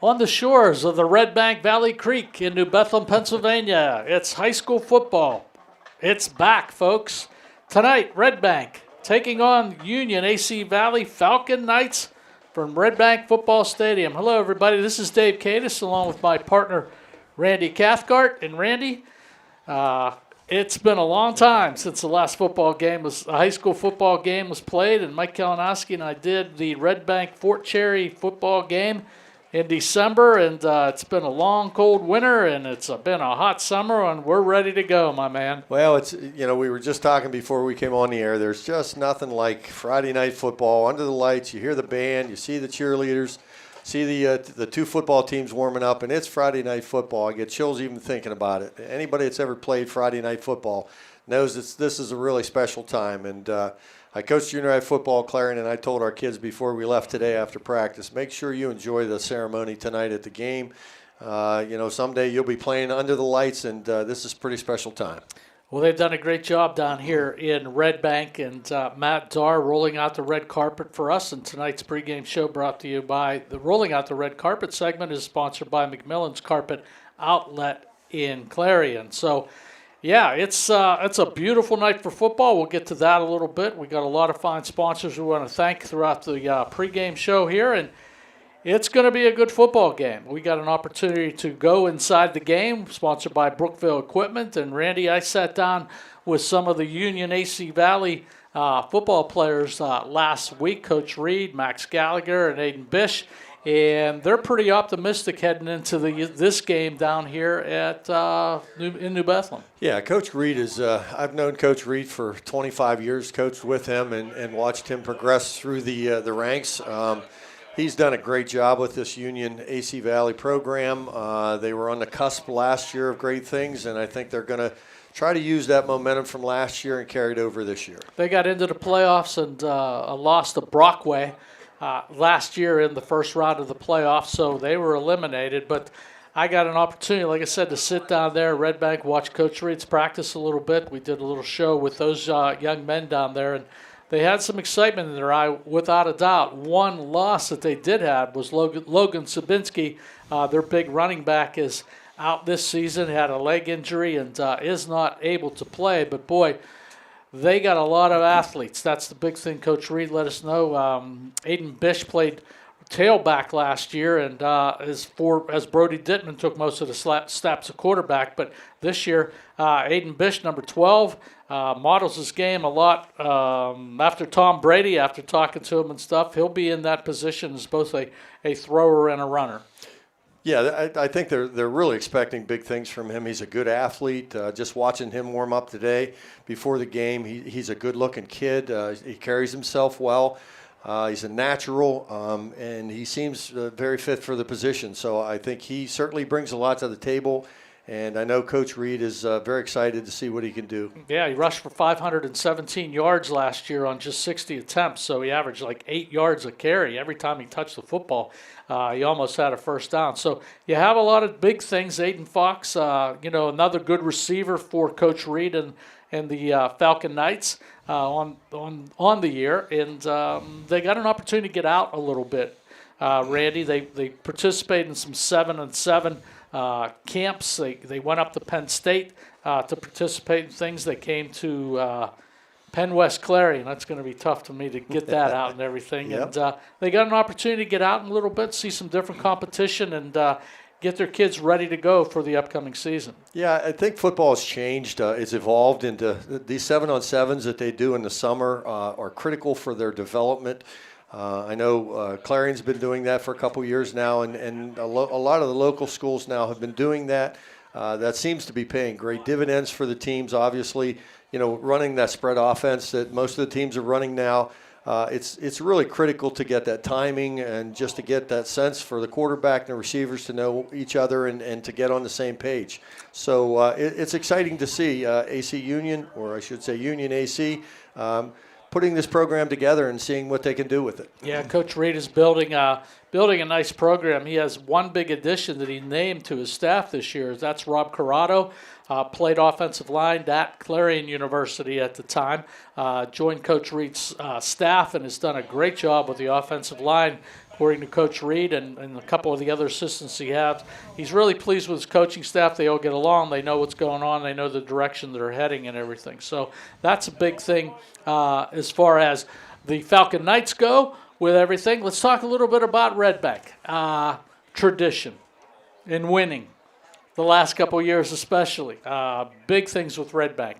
on the shores of the Redbank Valley Creek in New Bethlehem, Pennsylvania. It's high school football. It's back, folks. Tonight, Redbank taking on Union AC Valley Falcon Knights from Redbank Football Stadium. Hello, everybody. This is Dave Katis along with my partner, Randy Cathcart. And Randy, it's been a long time since the last a high school football game was played, and Mike Kalinowski and I did the Redbank Fort Cherry football game in December, and it's been a long, cold winter, and it's been a hot summer, and we're ready to go, my man. Well, we were just talking before we came on the air. There's just nothing like Friday night football under the lights. You hear the band, you see the cheerleaders, see the two football teams warming up, and it's Friday night football. I get chills even thinking about it. Anybody that's ever played Friday night football knows this is a really special time. And I coached junior high football at Clarion, and I told our kids before we left today after practice, make sure you enjoy the ceremony tonight at the game. Someday you'll be playing under the lights, and this is a pretty special time. Well, they've done a great job down here in Redbank, and Matt Darr rolling out the red carpet for us. And tonight's pregame show brought to you by the Rolling Out the Red Carpet segment is sponsored by McMillan's Carpet Outlet in Clarion. So, yeah, it's a beautiful night for football. We'll get to that a little bit. We got a lot of fine sponsors we want to thank throughout the pregame show here, and it's going to be a good football game. We got an opportunity to go inside the game, sponsored by Brookville Equipment. And Randy, I sat down with some of the Union AC Valley football players last week, Coach Reed, Max Gallagher, and Aiden Bish, and they're pretty optimistic heading into this game down here in New Bethlehem. Yeah, Coach Reed is. I've known Coach Reed for 25 years, coached with him, and watched him progress through the ranks. He's done a great job with this Union AC Valley program. They were on the cusp last year of great things, and I think they're going to try to use that momentum from last year and carry it over this year. They got into the playoffs and lost to Brockway last year in the first round of the playoffs, so they were eliminated. But I got an opportunity, like I said, to sit down there at Redbank, watch Coach Reed's practice a little bit. We did a little show with those young men down there, and they had some excitement in their eye, without a doubt. One loss that they did have was Logan Sabinski. Their big running back is out this season, had a leg injury, and is not able to play. But, boy, they got a lot of athletes. That's the big thing Coach Reed let us know. Aiden Bish played tailback last year, and as Brody Dittman took most of the snaps of quarterback. But this year, Aiden Bish, number 12, models his game a lot after Tom Brady, after talking to him and stuff. He'll be in that position as both a thrower and a runner. Yeah, I think they're really expecting big things from him. He's a good athlete. Just watching him warm up today before the game, he's a good-looking kid. He carries himself well. He's a natural, and he seems very fit for the position. So I think he certainly brings a lot to the table. And I know Coach Reed is very excited to see what he can do. Yeah, he rushed for 517 yards last year on just 60 attempts, so he averaged like 8 yards a carry every time he touched the football. He almost had a first down. So you have a lot of big things. Aiden Fox, another good receiver for Coach Reed and the Falcon Knights on the year. And they got an opportunity to get out a little bit. Randy, they participated in some 7-on-7 camps. They went up to Penn State to participate in things. They came to Penn West Clarion. That's going to be tough for me to get that out and everything. Yep. And they got an opportunity to get out in a little bit, see some different competition, and get their kids ready to go for the upcoming season. Yeah, I think football has changed. It's evolved into these 7-on-7s that they do in the summer are critical for their development. I know Clarion's been doing that for a couple years now, and a lot of the local schools now have been doing that. That seems to be paying great dividends for the teams, obviously. Running that spread offense that most of the teams are running now, it's really critical to get that timing and just to get that sense for the quarterback and the receivers to know each other and to get on the same page. So it's exciting to see AC Union, or I should say Union AC, putting this program together and seeing what they can do with it. Yeah, Coach Reed is building a nice program. He has one big addition that he named to his staff this year. That's Rob Corrado. Played offensive line at Clarion University at the time. Joined Coach Reed's staff and has done a great job with the offensive line according to Coach Reed and a couple of the other assistants he has. He's really pleased with his coaching staff. They all get along. They know what's going on. They know the direction they're heading and everything. So that's a big thing as far as the Falcon Knights go with everything. Let's talk a little bit about Redbank. Tradition in winning the last couple of years especially. Big things with Redbank.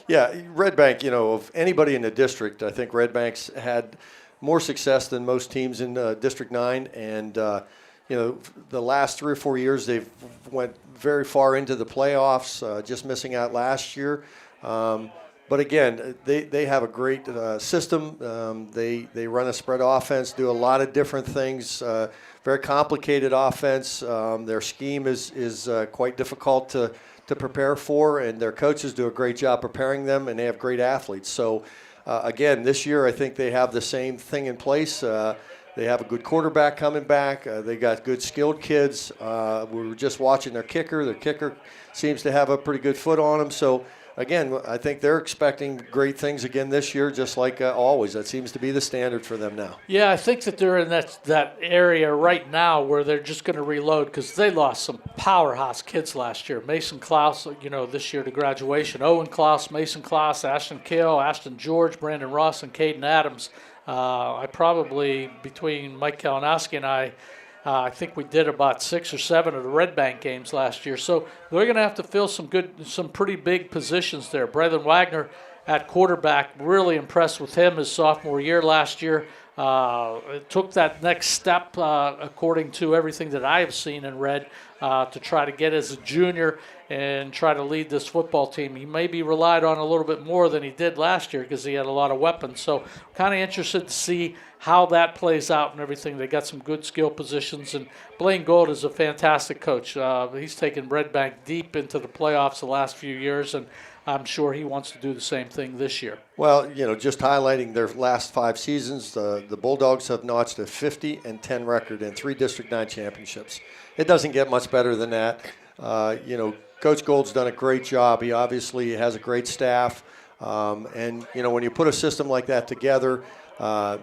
Yeah, Redbank, of anybody in the district, I think Redbank's had more success than most teams in District 9. And, the last 3 or 4 years, they've went very far into the playoffs, just missing out last year. But again, they have a great system. They run a spread offense, do a lot of different things, very complicated offense. Their scheme is quite difficult to prepare for, and their coaches do a great job preparing them, and they have great athletes. So, again, this year I think they have the same thing in place. They have a good quarterback coming back. They got good skilled kids. We were just watching their kicker. Their kicker seems to have a pretty good foot on him. So, again, I think they're expecting great things again this year, just like always. That seems to be the standard for them now. Yeah, I think that they're in that area right now where they're just going to reload because they lost some powerhouse kids last year. Mason Klaus, this year to graduation. Owen Klaus, Mason Klaus, Ashton Kill, Ashton George, Brandon Ross, and Caden Adams. I probably, between Mike Kalinowski and I think we did about 6 or 7 of the Redbank games last year. So they're going to have to fill some pretty big positions there. Brethren Wagner at quarterback, really impressed with him his sophomore year last year. It took that next step, according to everything that I have seen and read, to try to get as a junior and try to lead this football team. He may be relied on a little bit more than he did last year because he had a lot of weapons. So kind of interested to see how that plays out and everything. They got some good skill positions, and Blaine Gold is a fantastic coach. He's taken Redbank deep into the playoffs the last few years, and I'm sure he wants to do the same thing this year. Well, just highlighting their last 5 seasons, the Bulldogs have notched a 50-10 record in 3 District 9 championships. It doesn't get much better than that. Coach Gold's done a great job. He obviously has a great staff. And when you put a system like that together,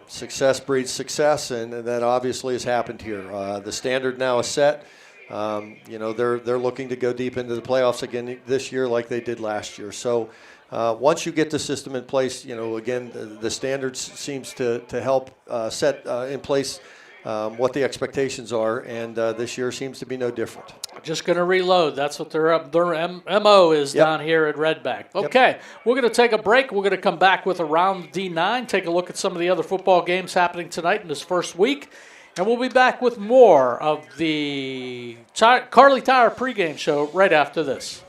success breeds success, and that obviously has happened here. The standard now is set. They're looking to go deep into the playoffs again this year like they did last year. So once you get the system in place, again, the standards seems to help set in place what the expectations are, and this year seems to be no different. Just going to reload. That's what their MO is down here at Redbank. Okay, We're going to take a break. We're going to come back with Around D9, take a look at some of the other football games happening tonight in this first week, and we'll be back with more of the Kerle Tire pregame show right after this.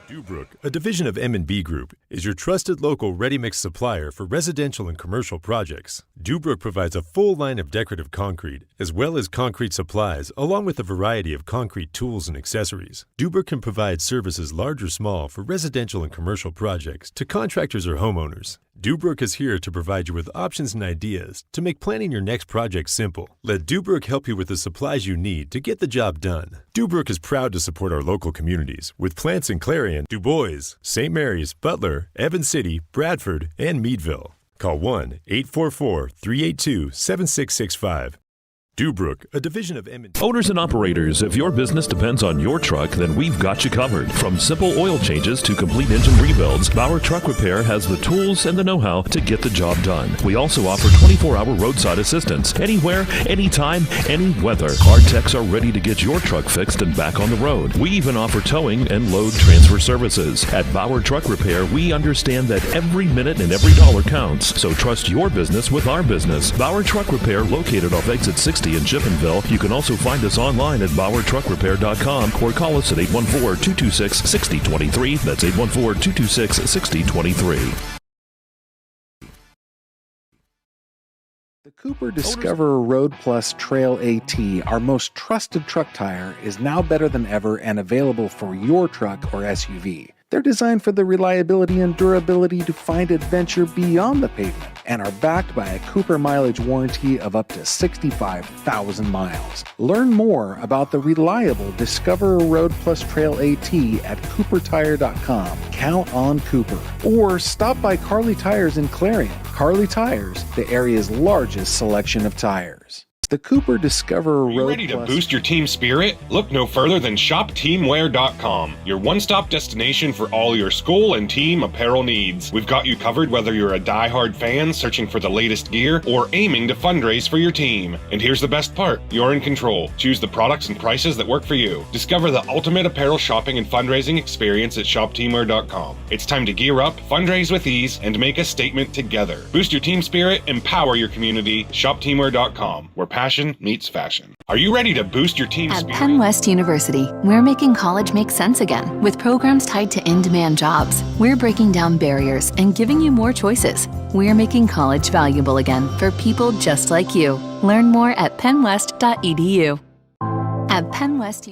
Dubrook, a division of M&B Group, is your trusted local ready-mix supplier for residential and commercial projects. Dubrook provides a full line of decorative concrete, as well as concrete supplies, along with a variety of concrete tools and accessories. Dubrook can provide services large or small for residential and commercial projects to contractors or homeowners. Dubrook is here to provide you with options and ideas to make planning your next project simple. Let Dubrook help you with the supplies you need to get the job done. Dubrook is proud to support our local communities with plants in Clarion, Du Bois, St. Mary's, Butler, Evans City, Bradford, and Meadville. Call 1-844-382-7665. Dubrook, a division of M&B. Owners and operators, if your business depends on your truck, then we've got you covered. From simple oil changes to complete engine rebuilds, Bauer Truck Repair has the tools and the know-how to get the job done. We also offer 24-hour roadside assistance. Anywhere, anytime, any weather. Our techs are ready to get your truck fixed and back on the road. We even offer towing and load transfer services. At Bauer Truck Repair, we understand that every minute and every dollar counts. So trust your business with our business. Bauer Truck Repair, located off exit 60 in Chippenville. You can also find us online at exploreClarion.com or call us at 814-226-6023. That's 814-226-6023. The Cooper Discoverer Road Plus Trail AT, our most trusted truck tire, is now better than ever and available for your truck or SUV. They're designed for the reliability and durability to find adventure beyond the pavement and are backed by a Cooper mileage warranty of up to 65,000 miles. Learn more about the reliable Discover Road Plus Trail AT at CooperTire.com. Count on Cooper. Or stop by Kerle Tires in Clarion. Kerle Tires, the area's largest selection of tires. The Cooper Discover Are you Road ready to Plus boost your team spirit? Look no further than ShopTeamwear.com, your one-stop destination for all your school and team apparel needs. We've got you covered whether you're a die-hard fan searching for the latest gear or aiming to fundraise for your team. And here's the best part, you're in control. Choose the products and prices that work for you. Discover the ultimate apparel shopping and fundraising experience at ShopTeamwear.com. It's time to gear up, fundraise with ease, and make a statement together. Boost your team spirit, empower your community. ShopTeamwear.com, where passion meets fashion. Are you ready to boost your team At spirit? Penn West University, we're making college make sense again. With programs tied to in-demand jobs, we're breaking down barriers and giving you more choices. We're making college valuable again for people just like you. Learn more at pennwest.edu. At Penn West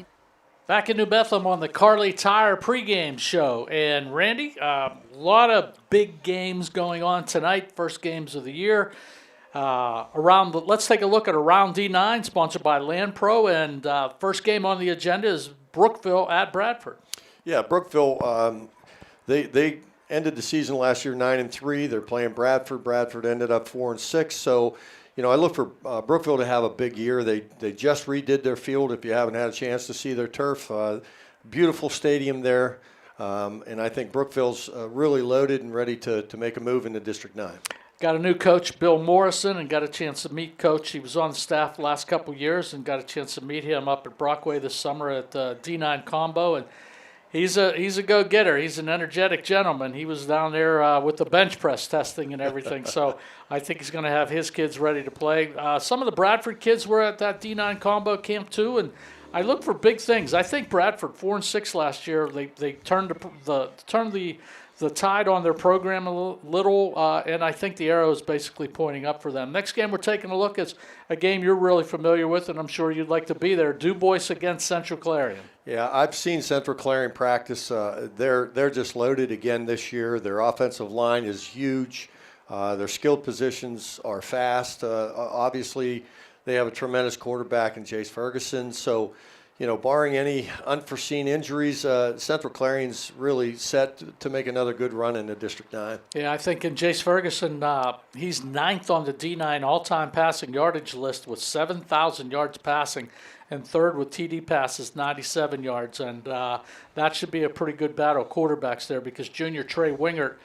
Back in New Bethlehem on the Kerle Tire Pregame show. And Randy, a lot of big games going on tonight, first games of the year. Let's take a look at Around D9, sponsored by Land Pro, and first game on the agenda is Brookville at Bradford. Yeah, Brookville, they ended the season last year 9-3. They're playing Bradford. Bradford ended up 4-6. So, I look for Brookville to have a big year. They just redid their field. If you haven't had a chance to see their turf, beautiful stadium there. And I think Brookville's really loaded and ready to make a move into District 9. Got a new coach, Bill Morrison, and got a chance to meet Coach. He was on the staff the last couple of years and got a chance to meet him up at Brockway this summer at D9 Combo. And he's a go-getter. He's an energetic gentleman. He was down there with the bench press testing and everything. So I think he's going to have his kids ready to play. Some of the Bradford kids were at that D9 Combo camp too, and I look for big things. I think Bradford 4-6 last year. They turned the tide on their program a little, and I think the arrow is basically pointing up for them. Next game we're taking a look at is a game you're really familiar with, and I'm sure you'd like to be there. Du Bois against Central Clarion. Yeah, I've seen Central Clarion practice. They're just loaded again this year. Their offensive line is huge. Their skilled positions are fast. Obviously, they have a tremendous quarterback in Jace Ferguson. So, barring any unforeseen injuries, Central Clarion's really set to make another good run into District 9. Yeah, I think in Jace Ferguson, he's 9th on the D9 all-time passing yardage list with 7,000 yards passing, and 3rd with TD passes, 97 yards. And that should be a pretty good battle of quarterbacks there because junior Trey Wingert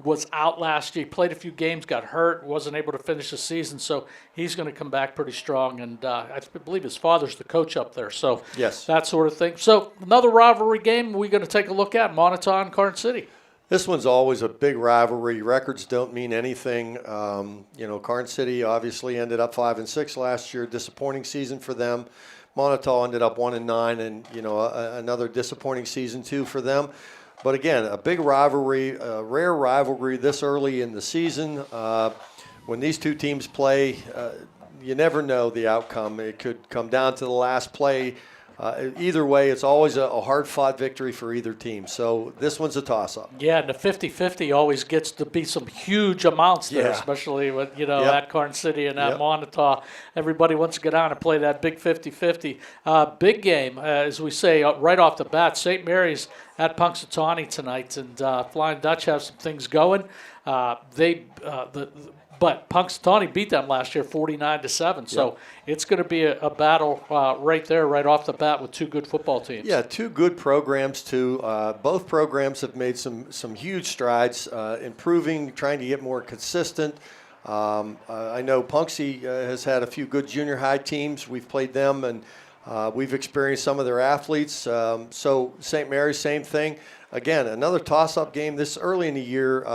was out last year. He played a few games, got hurt, wasn't able to finish the season, so he's going to come back pretty strong. And I believe his father's the coach up there, so yes, that sort of thing. So another rivalry game we're going to take a look at, Montauk and Garden City. This one's always a big rivalry. Records don't mean anything. Garden City obviously ended up 5-6 last year. Disappointing season for them. Montauk ended up 1-9, and another disappointing season too for them. But again, a big rivalry, a rare rivalry this early in the season. When these two teams play, you never know the outcome. It could come down to the last play. Either way, it's always a hard-fought victory for either team. So this one's a toss-up. Yeah, and the 50-50 always gets to be some huge amounts there, especially with, at Garden City and at Montauk. Everybody wants to get out and play that big 50-50. Big game, as we say, right off the bat. St. Mary's at Punxsutawney tonight, and Flying Dutch have some things going. But Punxsutawney beat them last year 49-7. So it's going to be a battle right there, right off the bat with two good football teams. Yeah, two good programs too. Both programs have made some huge strides, improving, trying to get more consistent. I know Punxsy has had a few good junior high teams. We've played them, and we've experienced some of their athletes. So St. Mary's, same thing. Again, another toss-up game this early in the year.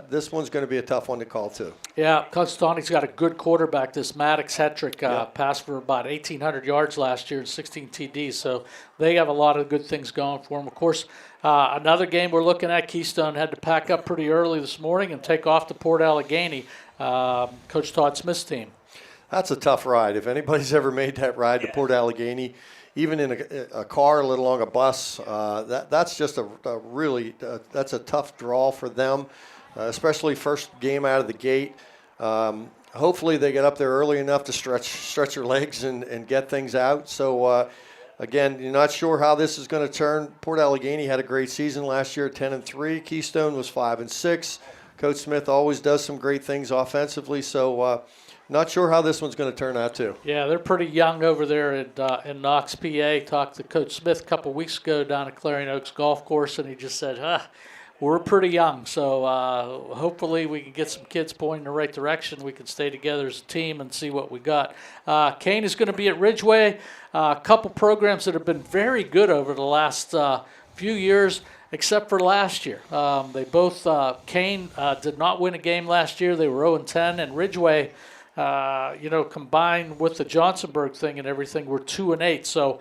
This one's going to be a tough one to call, too. Yeah, Punxsutawney's got a good quarterback. This Maddox Hetrick passed for about 1,800 yards last year and 16 TDs, so they have a lot of good things going for them. Of course, another game we're looking at, Keystone had to pack up pretty early this morning and take off to Port Allegheny, Coach Todd Smith's team. That's a tough ride. If anybody's ever made that ride to Port Allegheny, even in a car, let alone a bus. That's just a really that's a tough draw for them, especially first game out of the gate. Hopefully they get up there early enough to stretch their legs and get things out. So again, you're not sure how this is going to turn. Port Allegheny had a great season last year, 10-3. Keystone was 5-6. Coach Smith always does some great things offensively. So not sure how this one's going to turn out too. Yeah, they're pretty young over there in Knox, PA. Talked to Coach Smith a couple weeks ago down at Clarion Oaks Golf Course, and he just said, we're pretty young, so hopefully we can get some kids pointing in the right direction. We can stay together as a team and see what we got. Kane is going to be at Ridgeway. A couple programs that have been very good over the last few years, except for last year. They both, Kane did not win a game last year. They were 0-10, and Ridgeway, combined with the Johnsonburg thing and everything, we're 2-8. So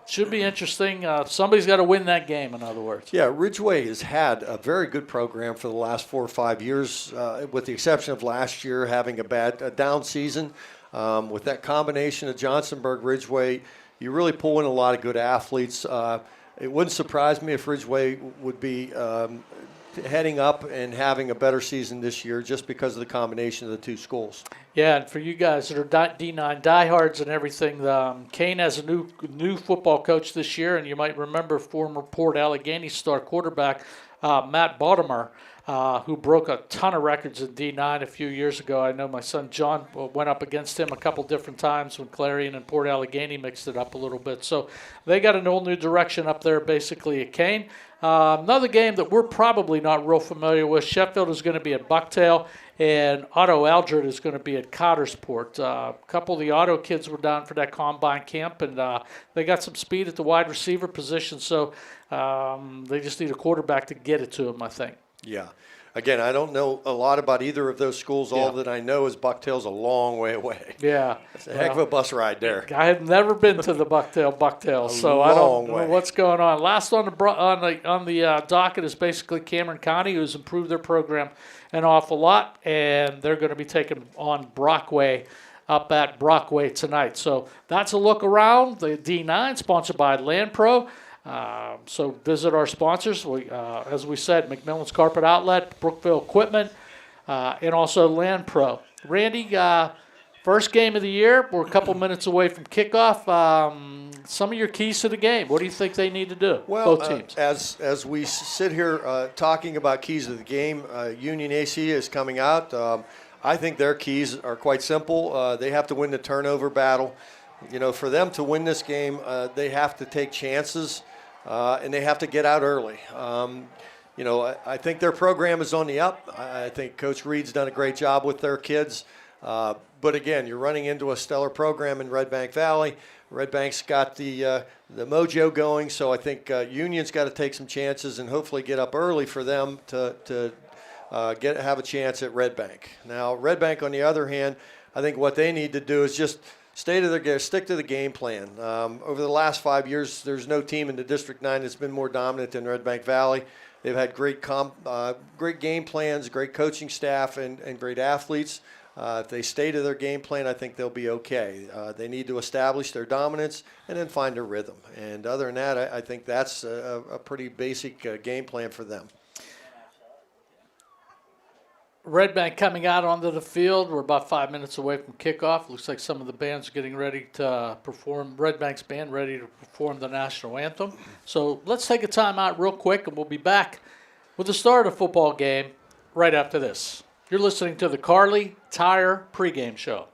should be interesting. Somebody's got to win that game, in other words. Yeah, Ridgeway has had a very good program for the last 4 or 5 years, with the exception of last year having a down season. With that combination of Johnsonburg, Ridgeway, you really pull in a lot of good athletes. It wouldn't surprise me if Ridgeway would be heading up and having a better season this year just because of the combination of the two schools. Yeah, and for you guys that are D9 diehards and everything, Kane has a new football coach this year, and you might remember former Port Allegheny star quarterback Matt Baltimore, who broke a ton of records in D9 a few years ago. I know my son John went up against him a couple different times when Clarion and Port Allegheny mixed it up a little bit. So they got an whole new direction up there basically at Kane. Another game that we're probably not real familiar with, Sheffield is going to be at Bucktail, and Otto Aldred is going to be at Cottersport. A couple of the Otto kids were down for that combine camp, and they got some speed at the wide receiver position, so they just need a quarterback to get it to them, I think. Yeah. Again, I don't know a lot about either of those schools. All that I know is Bucktail's a long way away. Yeah. It's a heck of a bus ride there. I have never been to the Bucktail, so I don't know what's going on. Last on the docket is basically Cameron County, who's improved their program an awful lot, and they're going to be taking on Brockway up at Brockway tonight. So that's a look around. The D9, sponsored by Land Pro. So visit our sponsors. As we said, McMillan's Carpet Outlet, Brookville Equipment, and also Land Pro. Randy, first game of the year. We're a couple minutes away from kickoff. Some of your keys to the game. What do you think they need to do? Well, both teams. As we sit here talking about keys to the game, Union AC is coming out. I think their keys are quite simple. They have to win the turnover battle. You know, for them to win this game, they have to take chances. And they have to get out early. I think their program is on the up. I think Coach Reed's done a great job with their kids. But again, you're running into a stellar program in Redbank Valley. Redbank's got the mojo going, so I think Union's got to take some chances and hopefully get up early for them to have a chance at Redbank. Now, Redbank, on the other hand, I think what they need to do is just stick to the game plan. Over the last 5 years, there's no team in the District 9 that's been more dominant than Redbank Valley. They've had great game plans, great coaching staff, and great athletes. If they stay to their game plan, I think they'll be okay. They need to establish their dominance and then find their rhythm. And other than that, I think that's a pretty basic game plan for them. Redbank coming out onto the field. We're about 5 minutes away from kickoff. Looks like some of the bands are getting ready to perform. Redbank's band ready to perform the national anthem. So let's take a time out real quick, and we'll be back with the start of the football game right after this. You're listening to the Kerle Tire Pregame Show.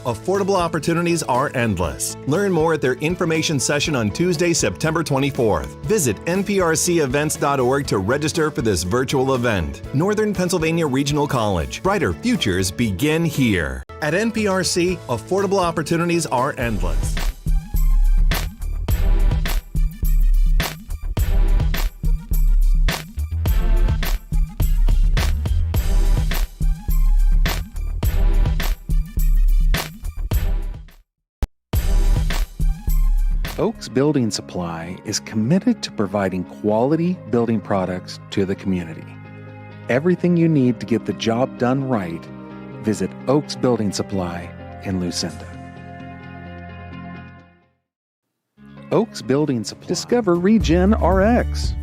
Affordable opportunities are endless. Learn more at their information session on Tuesday, September 24th. Visit nprcevents.org to register for this virtual event. Northern Pennsylvania Regional College. Brighter futures begin here. At NPRC, affordable opportunities are endless. Oaks Building Supply is committed to providing quality building products to the community. Everything you need to get the job done right, visit Oaks Building Supply in Lucinda. Oaks Building Supply. Discover Regen RX,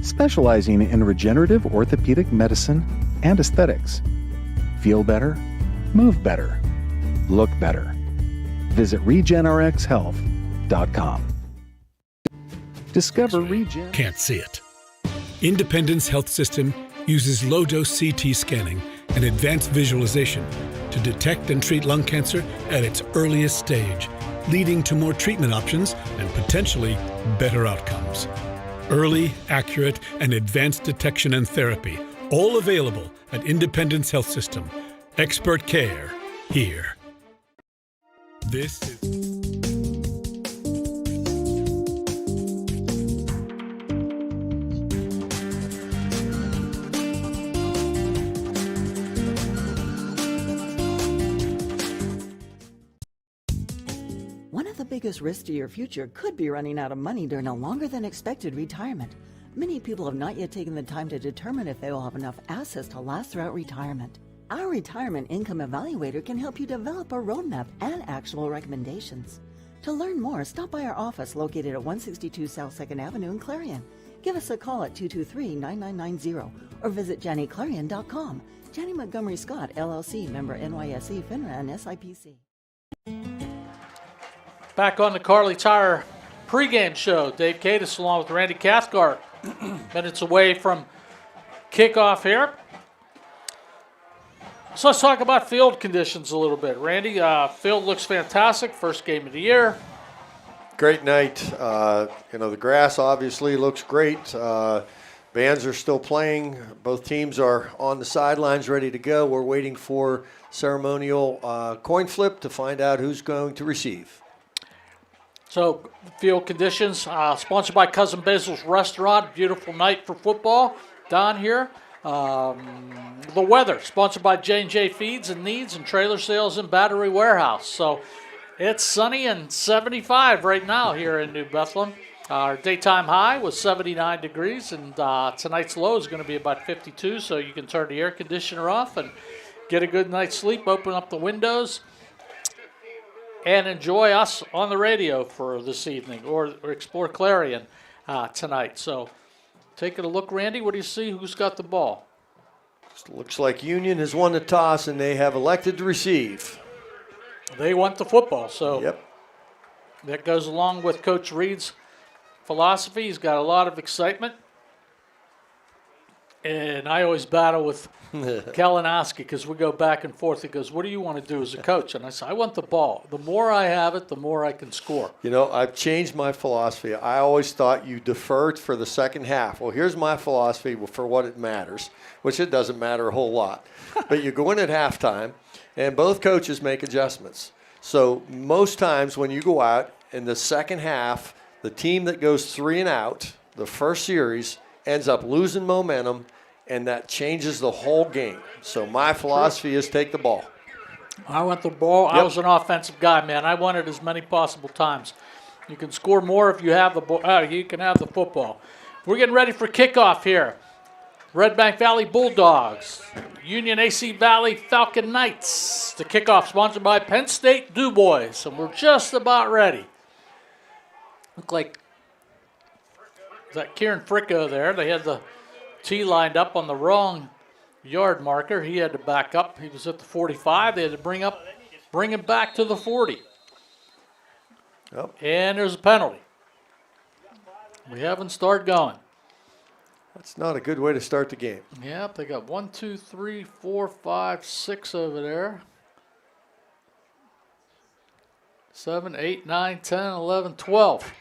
specializing in regenerative orthopedic medicine and aesthetics. Feel better, move better, look better. Visit regenrxhealth.com. Discover Regen. Can't see it. Independence Health System uses low-dose CT scanning and advanced visualization to detect and treat lung cancer at its earliest stage, leading to more treatment options and potentially better outcomes. Early, accurate, and advanced detection and therapy, all available at Independence Health System. Expert care here. This is... One of the biggest risks to your future could be running out of money during a longer than expected retirement. Many people have not yet taken the time to determine if they will have enough assets to last throughout retirement. Our Retirement Income Evaluator can help you develop a roadmap and actionable recommendations. To learn more, stop by our office located at 162 South 2nd Avenue in Clarion. Give us a call at 223-9990 or visit JannyClarion.com. Janney Montgomery Scott, LLC, member NYSE, FINRA, and SIPC. Back on the Kerle Tire pregame show. Dave Katis along with Randy Cathcart. Minutes away from kickoff here. So let's talk about field conditions a little bit. Randy, field looks fantastic. First game of the year. Great night. The grass obviously looks great. Bands are still playing. Both teams are on the sidelines ready to go. We're waiting for ceremonial coin flip to find out who's going to receive. So, field conditions, sponsored by Cousin Basil's Restaurant. Beautiful night for football down here. The weather, sponsored by J&J Feeds and Needs and Trailer Sales and Battery Warehouse. So, it's sunny and 75 right now here in New Bethlehem. Our daytime high was 79 degrees, and tonight's low is going to be about 52, so you can turn the air conditioner off and get a good night's sleep, open up the windows, and enjoy us on the radio for this evening, or Explore Clarion tonight. So, taking a look, Randy, what do you see? Who's got the ball? Looks like Union has won the toss, and they have elected to receive. They want the football, so yep. That goes along with Coach Reed's philosophy. He's got a lot of excitement. And I always battle with Kalinowski because we go back and forth. He goes, what do you want to do as a coach? And I say, I want the ball. The more I have it, the more I can score. I've changed my philosophy. I always thought you deferred for the second half. Well, here's my philosophy for what it matters, which it doesn't matter a whole lot. But you go in at halftime, and both coaches make adjustments. So most times when you go out in the second half, the team that goes 3 and out, the first series, ends up losing momentum, and that changes the whole game. So my philosophy is take the ball. I want the ball. Yep. I was an offensive guy, man. I want it as many possible times. You can score more if you have the ball. You can have the football. We're getting ready for kickoff here. Redbank Valley Bulldogs, Union AC Valley Falcon Knights. The kickoff sponsored by Penn State Du Bois, and we're just about ready. Look like that Kieran Fricko there. They had the tee lined up on the wrong yard marker. He had to back up. He was at the 45. They had to bring him back to the 40. Yep. And there's a penalty. We haven't started going. That's not a good way to start the game. Yep, they got 1, 2, 3, 4, 5, 6 over there. 7, 8, 9, 10, 11, 12.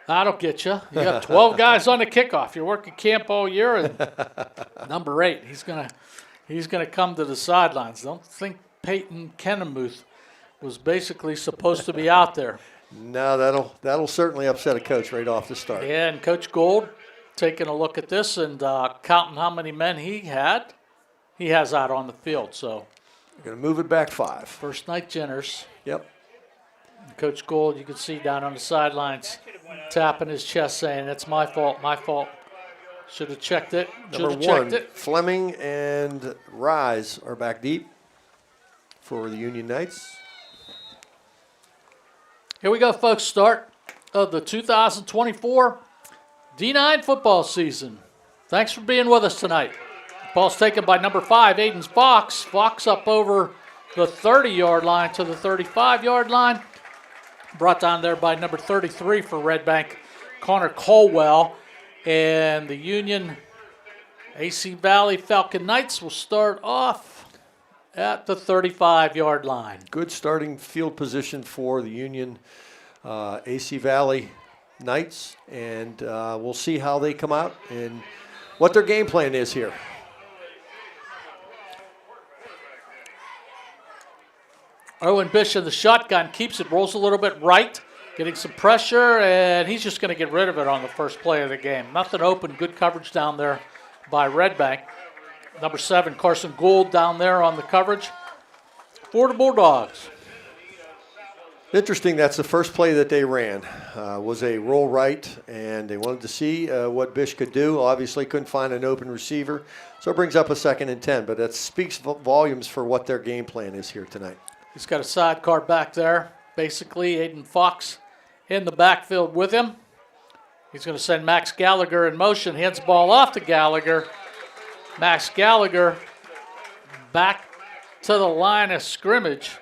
That'll get you. You got 12 guys on the kickoff. You're working camp all year, and number 8, he's gonna come to the sidelines. Don't think Peyton Kennemuth was basically supposed to be out there. No, that'll certainly upset a coach right off the start. Yeah, and Coach Gould taking a look at this and counting how many men he has out on the field. So You're going to move it back 5. first night Jenners. Yep. Coach Gould, you can see down on the sidelines, tapping his chest saying, "That's my fault, my fault. Should have checked it, should Number have checked 1, it." Fleming and Rise are back deep for the Union Knights. Here we go, folks. Start of the 2024 D9 football season. Thanks for being with us tonight. Ball's taken by number 5, Aiden Fox. Fox up over the 30-yard line to the 35-yard line. Brought down there by number 33 for Redbank, Connor Colwell. And the Union AC Valley Falcon Knights will start off at the 35-yard line. Good starting field position for the Union AC Valley Knights, and we'll see how they come out and what their game plan is here. Owen Bish in the shotgun, keeps it, rolls a little bit right, getting some pressure, and he's just going to get rid of it on the first play of the game. Nothing open, good coverage down there by Redbank. Number 7, Carson Gould down there on the coverage for the Bulldogs. Interesting, that's the first play that they ran, was a roll right, and they wanted to see what Bish could do. Obviously couldn't find an open receiver, so it brings up a 2nd and 10, but that speaks volumes for what their game plan is here tonight. He's got a sidecar back there. Basically, Aiden Fox in the backfield with him. He's going to send Max Gallagher in motion. Hands the ball off to Gallagher. Max Gallagher back to the line of scrimmage.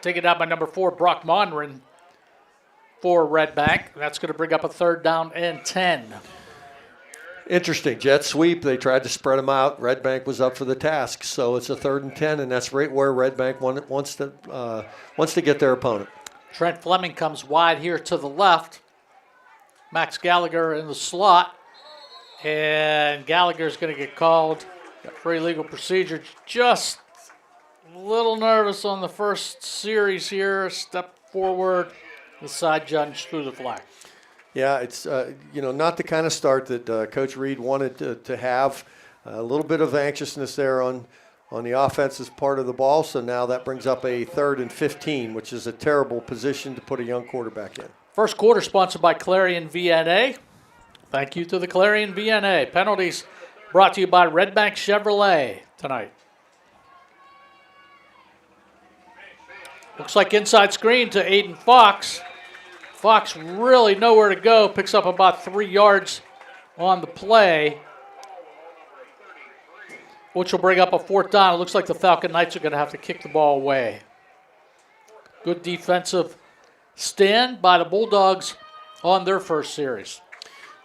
Taken out by number 4, Brock Monren for Redbank. That's going to bring up a 3rd down and 10. Interesting, jet sweep. They tried to spread them out. Redbank was up for the task, so it's a 3rd and 10, and that's right where Redbank wants to get their opponent. Trent Fleming comes wide here to the left. Max Gallagher in the slot, and Gallagher's going to get called for illegal procedure. Just a little nervous on the first series here. Step forward. The side judge threw the flag. Yeah, it's not the kind of start that Coach Reed wanted to have. A little bit of anxiousness there on the offensive part of the ball, so now that brings up a 3rd and 15, which is a terrible position to put a young quarterback in. First quarter sponsored by Clarion VNA. Thank you to the Clarion VNA. Penalties brought to you by Redbank Chevrolet tonight. Looks like inside screen to Aiden Fox. Fox really nowhere to go, picks up about 3 yards on the play, which will bring up a 4th down. It looks like the Falcon Knights are going to have to kick the ball away. Good defensive stand by the Bulldogs on their first series.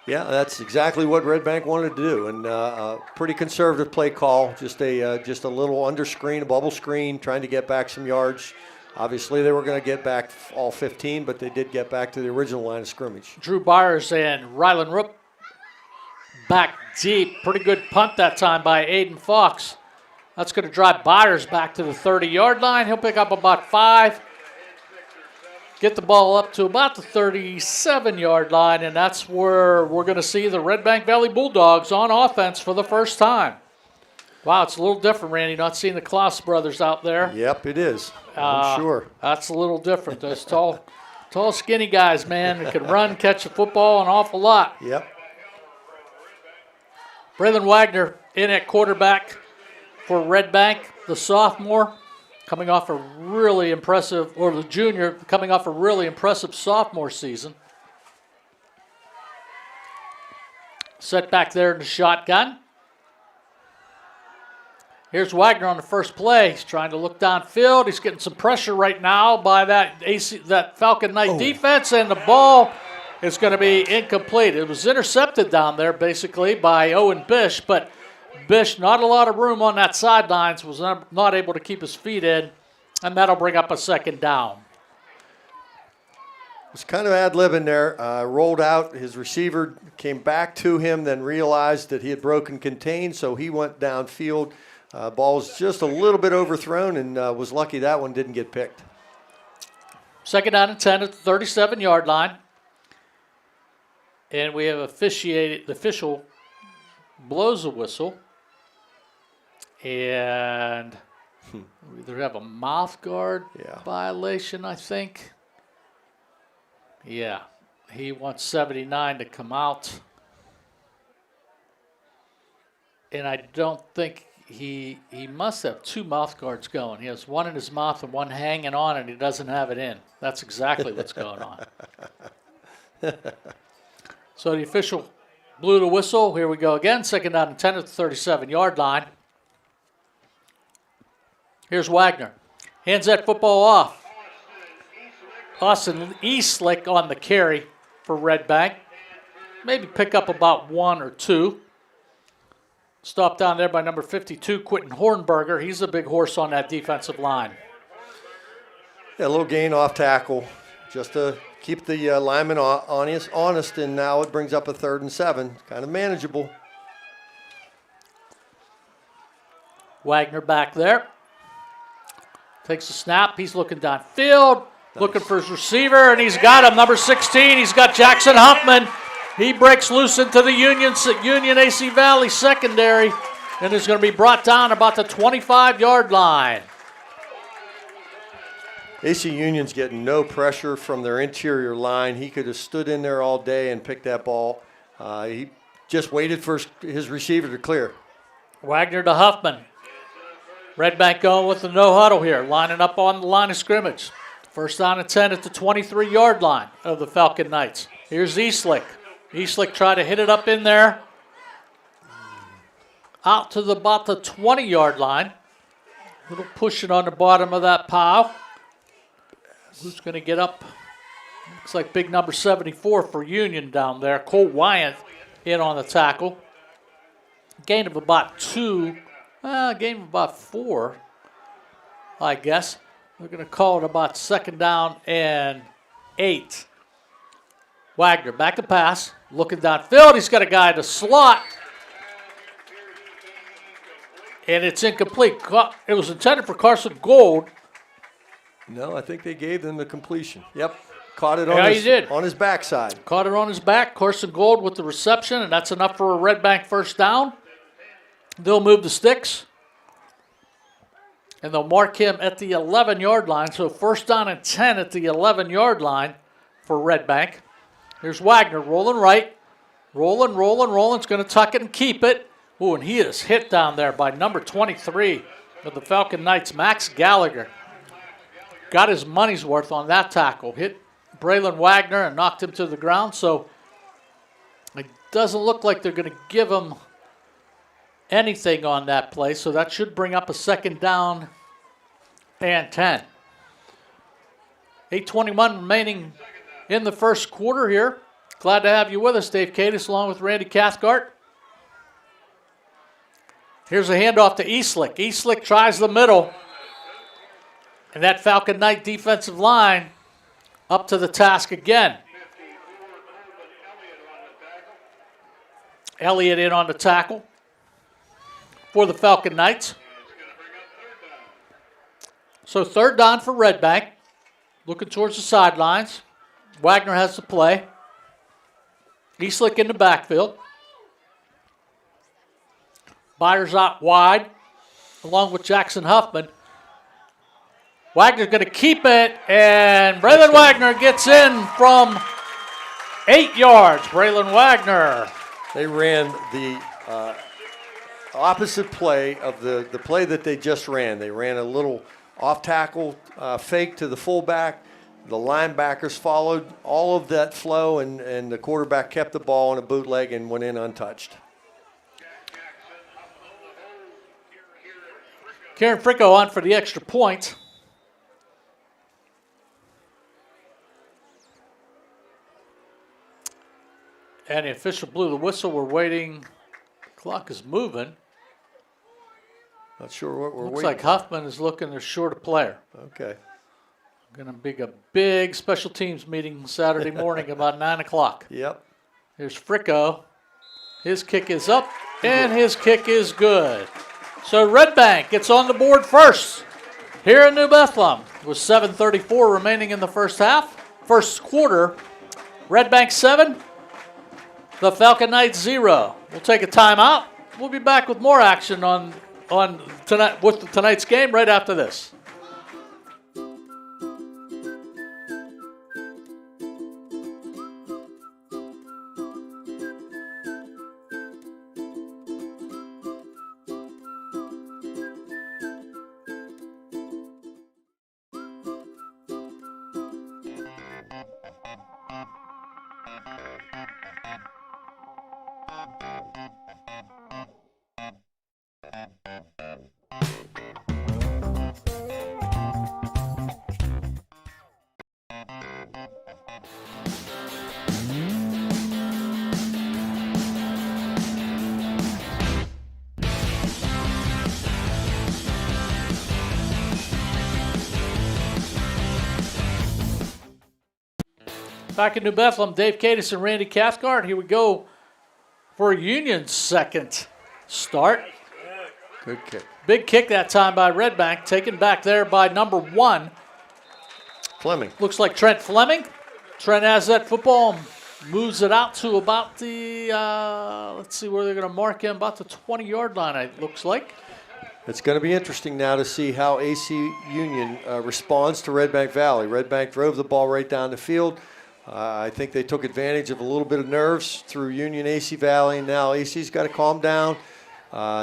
Yeah, that's exactly what Redbank wanted to do, and pretty conservative play call, just a little under screen, a bubble screen, trying to get back some yards. Obviously, they were going to get back all 15, but they did get back to the original line of scrimmage. Drew Byers and Rylan Roop back deep. Pretty good punt that time by Aiden Fox. That's going to drive Byers back to the 30-yard line. He'll pick up about 5, get the ball up to about the 37-yard line, and that's where we're going to see the Redbank Valley Bulldogs on offense for the first time. Wow, it's a little different, Randy, not seeing the Klaus brothers out there. Yep, it is. I'm sure. That's a little different. Those tall, skinny guys, man, that can run, catch the football an awful lot. Yep. Braylon Wagner in at quarterback for Redbank, the sophomore, coming off a really impressive, or the junior, coming off a really impressive sophomore season. Set back there in the shotgun. Here's Wagner on the first play. He's trying to look downfield. He's getting some pressure right now by that Falcon Knight defense, and the ball is going to be incomplete. It was intercepted down there basically by Owen Bish, but Bish, not a lot of room on that sidelines, was not able to keep his feet in, and that'll bring up a 2nd down. It's kind of ad-libbing there. Rolled out. His receiver came back to him, then realized that he had broken contain, so he went downfield. Ball was just a little bit overthrown and was lucky that one didn't get picked. 2nd down and 10 at the 37-yard line. And we have officiated, the official blows a whistle. And we either have a mouth guard violation, I think. Yeah, he wants 79 to come out. And I don't think he must have 2 mouth guards going. He has one in his mouth and one hanging on, and he doesn't have it in. That's exactly what's going on. So the official blew the whistle. Here we go again. 2nd down and 10 at the 37-yard line. Here's Wagner. Hands that football off. Austin Eastlick on the carry for Redbank. Maybe pick up about 1 or 2. Stopped down there by number 52, Quentin Hornberger. He's a big horse on that defensive line. Yeah, a little gain off tackle just to keep the lineman honest, and now it brings up a 3rd and 7. Kind of manageable. Wagner back there. Takes a snap. He's looking downfield, looking for his receiver, and he's got him. Number 16, he's got Jackson Huffman. He breaks loose into the Union AC Valley secondary and is going to be brought down about the 25-yard line. AC Union's getting no pressure from their interior line. He could have stood in there all day and picked that ball. He just waited for his receiver to clear. Wagner to Huffman. Redbank going with the no huddle here, lining up on the line of scrimmage. 1st down and 10 at the 23-yard line of the Falcon Knights. Here's Eastlick. Eastlick tried to hit it up in there. Out to about the 20-yard line. A little pushing on the bottom of that pile. Who's going to get up? Looks like big number 74 for Union down there. Cole Wyant in on the tackle. Gain of about 2. Gain of about 4, I guess. They're going to call it about 2nd down and 8. Wagner back to pass. Looking downfield. He's got a guy in the slot. And it's incomplete. It was intended for Carson Gold. No, I think they gave them the completion. Yep. Caught it on his backside. Caught it on his back. Carson Gold with the reception, and that's enough for a Redbank 1st down. They'll move the sticks. And they'll mark him at the 11-yard line. So 1st down and 10 at the 11-yard line for Redbank. Here's Wagner rolling right. Rolling. It's going to tuck it and keep it. Ooh, and he is hit down there by number 23 of the Falcon Knights, Max Gallagher. Got his money's worth on that tackle. Hit Braylon Wagner and knocked him to the ground. So it doesn't look like they're going to give him anything on that play. So that should bring up a 2nd down and 10. 8:21 remaining in the 1st quarter here. Glad to have you with us, Dave Katis, along with Randy Cathcart. Here's a handoff to Eastlick. Eastlick tries the middle. And that Falcon Knight defensive line up to the task again. Elliott in on the tackle for the Falcon Knights. So 3rd down for Redbank. Looking towards the sidelines. Wagner has the play. Eastlick in the backfield. Byers out wide, along with Jackson Huffman. Wagner's going to keep it, and Braylon Wagner gets in from 8 yards. Braylon Wagner. They ran the opposite play of the play that they just ran. They ran a little off-tackle fake to the fullback. The linebackers followed all of that flow, and the quarterback kept the ball on a bootleg and went in untouched. Karen Fricko on for the extra point. And the official blew the whistle. We're waiting. The clock is moving. Not sure what we're Looks waiting like Huffman is looking they're short a player. Okay. Going to be a big special teams meeting Saturday morning about 9 o'clock. Yep. Here's Fricko. His kick is up, and his kick is good. So Redbank gets on the board first here in New Bethlehem with 7:34 remaining in the first quarter. Redbank 7, the Falcon Knights 0. We'll take a timeout. We'll be back with more action on tonight with tonight's game right after this. Back in New Bethlehem, Dave Katis and Randy Cathcart. Here we go for Union's second start. Good kick. Big kick that time by Redbank, taken back there by number 1. Fleming. Looks like Trent Fleming. Trent has that football, moves it out to about the, let's see where they're going to mark him, about the 20-yard line, it looks like. It's going to be interesting now to see how AC Union responds to Redbank Valley. Redbank drove the ball right down the field. I think they took advantage of a little bit of nerves through Union AC Valley, and now AC's got to calm down,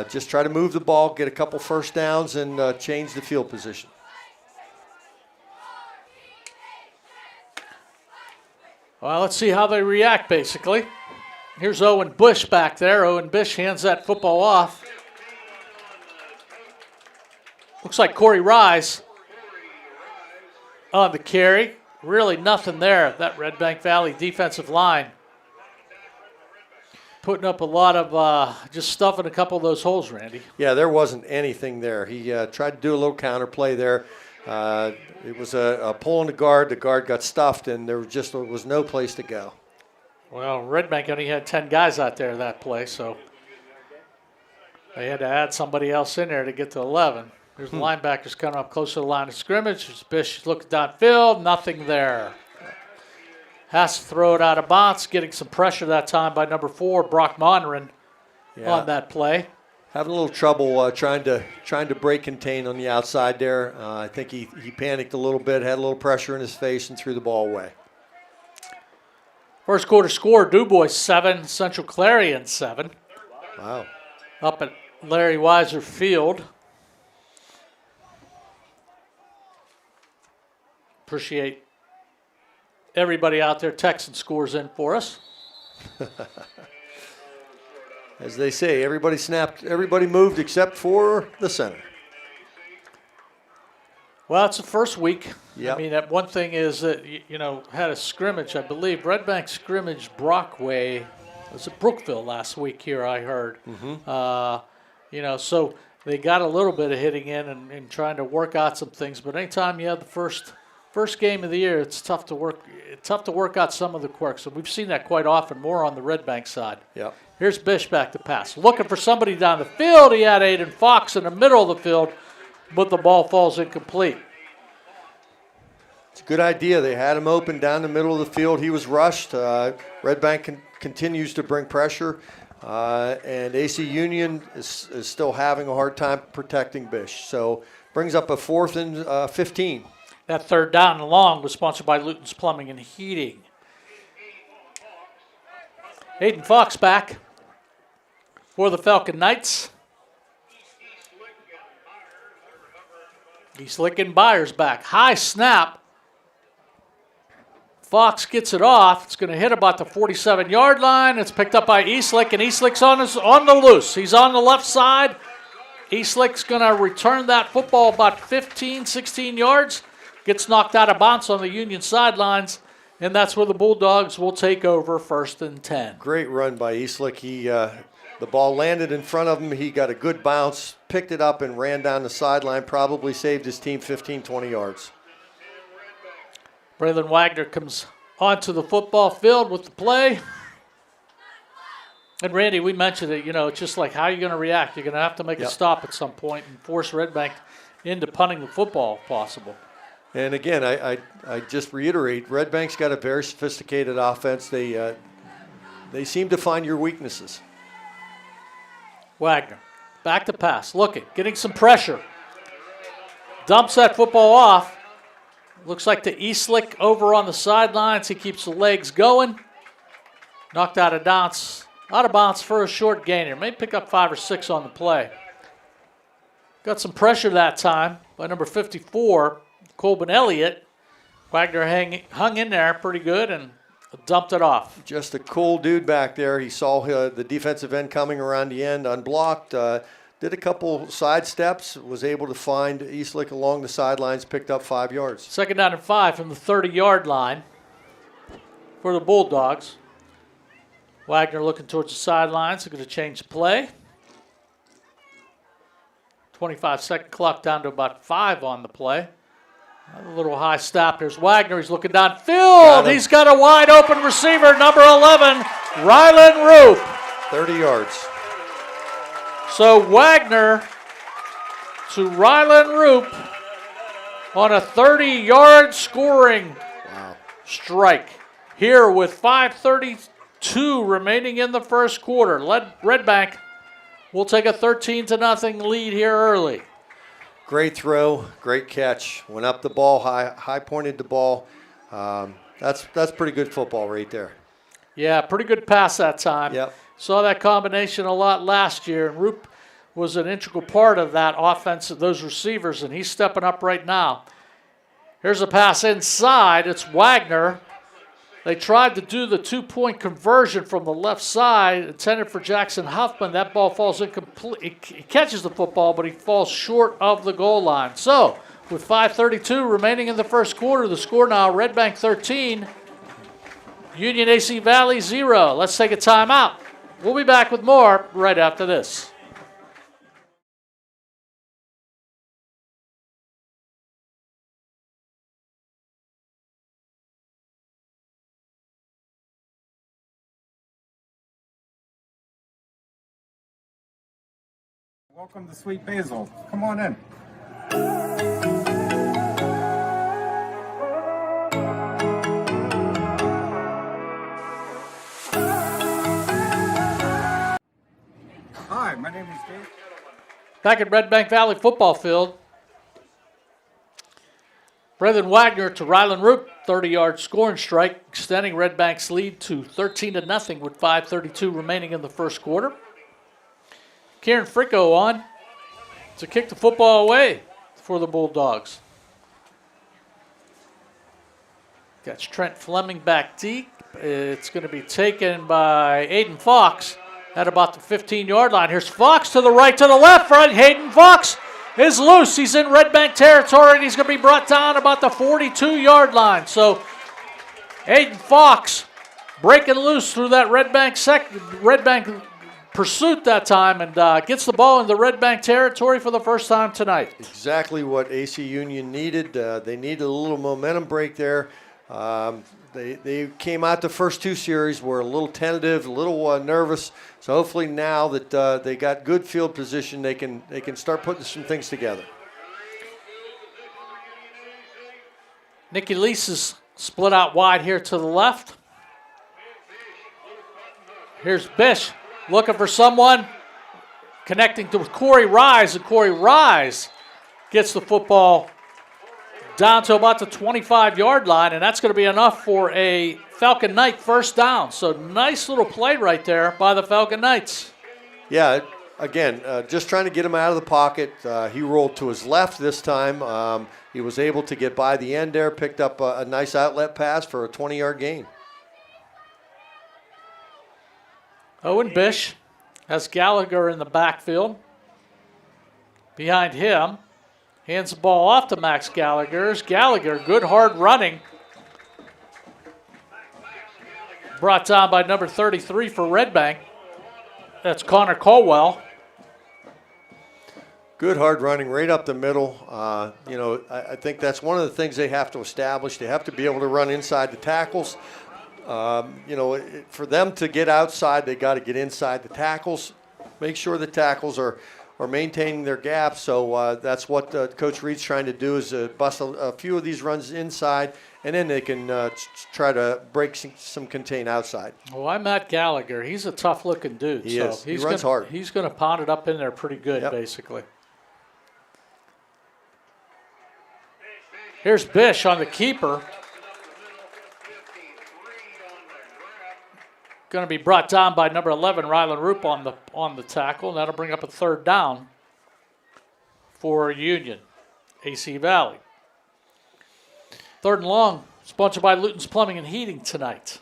just try to move the ball, get a couple first downs, and change the field position. Well, let's see how they react, basically. Here's Owen Bush back there. Owen Bush hands that football off. Looks like Corey Rise on the carry. Really nothing there, that Redbank Valley defensive line. Putting up a lot of just stuffing a couple of those holes, Randy. Yeah, there wasn't anything there. He tried to do a little counter play there. It was a pull on the guard. The guard got stuffed, and there was no place to go. Well, Redbank only had 10 guys out there that play, so they had to add somebody else in there to get to 11. There's the linebackers coming up close to the line of scrimmage. Bish looking downfield, nothing there. Has to throw it out of bounds, getting some pressure that time by number 4, Brock Monron, on that play. Having a little trouble trying to break contain on the outside there. I think he panicked a little bit, had a little pressure in his face, and threw the ball away. First quarter score, DuBois 7, Central Clarion 7. Wow. Up at Larry Weiser Field. Appreciate everybody out there texting scores in for us. As they say, everybody moved except for the center. Well, it's the first week. Yep. I mean, that one thing is that, had a scrimmage, I believe. Redbank scrimmage Brockway. It was at Brookville last week here, I heard. Mm-hmm. So they got a little bit of hitting in and trying to work out some things. But anytime you have the first game of the year, it's tough to work out some of the quirks. And we've seen that quite often, more on the Redbank side. Yep. Here's Bish back to pass. Looking for somebody down the field. He had Aiden Fox in the middle of the field, but the ball falls incomplete. It's a good idea. They had him open down the middle of the field. He was rushed. Redbank continues to bring pressure, and AC Union is still having a hard time protecting Bish. So brings up a 4th and 15. That third down and long was sponsored by Luton's Plumbing and Heating. Aiden Fox back for the Falcon Knights. Eastlick and Byers back. High snap. Fox gets it off. It's going to hit about the 47-yard line. It's picked up by Eastlick, and Eastlick's on the loose. He's on the left side. Eastlick's going to return that football about 15, 16 yards. Gets knocked out of bounds on the Union sidelines, and that's where the Bulldogs will take over 1st and 10. Great run by Eastlick. The ball landed in front of him. He got a good bounce, picked it up, and ran down the sideline. Probably saved his team 15, 20 yards. Braylon Wagner comes onto the football field with the play. And Randy, we mentioned it, it's just like how are you going to react? You're going to have to make a stop at some point and force Redbank into punting the football if possible. And again, I just reiterate, Redbank's got a very sophisticated offense. They seem to find your weaknesses. Wagner, back to pass, looking, getting some pressure. Dumps that football off. Looks like to Eastlick over on the sidelines. He keeps the legs going. Knocked out of bounds for a short gainer. May pick up 5 or 6 on the play. Got some pressure that time by number 54, Colbin Elliott. Wagner hung in there pretty good and dumped it off. Just a cool dude back there. He saw the defensive end coming around the end unblocked. Did a couple side steps. Was able to find Eastlick along the sidelines. Picked up 5 yards. 2nd down and 5 from the 30-yard line for the Bulldogs. Wagner looking towards the sidelines. They're going to change the play. 25-second clock down to about 5 on the play. A little high stop. Here's Wagner. He's looking downfield. He's got a wide open receiver, number 11, Rylan Roop. 30 yards. So Wagner to Rylan Roop on a 30-yard scoring strike here with 5:32 remaining in the first quarter. Redbank will take a 13-0 lead here early. Great throw, great catch. Went up the ball, high pointed the ball. That's pretty good football right there. Yeah, pretty good pass that time. Yep. Saw that combination a lot last year, and Roop was an integral part of that offense, of those receivers, and he's stepping up right now. Here's a pass inside. It's Wagner. They tried to do the 2-point conversion from the left side, intended for Jackson Huffman. That ball falls incomplete. He catches the football, but he falls short of the goal line. So, with 5:32 remaining in the first quarter, the score now, Redbank 13, Union AC Valley 0. Let's take a timeout. We'll be back with more right after this. Welcome to Sweet Basil. Come on in. Hi, my name is Dave. Back at Redbank Valley football field, Brendan Wagner to Rylan Roop, 30-yard scoring strike, extending Redbank's lead to 13-0 with 5:32 remaining in the first quarter. Kieran Fricko on to kick the football away for the Bulldogs. That's Trent Fleming back deep. It's going to be taken by Aiden Fox at about the 15-yard line. Here's Fox to the right, to the left. Hayden Fox is loose. He's in Redbank territory, and he's going to be brought down about the 42-yard line. So Aiden Fox breaking loose through that Redbank pursuit that time and gets the ball in the Redbank territory for the first time tonight. Exactly what AC Union needed. They needed a little momentum break there. They came out the first 2 series, were a little tentative, a little nervous. So hopefully now that they got good field position, they can start putting some things together. Nicky Lease is split out wide here to the left. Here's Bish looking for someone, connecting to Corey Rise, and Corey Rise gets the football down to about the 25-yard line, and that's going to be enough for a Falcon Knight first down. So nice little play right there by the Falcon Knights. Yeah, again, just trying to get him out of the pocket. He rolled to his left this time. He was able to get by the end there, picked up a nice outlet pass for a 20-yard gain. Owen Bish has Gallagher in the backfield. Behind him, hands the ball off to Max Gallagher. Gallagher, good hard running. Brought down by number 33 for Redbank. That's Connor Colwell. Good hard running right up the middle. I think that's one of the things they have to establish. They have to be able to run inside the tackles. For them to get outside, they got to get inside the tackles, make sure the tackles are maintaining their gap. So that's what Coach Reed's trying to do, is bust a few of these runs inside, and then they can try to break some contain outside. Well, I'm Matt Gallagher. He's a tough-looking dude. He is. He runs hard. He's going to pound it up in there pretty good, basically. Here's Bish on the keeper. Going to be brought down by number 11, Rylan Roop, on the tackle, and that'll bring up a third down for Union, AC Valley. Third and long, sponsored by Luton's Plumbing and Heating tonight.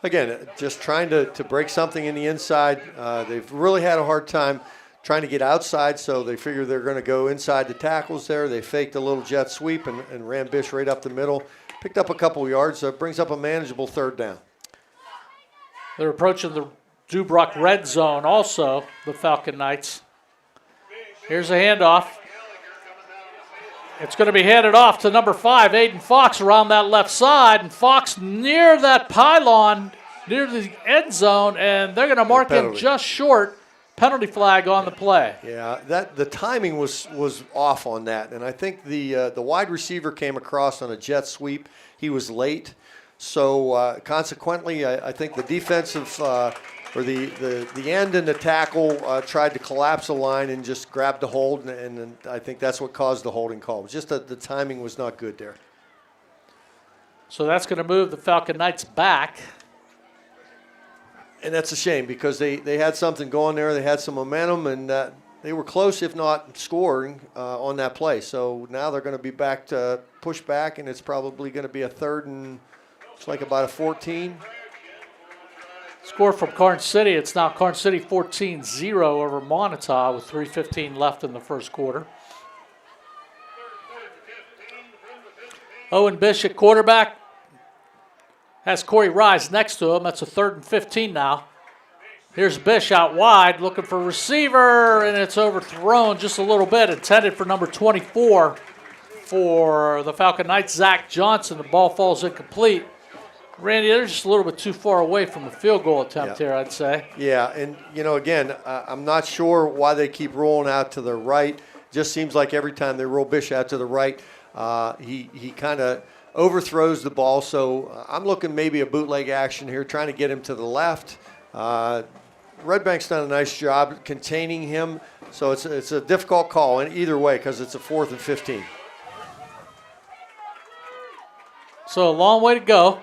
Again, just trying to break something in the inside. They've really had a hard time trying to get outside, so they figure they're going to go inside the tackles there. They faked a little jet sweep and ran Bish right up the middle. Picked up a couple of yards, so it brings up a manageable third down. They're approaching the Dubrock red zone also, the Falcon Knights. Here's a handoff. It's going to be handed off to number 5, Aiden Fox, around that left side. And Fox near that pylon, near the end zone, and they're going to mark him just short. Penalty flag on the play. Yeah, the timing was off on that. And I think the wide receiver came across on a jet sweep. He was late. So consequently, I think the defensive or the end and the tackle tried to collapse the line and just grabbed the hold, and I think that's what caused the holding call. Just that the timing was not good there. So that's going to move the Falcon Knights back. And that's a shame, because they had something going there. They had some momentum, and they were close, if not scoring, on that play. So now they're going to be back to push back, and it's probably going to be a third and it's like about a 14. Score from Carn City. It's now Carn City 14-0 over Montauk with 3:15 left in the first quarter. Owen Bish at quarterback. Has Corey Rise next to him. That's a 3rd and 15 now. Here's Bish out wide, looking for receiver, and it's overthrown just a little bit. Intended for number 24 for the Falcon Knights, Zach Johnson. The ball falls incomplete. Randy, they're just a little bit too far away from the field goal attempt here, I'd say. Yeah, and, again, I'm not sure why they keep rolling out to the right. Just seems like every time they roll Bish out to the right, he kind of overthrows the ball. So I'm looking maybe a bootleg action here, trying to get him to the left. Redbank's done a nice job containing him. So it's a difficult call in either way, because it's a 4th and 15. So a long way to go.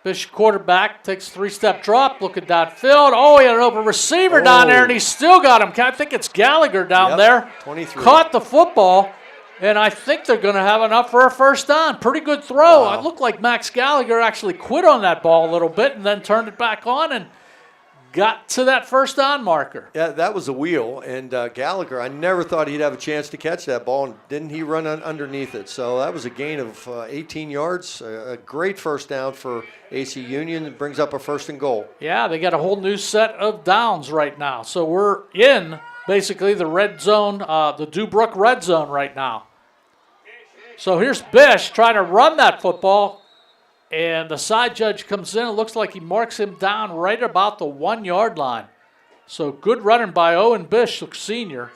Bish quarterback takes a 3-step drop, looking downfield. Oh, he had an open receiver down there, and he still got him. I think it's Gallagher down there. 23. Caught the football, and I think they're going to have enough for a first down. Pretty good throw. Wow. It looked like Max Gallagher actually quit on that ball a little bit and then turned it back on and got to that first down marker. Yeah, that was a wheel, and Gallagher, I never thought he'd have a chance to catch that ball, and didn't he run underneath it? So that was a gain of 18 yards, a great first down for AC Union. It brings up a 1st and goal. Yeah, they got a whole new set of downs right now. So we're in basically the red zone, the Dubrook red zone right now. So here's Bish trying to run that football. And the side judge comes in. It looks like he marks him down right about the 1-yard line. So good running by Owen Bish, the senior.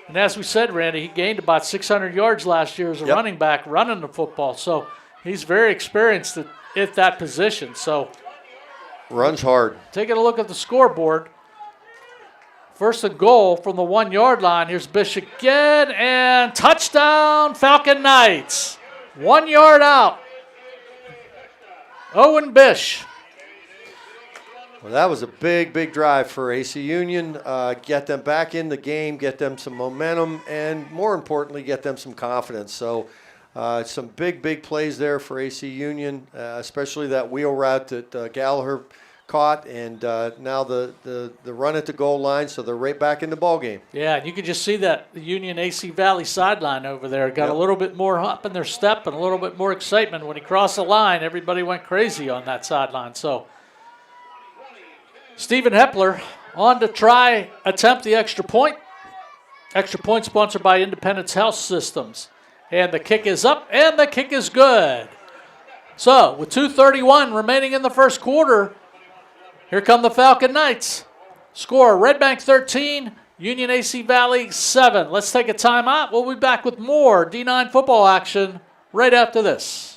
And as we said, Randy, he gained about 600 yards last year as a running back running the football. So he's very experienced at that position. So runs hard. Taking a look at the scoreboard. 1st and goal from the 1-yard line. Here's Bish again, and touchdown, Falcon Knights. 1 yard out. Owen Bish. Well, that was a big, big drive for AC Union. Get them back in the game, get them some momentum, and more importantly, get them some confidence. So some big, big plays there for AC Union, especially that wheel route that Gallagher caught, and now the run at the goal line, so they're right back in the ball game. Yeah, and you could just see that the Union AC Valley sideline over there got a little bit more hop in their step and a little bit more excitement. When he crossed the line, everybody went crazy on that sideline. So Stephen Hepler on to attempt the extra point. Extra point sponsored by Independence Health Systems. And the kick is up, and the kick is good. So, with 2:31 remaining in the first quarter, here come the Falcon Knights. Score, Redbank 13, Union AC Valley 7. Let's take a timeout. We'll be back with more D9 football action right after this.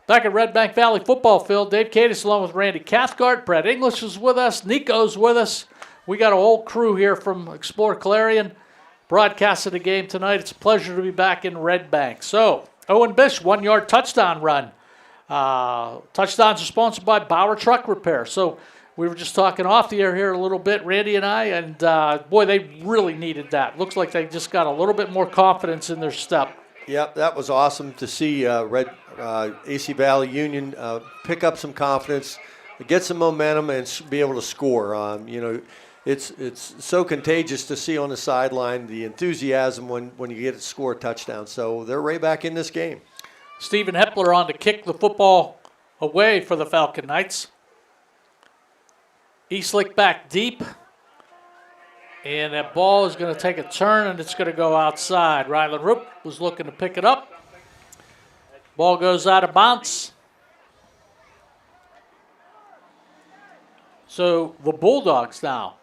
Back at Redbank Valley football field, Dave Katis along with Randy Cathcart. Brett English is with us. Nico's with us. We got a whole crew here from Explore Clarion broadcasting the game tonight. It's a pleasure to be back in Redbank. So, Owen Bish, 1-yard touchdown run. Touchdowns are sponsored by Bauer Truck Repair. So, we were just talking off the air here a little bit, Randy and I, and boy, they really needed that. Looks like they just got a little bit more confidence in their step. Yep, that was awesome to see AC Valley Union pick up some confidence, get some momentum, and be able to score. It's so contagious to see on the sideline the enthusiasm when you get to score a touchdown. So they're right back in this game. Stephen Hepler on to kick the football away for the Falcon Knights. Eastlick back deep. And that ball is going to take a turn, and it's going to go outside. Rylan Roop was looking to pick it up. Ball goes out of bounds. So the Bulldogs now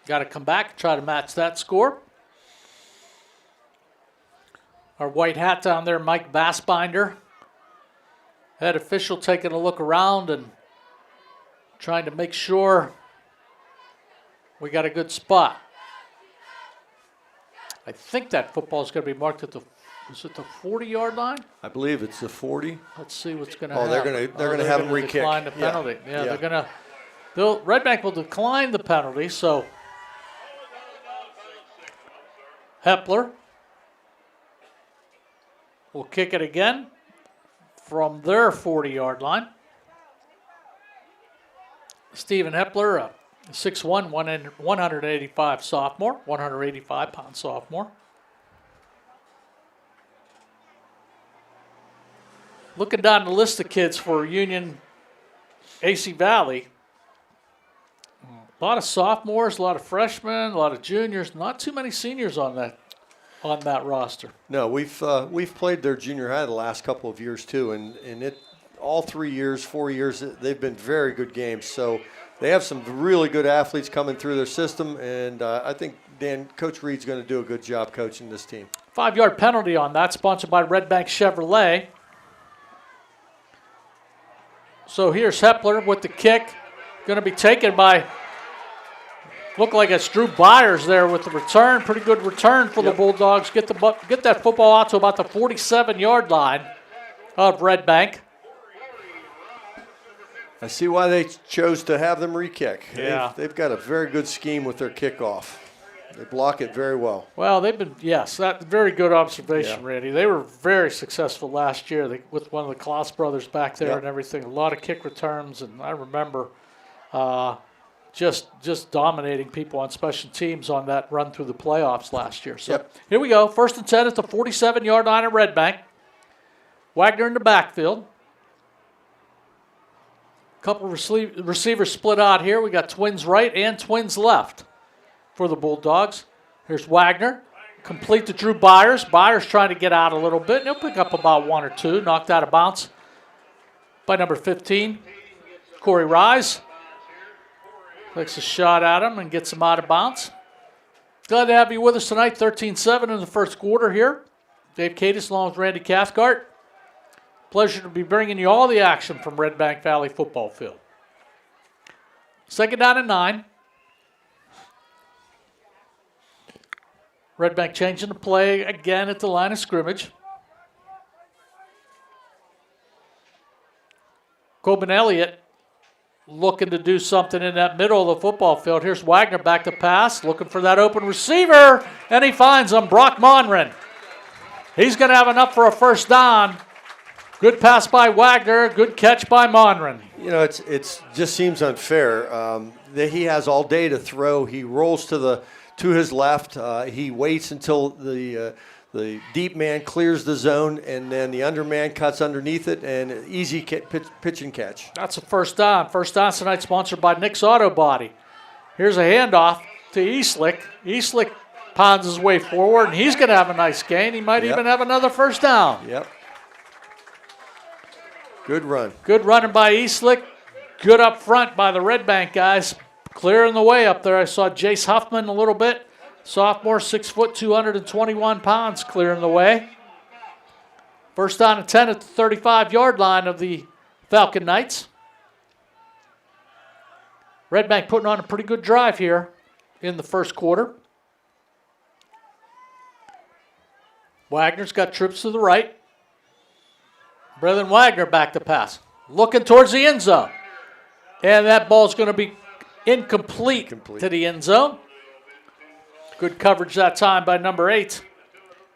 got to come back, try to match that score. Our white hat down there, Mike Bassbinder. Head official taking a look around and trying to make sure we got a good spot. I think that football is going to be marked at the 40-yard line? I believe it's the 40. Let's see what's going to happen. They're going to have them re-kick. Decline the penalty. Yeah. They're going to. Redbank will decline the penalty. So Hepler will kick it again from their 40-yard line. Stephen Hepler, 6'1", 185 sophomore, 185-pound sophomore. Looking down the list of kids for Union AC Valley, a lot of sophomores, a lot of freshmen, a lot of juniors, not too many seniors on that roster. No, we've played their junior high the last couple of years too, and all 4 years, they've been very good games. So they have some really good athletes coming through their system, and I think Coach Reed's going to do a good job coaching this team. 5-yard penalty on that, sponsored by Redbank Chevrolet. So here's Hepler with the kick. Going to be taken by, look like it's Drew Byers there with the return. Pretty good return for the Bulldogs. Get that football out to about the 47-yard line of Redbank. I see why they chose to have them re-kick. Yeah. They've got a very good scheme with their kickoff. They block it very well. Well, that's a very good observation, Randy. They were very successful last year with one of the Klaus brothers back there and everything. A lot of kick returns, and I remember just dominating people on special teams on that run through the playoffs last year. So here we go. 1st and 10 at the 47-yard line at Redbank. Wagner in the backfield. Couple receivers split out here. We got twins right and twins left for the Bulldogs. Here's Wagner. Complete to Drew Byers. Byers trying to get out a little bit. And he'll pick up about 1 or 2. Knocked out of bounds by number 15, Corey Rise. Takes a shot at him and gets him out of bounds. Glad to have you with us tonight. 13-7 in the first quarter here. Dave Katis along with Randy Cathcart. Pleasure to be bringing you all the action from Redbank Valley football field. 2nd down and 9. Redbank changing the play again at the line of scrimmage. Coben Elliott looking to do something in that middle of the football field. Here's Wagner back to pass, looking for that open receiver, and he finds him, Brock Monren. He's going to have enough for a first down. Good pass by Wagner. Good catch by Monren. You know, it's just seems unfair that he has all day to throw. He rolls to his left. He waits until the deep man clears the zone, and then the underman cuts underneath it, and easy pitch and catch. That's a first down. First down tonight sponsored by Nick's Auto Body. Here's a handoff to Eastlick. Eastlick pounds his way forward, and he's going to have a nice gain. He might even have another first down. Yep. Good run. Good running by Eastlick. Good up front by the Redbank guys. Clearing the way up there. I saw Jace Huffman a little bit. Sophomore, 6 foot, 221 pounds, clearing the way. First down and 10 at the 35-yard line of the Falcon Knights. Redbank putting on a pretty good drive here in the first quarter. Wagner's got trips to the right. Brethren Wagner back to pass. Looking towards the end zone. And that ball's going to be incomplete to the end zone. Good coverage that time by number 8.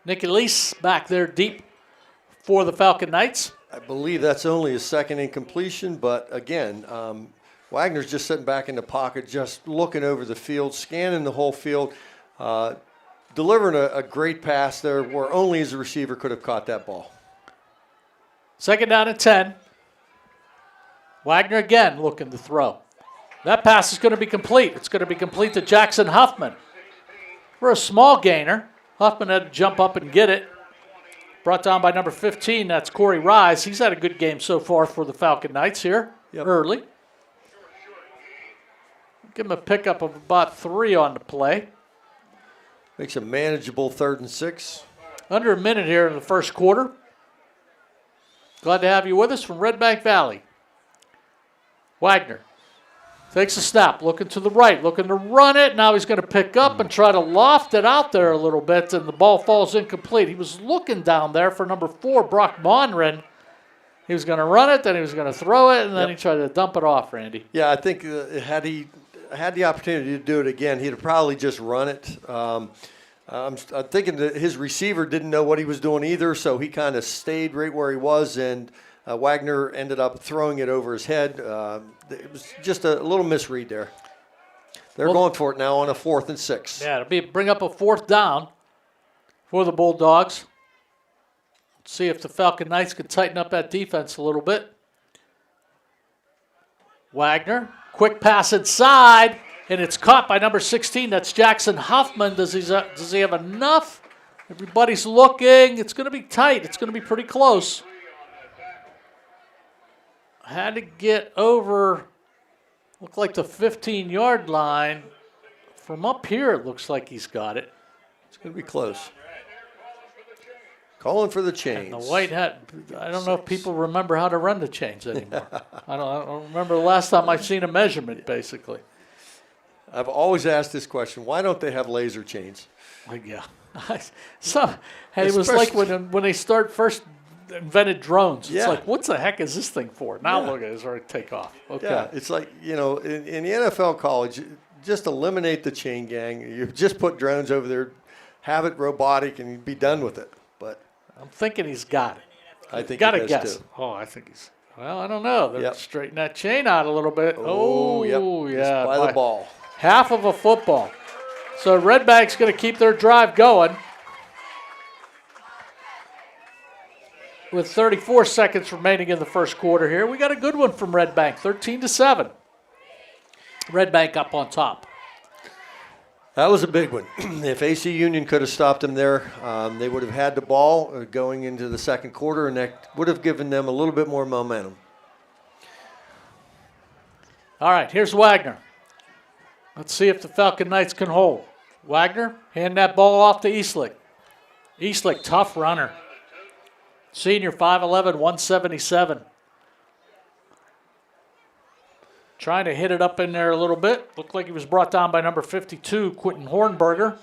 Nick Elise back there deep for the Falcon Knights. I believe that's only his second incompletion, but again, Wagner's just sitting back in the pocket, just looking over the field, scanning the whole field, delivering a great pass there where only his receiver could have caught that ball. Second down and 10. Wagner again looking to throw. That pass is going to be complete. It's going to be complete to Jackson Huffman. For a small gainer, Huffman had to jump up and get it. Brought down by number 15, that's Corey Rise. He's had a good game so far for the Falcon Knights here, early. Give him a pickup of about 3 on the play. Makes a manageable 3rd and 6. Under a minute here in the first quarter. Glad to have you with us from Redbank Valley. Wagner takes a snap, looking to the right, looking to run it. Now he's going to pick up and try to loft it out there a little bit, and the ball falls incomplete. He was looking down there for number 4, Brock Monren. He was going to run it, then he was going to throw it, and then he tried to dump it off, Randy. Yeah, I think had he had the opportunity to do it again, he'd have probably just run it. I'm thinking that his receiver didn't know what he was doing either, so he kind of stayed right where he was, and Wagner ended up throwing it over his head. It was just a little misread there. They're going for it now on a 4th and 6. Yeah, it'll bring up a 4th down for the Bulldogs. Let's see if the Falcon Knights can tighten up that defense a little bit. Wagner, quick pass inside, and it's caught by number 16. That's Jackson Huffman. Does he have enough? Everybody's looking. It's going to be tight. It's going to be pretty close. Had to get over, looked like the 15-yard line. From up here, it looks like he's got it. It's going to be close. Calling for the chains. And the white hat, I don't know if people remember how to run the chains anymore. I don't remember the last time I've seen a measurement, basically. I've always asked this question. Why don't they have laser chains? Yeah. It was like when they first invented drones. It's like, what the heck is this thing for? Now look at it, it's already take off. Okay. Yeah, it's like, in the NFL college, just eliminate the chain gang. You just put drones over there, have it robotic, and you'd be done with it. But I'm thinking he's got it. I think got he to does guess. too. Oh, I think he's. Well, I don't know. They're straightening that chain out a little bit. Oh, yeah. Just by the ball. Half of a football. So Redbank's going to keep their drive going. With 34 seconds remaining in the first quarter here, we got a good one from Redbank, 13-7. Redbank up on top. That was a big one. If AC Union could have stopped them there, they would have had the ball going into the second quarter, and that would have given them a little bit more momentum. All right, here's Wagner. Let's see if the Falcon Knights can hold. Wagner, hand that ball off to Eastlick. Eastlick, tough runner. Senior, 5'11", 177. Trying to hit it up in there a little bit. Looked like he was brought down by number 52, Quentin Hornberger.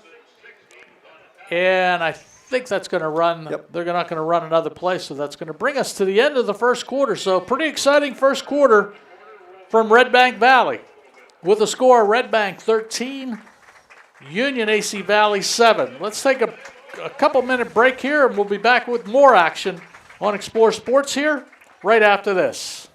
And I think that's going to run. Yep. They're not going to run another play, so that's going to bring us to the end of the first quarter. So pretty exciting first quarter from Redbank Valley. With a score, Redbank 13, Union AC Valley 7. Let's take a couple-minute break here, and we'll be back with more action on Explore Sports here right after this.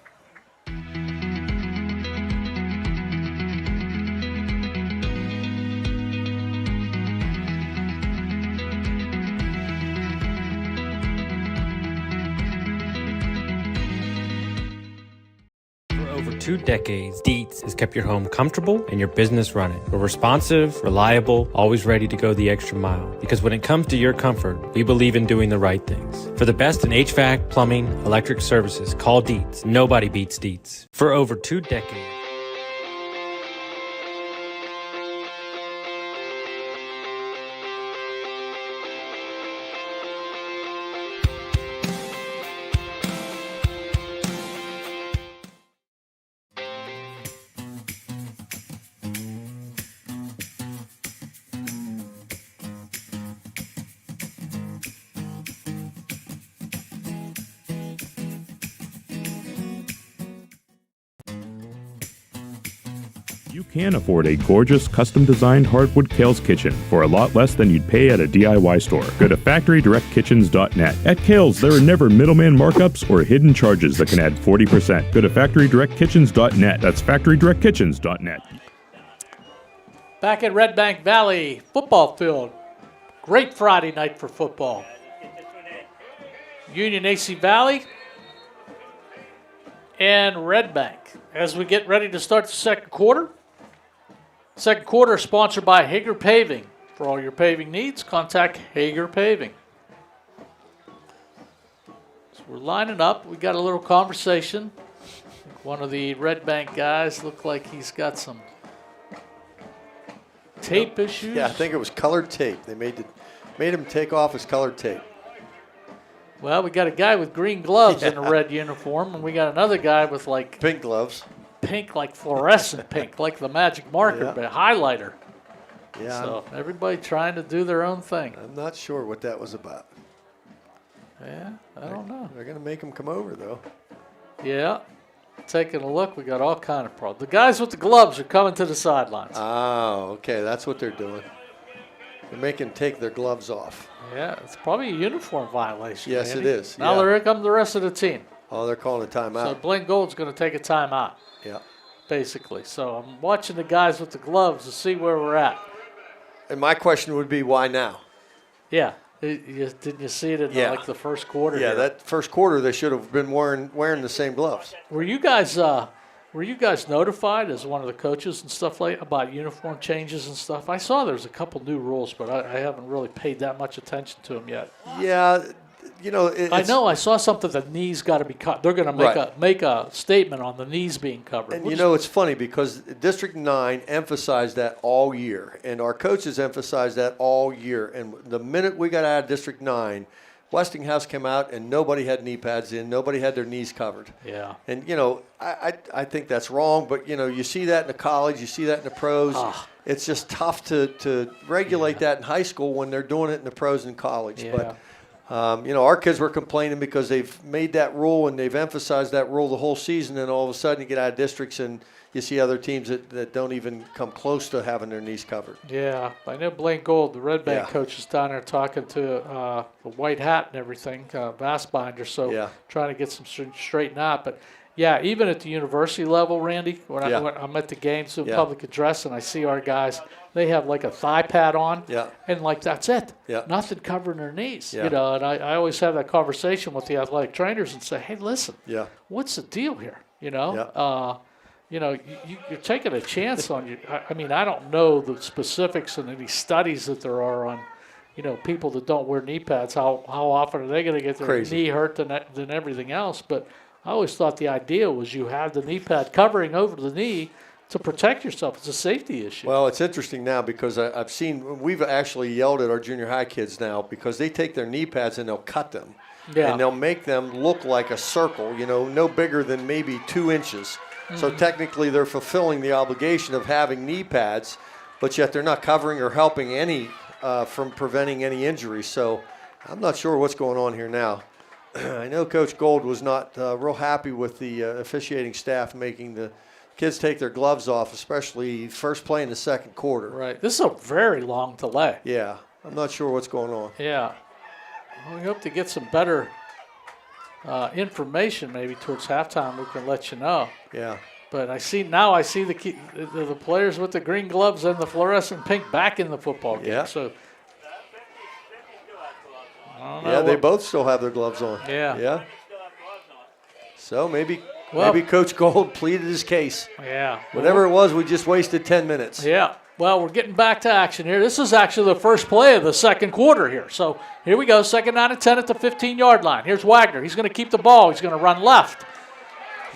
For 2 decades, Dietz has kept your home comfortable and your business running. We're responsive, reliable, always ready to go the extra mile. Because when it comes to your comfort, we believe in doing the right things. For the best in HVAC, plumbing, electric services, call Dietz. Nobody beats Dietz. For over 2 decades. You can afford a gorgeous, custom-designed hardwood Kerle's kitchen for a lot less than you'd pay at a DIY store. Go to FactoryDirectKitchens.net. At Kerle's, there are never middleman markups or hidden charges that can add 40%. Go to FactoryDirectKitchens.net. That's FactoryDirectKitchens.net. Back at Redbank Valley football field. Great Friday night for football. Union AC Valley and Redbank. As we get ready to start the second quarter. Second quarter sponsored by Hager Paving. For all your paving needs, contact Hager Paving. So we're lining up. We got a little conversation. One of the Redbank guys looked like he's got some tape issues. Yeah, I think it was colored tape. They made him take off his colored tape. Well, we got a guy with green gloves in a red uniform, and we got another guy with like pink gloves. Pink, like fluorescent pink, like the magic marker, but highlighter. Yeah. So everybody trying to do their own thing. I'm not sure what that was about. Yeah, I don't know. They're going to make him come over, though. Yeah. Taking a look, we got all kind of problems. The guys with the gloves are coming to the sidelines. Oh, okay. That's what they're doing. They're making them take their gloves off. Yeah, it's probably a uniform violation. Yes, Andy. it is. Now here come the rest of the team. Oh, they're calling a timeout. So Blaine Gold's going to take a timeout. Yeah. Basically. So I'm watching the guys with the gloves to see where we're at. And my question would be, why now? Yeah. Didn't you see it in like the first quarter? Yeah, here? that first quarter they should have been wearing the same gloves. Were you guys notified as one of the coaches and stuff about uniform changes and stuff? I saw there's a couple new rules, but I haven't really paid that much attention to them yet. Yeah, I know I saw something. The knees got to be cut. They're going to make a statement on the knees being covered. And it's funny because District 9 emphasized that all year, and our coaches emphasized that all year. And the minute we got out of District 9, Westinghouse came out and nobody had knee pads in. Nobody had their knees covered. Yeah. And, I think that's wrong, but, you see that in the college. You see that in the pros. It's just tough to regulate that in high school when they're doing it in the pros and college. Yeah. But, our kids were complaining because they've made that rule and they've emphasized that rule the whole season, and all of a sudden you get out of districts and you see other teams that don't even come close to having their knees covered. Yeah, I know Blaine Gold, the Redbank coach, is down there talking to the white hat and everything, Vastbinder, so trying to get some straightened out. But, yeah, even at the university level, Randy, when I'm at the games doing public address and I see our guys, they have like a thigh pad on, and like that's it. Yeah. Nothing covering their knees. Yeah. And I always have that conversation with the athletic trainers and say, hey, listen, what's the deal here? You're taking a chance on you. I mean, I don't know the specifics and any studies that there are on, people that don't wear knee pads. How often are they going to get their knee hurt than everything else? But I always thought the idea was you have the knee pad covering over the knee to protect yourself. It's a safety issue. Well, it's interesting now because we've actually yelled at our junior high kids now because they take their knee pads and they'll cut them. Yeah. And they'll make them look like a circle, no bigger than maybe 2 inches. Mm-hmm. So technically they're fulfilling the obligation of having knee pads, but yet they're not covering or helping any from preventing any injuries. So I'm not sure what's going on here now. I know Coach Gold was not real happy with the officiating staff making the kids take their gloves off, especially first play in the second quarter. Right. This is a very long delay. Yeah. I'm not sure what's going on. Yeah. Well, we hope to get some better information maybe towards halftime. We can let you know. Yeah. But I see the players with the green gloves and the fluorescent pink back in the football game. Yeah. So, Yeah, they both still have their gloves on. Yeah. Yeah. So maybe Coach Gold pleaded his case. Yeah. Whatever it was, we just wasted 10 minutes. Yeah. Well, we're getting back to action here. This is actually the first play of the second quarter here. So here we go, 2nd down and 10 at the 15-yard line. Here's Wagner. He's going to keep the ball. He's going to run left.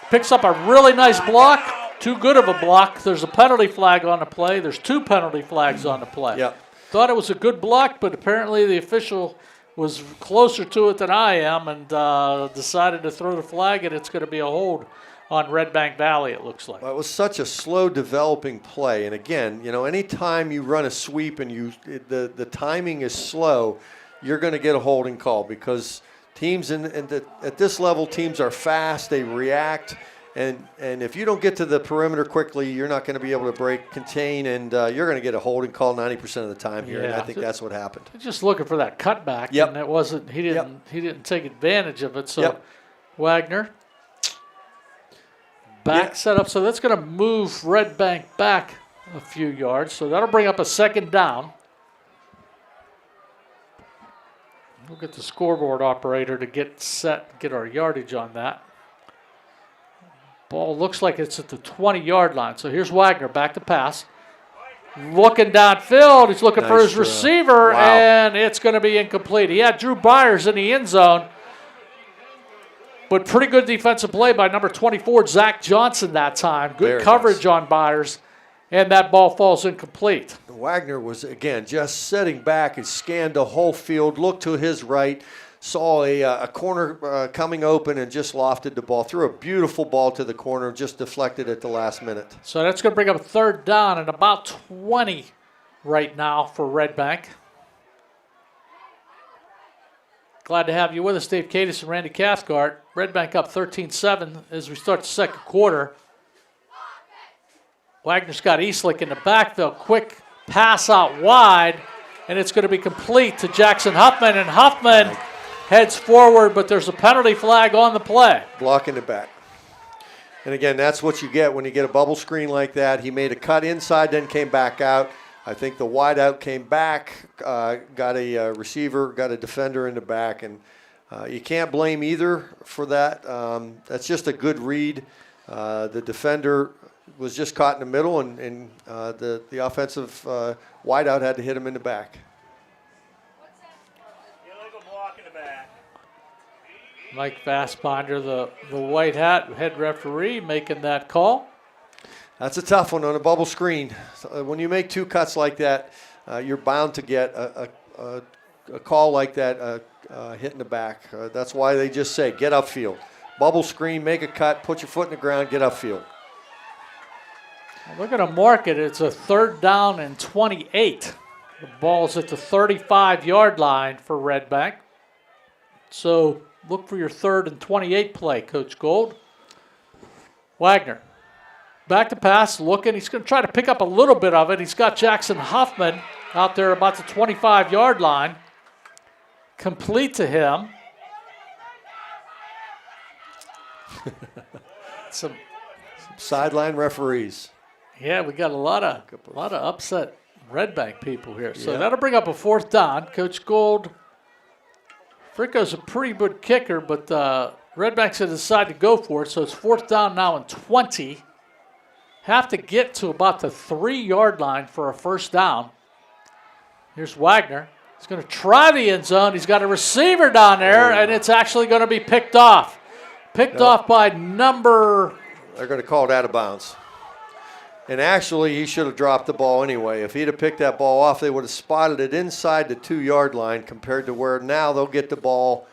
Picks up a really nice block. Too good of a block. There's a penalty flag on the play. There's 2 penalty flags on the play. Yep. Thought it was a good block, but apparently the official was closer to it than I am and decided to throw the flag, and it's going to be a hold on Redbank Valley, it looks like. Well, it was such a slow developing play. And again, anytime you run a sweep and the timing is slow, you're going to get a holding call because teams at this level, teams are fast, they react. And if you don't get to the perimeter quickly, you're not going to be able to contain, and you're going to get a holding call 90% of the time here. And I think that's what happened. Just looking for that cutback, and it wasn't. He didn't take advantage of it. So Wagner set up. So that's going to move Redbank back a few yards. So that'll bring up a 2nd down. We'll get the scoreboard operator to get our yardage on that. Ball looks like it's at the 20-yard line. So here's Wagner back to pass. Looking downfield. He's looking for his receiver, and it's going to be incomplete. He had Drew Byers in the end zone, but pretty good defensive play by number 24, Zach Johnson that time. Good coverage on Byers, and that ball falls incomplete. Wagner was, again, just setting back and scanned the whole field, looked to his right, saw a corner coming open and just lofted the ball. Threw a beautiful ball to the corner, just deflected at the last minute. So that's going to bring up a 3rd down and about 20 right now for Redbank. Glad to have you with us, Dave Katis and Randy Cathcart. Redbank up 13-7 as we start the second quarter. Wagner's got Eastlick in the backfield. Quick pass out wide, and it's going to be complete to Jackson Huffman, and Huffman heads forward, but there's a penalty flag on the play. Blocking it back. And again, that's what you get when you get a bubble screen like that. He made a cut inside, then came back out. I think the wideout came back, got a receiver, got a defender in the back, and you can't blame either for that. That's just a good read. The defender was just caught in the middle, and the offensive wideout had to hit him in the back. Mike Fassbinder, the white hat head referee, making that call. That's a tough one on a bubble screen. When you make 2 cuts like that, you're bound to get a call like that hit in the back. That's why they just say, get upfield. Bubble screen, make a cut, put your foot in the ground, get upfield. We're going to mark it. It's a 3rd down and 28. The ball's at the 35-yard line for Redbank. So look for your 3rd and 28 play, Coach Gold. Wagner, back to pass, looking. He's going to try to pick up a little bit of it. He's got Jackson Huffman out there about the 25-yard line. Complete to him. Some sideline referees. Yeah, we got a lot of upset Redbank people here. So that'll bring up a 4th down. Coach Gold, Fricko's a pretty good kicker, but Redbank's going to decide to go for it. So it's 4th down now and 20. Have to get to about the 3-yard line for a 1st down. Here's Wagner. He's going to try the end zone. He's got a receiver down there, and it's actually going to be picked off. Picked off by number... They're going to call it out of bounds. And actually, he should have dropped the ball anyway. If he'd have picked that ball off, they would have spotted it inside the 2-yard line compared to where now they'll get the ball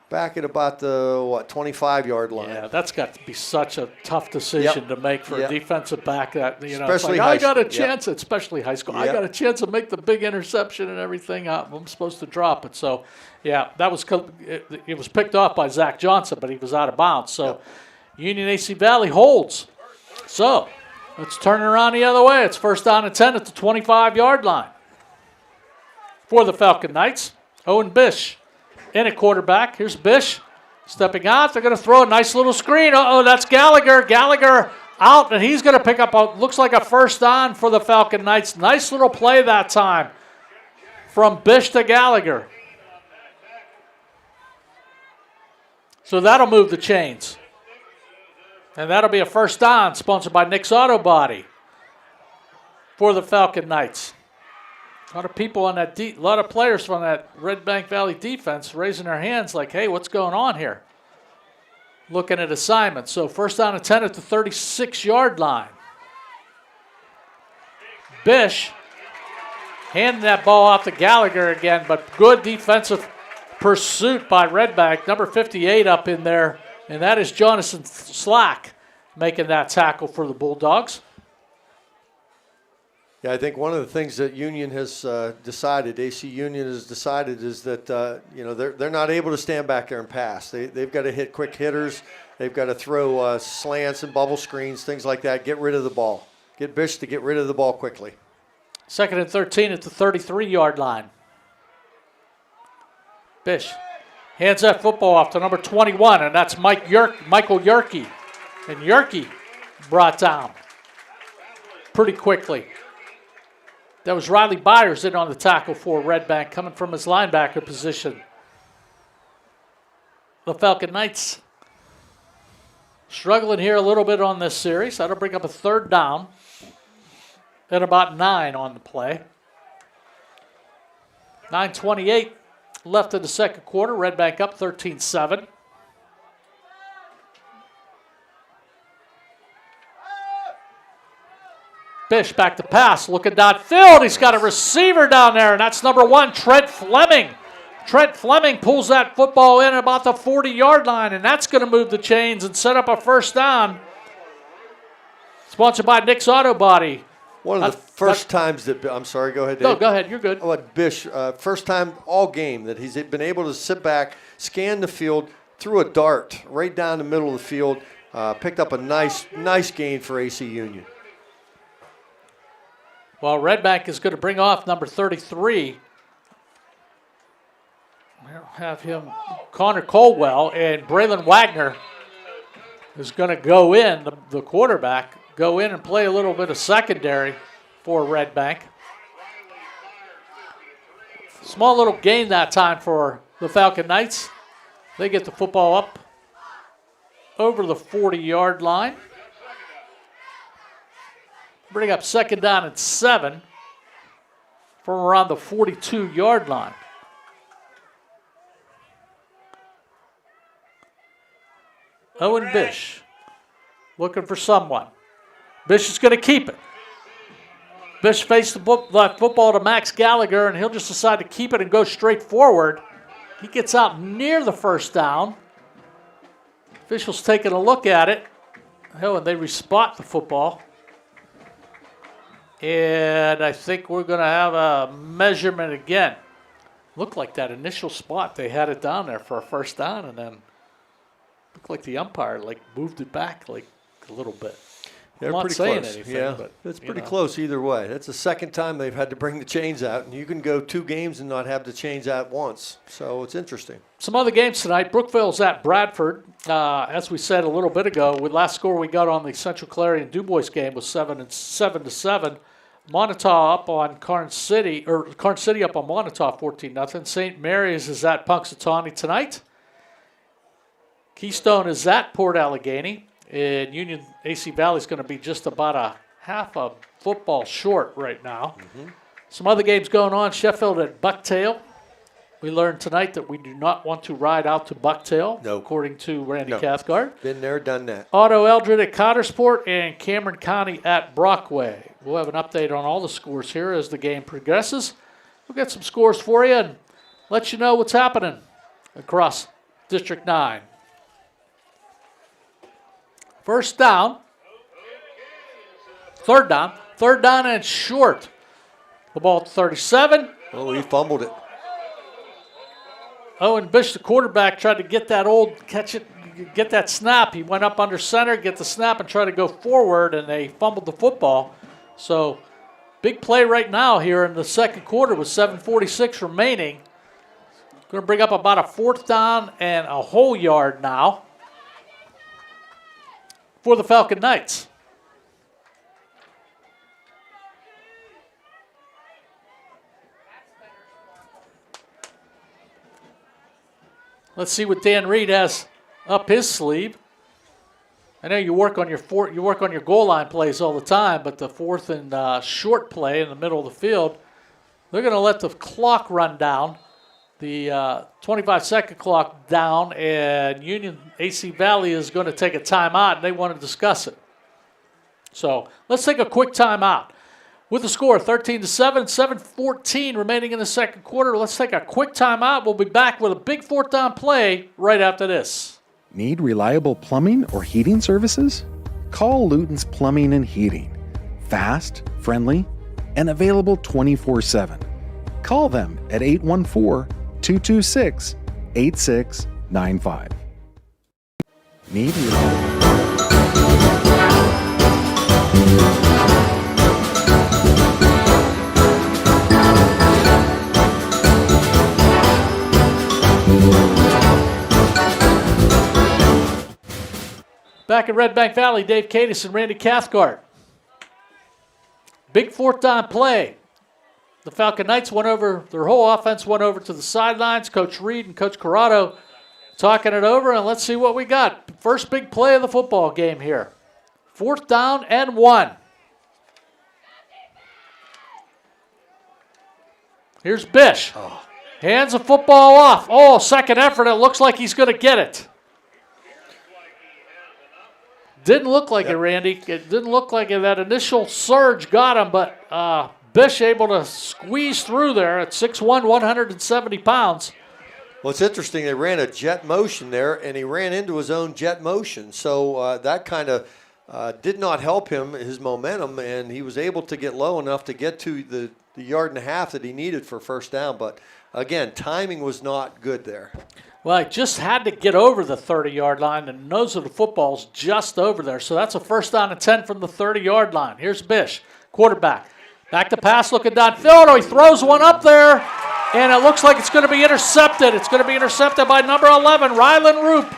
back at about the, 25-yard line. Yeah, that's got to be such a tough decision to make for a defensive back. That especially I got a chance, especially high school. Yep. I got a chance to make the big interception and everything. I'm supposed to drop it. So, yeah, that was it was picked off by Zach Johnson, but he was out of bounds. So, Union AC Valley holds. So, let's turn it around the other way. It's 1st down and 10 at the 25-yard line. for the Falcon Knights. Owen Bish in at quarterback. Here's Bish stepping out. They're going to throw a nice little screen. Uh-oh, that's Gallagher. Gallagher out, and he's going to pick up looks like a first down for the Falcon Knights. Nice little play that time from Bish to Gallagher. So that'll move the chains. And that'll be a first down, sponsored by Nick's Auto Body for the Falcon Knights. A lot of people on that, a lot of players from that Redbank Valley defense raising their hands like, hey, what's going on here? Looking at assignments. So first down and 10 at the 36-yard line. Bish handing that ball off to Gallagher again, but good defensive pursuit by Redbank. Number 58 up in there, and that is Jonathan Slack making that tackle for the Bulldogs. Yeah, I think one of the things that Union has decided, AC Union has decided, is that they're not able to stand back there and pass. They've got to hit quick hitters. They've got to throw slants and bubble screens, things like that. Get rid of the ball. Get Bish to get rid of the ball quickly. Second and 13 at the 33-yard line. Bish hands that football off to number 21, and that's Michael Yerke. And Yerke brought down pretty quickly. That was Riley Byers in on the tackle for Redbank, coming from his linebacker position. The Falcon Knights struggling here a little bit on this series. That'll bring up a third down and about 9 on the play. 9:28 left in the second quarter. Redbank up 13-7. Bish back to pass, looking downfield. He's got a receiver down there, and that's number 1, Trent Fleming. Trent Fleming pulls that football in about the 40-yard line, and that's going to move the chains and set up a first down. Sponsored by Nick's Auto Body. One of the first times that, I'm sorry, go ahead, Dave. No, go ahead, you're good. Bish, first time all game that he's been able to sit back, scan the field, threw a dart right down the middle of the field, picked up a nice gain for AC Union. Well, Redbank is going to bring off number 33. We'll have him, Connor Colwell, and Braylon Wagner is going to go in, the quarterback, go in and play a little bit of secondary for Redbank. Small little gain that time for the Falcon Knights. They get the football up over the 40-yard line. Bring up second down and 7 from around the 42-yard line. Owen Bish looking for someone. Bish is going to keep it. Bish faced the football to Max Gallagher, and he'll just decide to keep it and go straight forward. He gets out near the first down. Officials taking a look at it. Oh, and they respot the football. And I think we're going to have a measurement again. Looked like that initial spot, they had it down there for a first down, and then looked like the umpire moved it back a little bit. They're I'm not pretty saying close. anything, Yeah, but it's pretty close either way. That's the second time they've had to bring the chains out, and you can go 2 games and not have the chains out once. So it's interesting. Some other games tonight. Brookville's at Bradford. As we said a little bit ago, with last score we got on the Central Clarion Du Bois game was 7-7. Montauk up on Carn City up on Montauk 14-0. St. Mary's is at Punxsutawney tonight. Keystone is at Port Allegheny. And Union AC Valley is going to be just about a half a football short right now. Mm-hmm. Some other games going on. Sheffield at Bucktail. We learned tonight that we do not want to ride out to Bucktail, according to Randy Cathcart. Been there, done that. Otto Eldred at Cottersport and Cameron County at Brockway. We'll have an update on all the scores here as the game progresses. We'll get some scores for you and let you know what's happening across District 9. First down. Third down and short. The ball at 37. Oh, he fumbled it. Owen Bish, the quarterback, tried to get that snap. He went up under center, get the snap, and try to go forward, and they fumbled the football. So big play right now here in the second quarter with 7:46 remaining. Going to bring up about a 4th down and a whole yard now for the Falcon Knights. Let's see what Dan Reed has up his sleeve. I know you work on your goal line plays all the time, but the 4th and short play in the middle of the field, they're going to let the clock run down, the 25-second clock down, and Union AC Valley is going to take a timeout, and they want to discuss it. So let's take a quick timeout. With the score 13-7, 7:14 remaining in the second quarter, let's take a quick timeout. We'll be back with a big 4th down play right after this. Need reliable plumbing or heating services? Call Luton's Plumbing and Heating. Fast, friendly, and available 24/7. Call them at 814-226-8695. Need reliable... Back at Redbank Valley, Dave Katis and Randy Cathcart. Big 4th down play. The Falcon Knights went over, their whole offense went over to the sidelines. Coach Reed and Coach Corrado talking it over, and let's see what we got. First big play of the football game here. 4th down and 1. Here's Bish. Hands the football off. Oh, second effort. It looks like he's going to get it. Didn't look like it, Randy. It didn't look like it. That initial surge got him, but Bish able to squeeze through there at 6'1", 170 pounds. Well, it's interesting. They ran a jet motion there, and he ran into his own jet motion. So that kind of did not help him, his momentum, and he was able to get low enough to get to the yard and a half that he needed for first down. But, again, timing was not good there. Well, I just had to get over the 30-yard line, and the nose of the football's just over there. So that's a 1st down and 10 from the 30-yard line. Here's Bish, quarterback. Back to pass, looking downfield. Oh, he throws one up there, and it looks like it's going to be intercepted. It's going to be intercepted by number 11, Rylan Roop.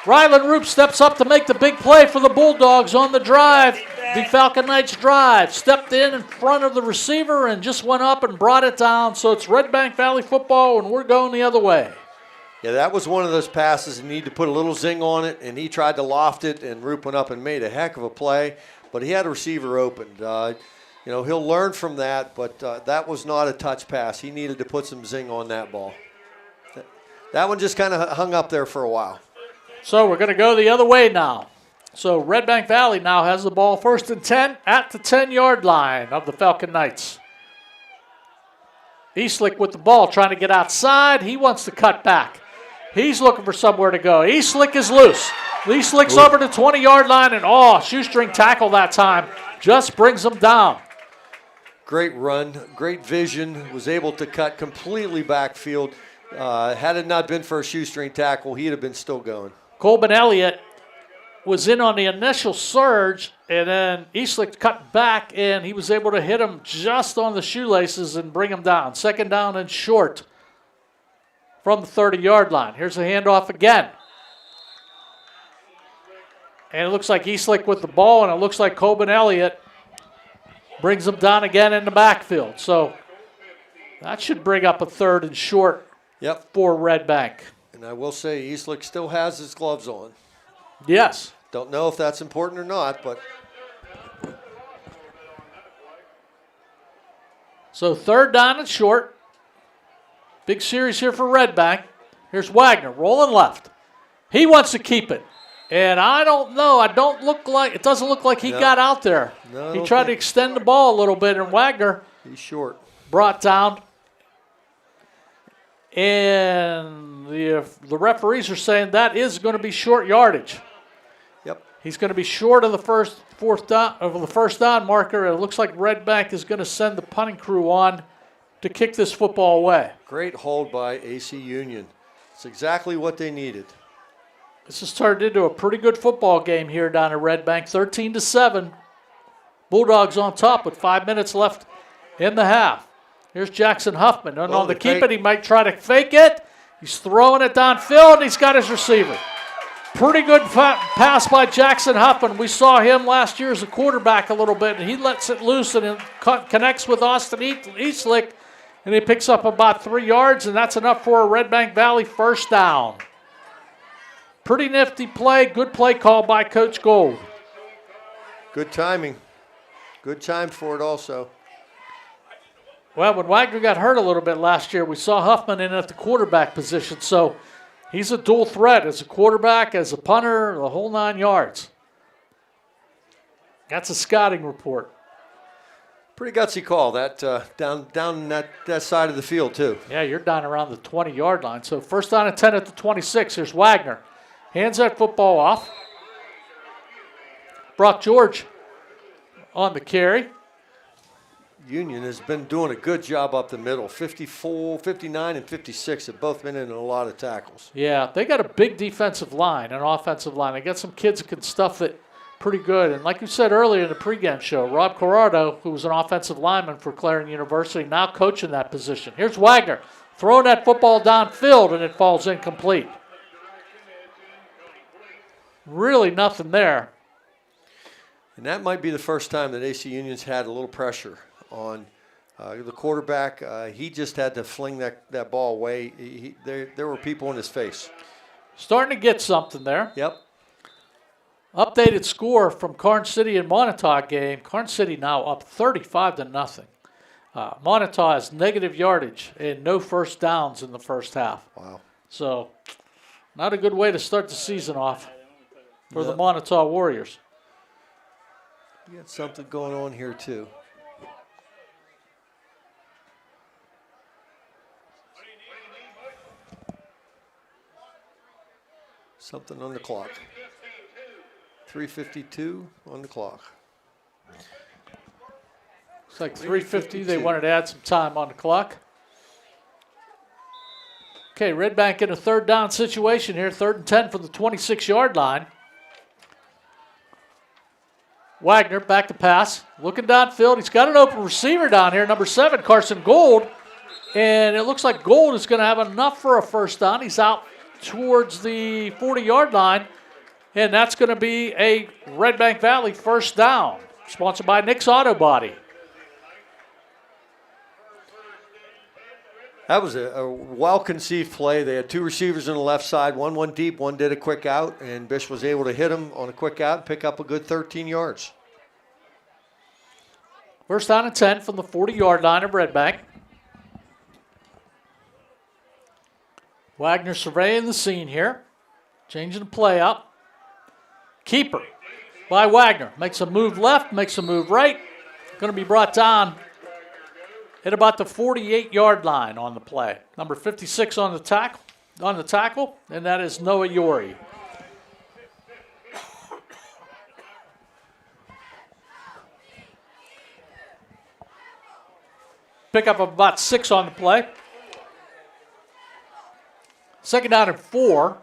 Rylan Roop steps up to make the big play for the Bulldogs on the drive. The Falcon Knights drive. Stepped in front of the receiver and just went up and brought it down. So it's Redbank Valley football, and we're going the other way. Yeah, that was one of those passes you need to put a little zing on it, and he tried to loft it, and Roop went up and made a heck of a play. But he had a receiver opened. He'll learn from that, but that was not a touch pass. He needed to put some zing on that ball. That one just kind of hung up there for a while. So we're going to go the other way now. So Redbank Valley now has the ball 1st and 10 at the 10-yard line of the Falcon Knights. Eastlick with the ball trying to get outside. He wants to cut back. He's looking for somewhere to go. Eastlick is loose. Eastlick's over the 20-yard line, and shoestring tackle that time. Just brings him down. Great run, great vision, was able to cut completely backfield. Had it not been for a shoestring tackle, he'd have been still going. Colbin Elliott was in on the initial surge, and then Eastlick cut back, and he was able to hit him just on the shoelaces and bring him down. 2nd down and short from the 30-yard line. Here's the handoff again. And it looks like Eastlick with the ball, and it looks like Colbin Elliott brings him down again in the backfield. So that should bring up a 3rd and short for Redbank. And I will say Eastlick still has his gloves on. Yes. Don't know if that's important or not, but. So 3rd down and short. Big series here for Redbank. Here's Wagner rolling left. He wants to keep it. And I don't know. It doesn't look like he got out there. No, he tried to extend the ball a little bit, and Wagner. He's short. Brought down. And the referees are saying that is going to be short yardage. Yep. He's going to be short of the first down marker. It looks like Redbank is going to send the punting crew on to kick this football away. Great hold by AC Union. It's exactly what they needed. This has turned into a pretty good football game here down at Redbank. 13-7. Bulldogs on top with 5 minutes left in the half. Here's Jackson Huffman. And on the keep it, he might try to fake it. He's throwing it downfield, and he's got his receiver. Pretty good pass by Jackson Huffman. We saw him last year as a quarterback a little bit, and he lets it loose and it connects with Austin Eastlick, and he picks up about 3 yards, and that's enough for a Redbank Valley first down. Pretty nifty play. Good play call by Coach Gold. Good timing. Good time for it also. Well, when Wagner got hurt a little bit last year, we saw Huffman in at the quarterback position, so he's a dual threat as a quarterback, as a punter, the whole 9 yards. That's a scouting report. Pretty gutsy call, that down that side of the field, too. Yeah, you're down around the 20-yard line. So first down and 10 at the 26. Here's Wagner. Hands that football off. Brock George on the carry. Union has been doing a good job up the middle. 54, 59, and 56 have both been in a lot of tackles. Yeah, they got a big defensive line, an offensive line. They got some kids that can stuff it pretty good. And like you said earlier in the pregame show, Rob Corrado, who was an offensive lineman for Clarion University, now coaching that position. Here's Wagner throwing that football downfield, and it falls incomplete. Really nothing there. And that might be the first time that AC Union's had a little pressure on the quarterback. He just had to fling that ball away. There were people in his face. Starting to get something there. Yep. Updated score from Karn City and Montauk game. Karn City now up 35-0. Montauk has negative yardage and no first downs in the first half. Wow. So not a good way to start the season off for the Montauk Warriors. You got something going on here, too. Something on the clock. 3:52 on the clock. It's like 3:50. They wanted to add some time on the clock. Okay, Redbank in a third down situation here. 3rd and 10 from the 26-yard line. Wagner back to pass. Looking downfield. He's got an open receiver down here, number 7, Carson Gold. And it looks like Gold is going to have enough for a first down. He's out towards the 40-yard line. And that's going to be a Redbank Valley first down. Sponsored by Nick's Auto Body. That was a well-conceived play. They had 2 receivers on the left side, one deep, one did a quick out, and Bish was able to hit him on a quick out and pick up a good 13 yards. First down and 10 from the 40-yard line of Redbank. Wagner surveying the scene here, changing the play up. Keeper by Wagner. Makes a move left, makes a move right. Going to be brought down at about the 48-yard line on the play. Number 56 on the tackle, and that is Noah Yori. Pickup of about 6 on the play. Second down and 4.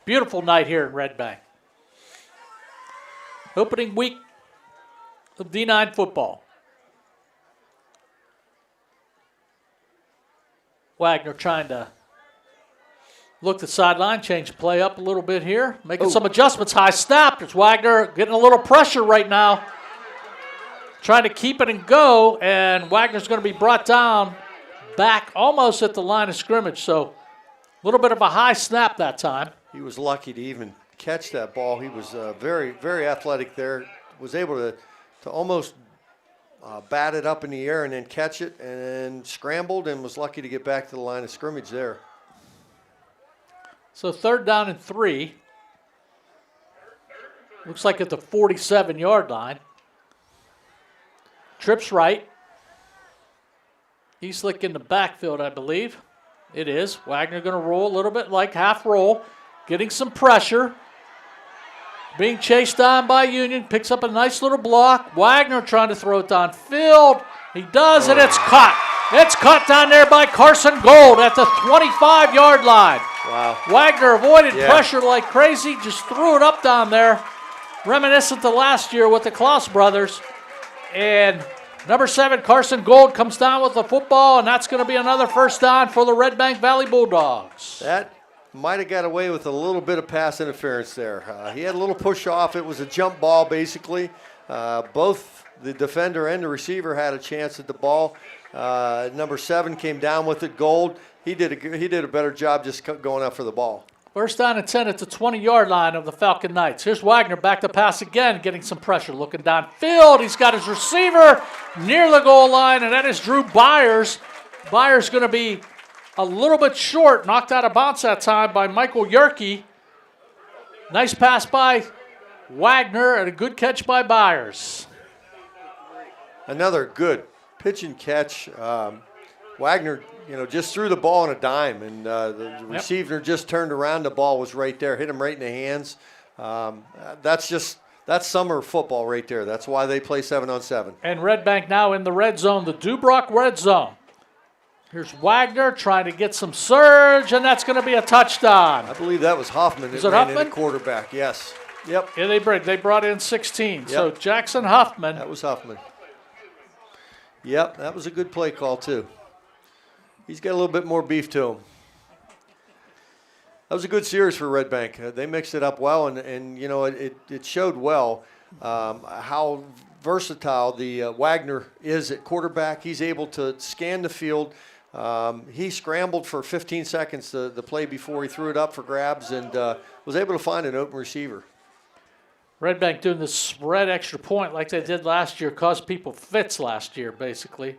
Beautiful night here in Redbank. Opening week of D9 football. Wagner trying to look the sideline, change the play up a little bit here, making some adjustments. High snap. It's Wagner getting a little pressure right now, trying to keep it and go, and Wagner's going to be brought down back almost at the line of scrimmage. So a little bit of a high snap that time. He was lucky to even catch that ball. He was very, very athletic there. Was able to almost bat it up in the air and then catch it, and scrambled and was lucky to get back to the line of scrimmage there. So 3rd down and 3. Looks like at the 47-yard line. Trips right. Eastlick in the backfield, I believe. It is. Wagner going to roll a little bit like half roll. Getting some pressure. Being chased down by Union. Picks up a nice little block. Wagner trying to throw it downfield. He does, and it's caught. It's caught down there by Carson Gold at the 25-yard line. Wow. Wagner avoided pressure like crazy. Just threw it up down there. reminiscent to last year with the Klaus brothers. And number 7, Carson Gold, comes down with the football, and that's going to be another first down for the Redbank Valley Bulldogs. That might have got away with a little bit of pass interference there. He had a little push off. It was a jump ball, basically. Both the defender and the receiver had a chance at the ball. Number 7 came down with it, Gold. He did a better job just going up for the ball. First down and 10 at the 20-yard line of the Falcon Knights. Here's Wagner back to pass again, getting some pressure. Looking downfield. He's got his receiver near the goal line, and that is Drew Byers. Byers going to be a little bit short, knocked out of bounds that time by Michael Yerke. Nice pass by Wagner and a good catch by Byers. Another good pitch and catch. Wagner, just threw the ball on a dime, and the receiver just turned around. The ball was right there, hit him right in the hands. That's summer football right there. That's why they play 7-on-7. And Redbank now in the red zone, the Dubrock red zone. Here's Wagner trying to get some surge, and that's going to be a touchdown. I believe that was Huffman. Is it Huffman? In quarterback, yes. Yep. Yeah, they brought in 16. Yep. So Jackson Huffman. That was Huffman. Yep, that was a good play call, too. He's got a little bit more beef to him. That was a good series for Redbank. They mixed it up well, and it showed well how versatile the Wagner is at quarterback. He's able to scan the field. He scrambled for 15 seconds the play before he threw it up for grabs and was able to find an open receiver. Redbank doing the spread extra point like they did last year, caused people fits last year, basically.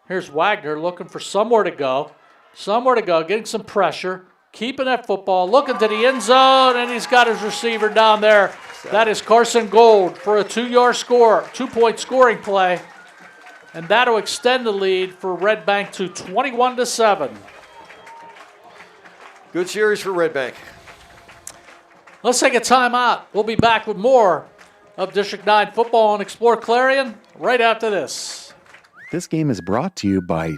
Here's Wagner looking for somewhere to go, getting some pressure, keeping that football, looking to the end zone, and he's got his receiver down there. That is Carson Gold for a 2-point scoring play, and that'll extend the lead for Redbank to 21-7. Good series for Redbank. Let's take a timeout. We'll be back with more of District 9 football on Explore Clarion right after this. This game is brought to you by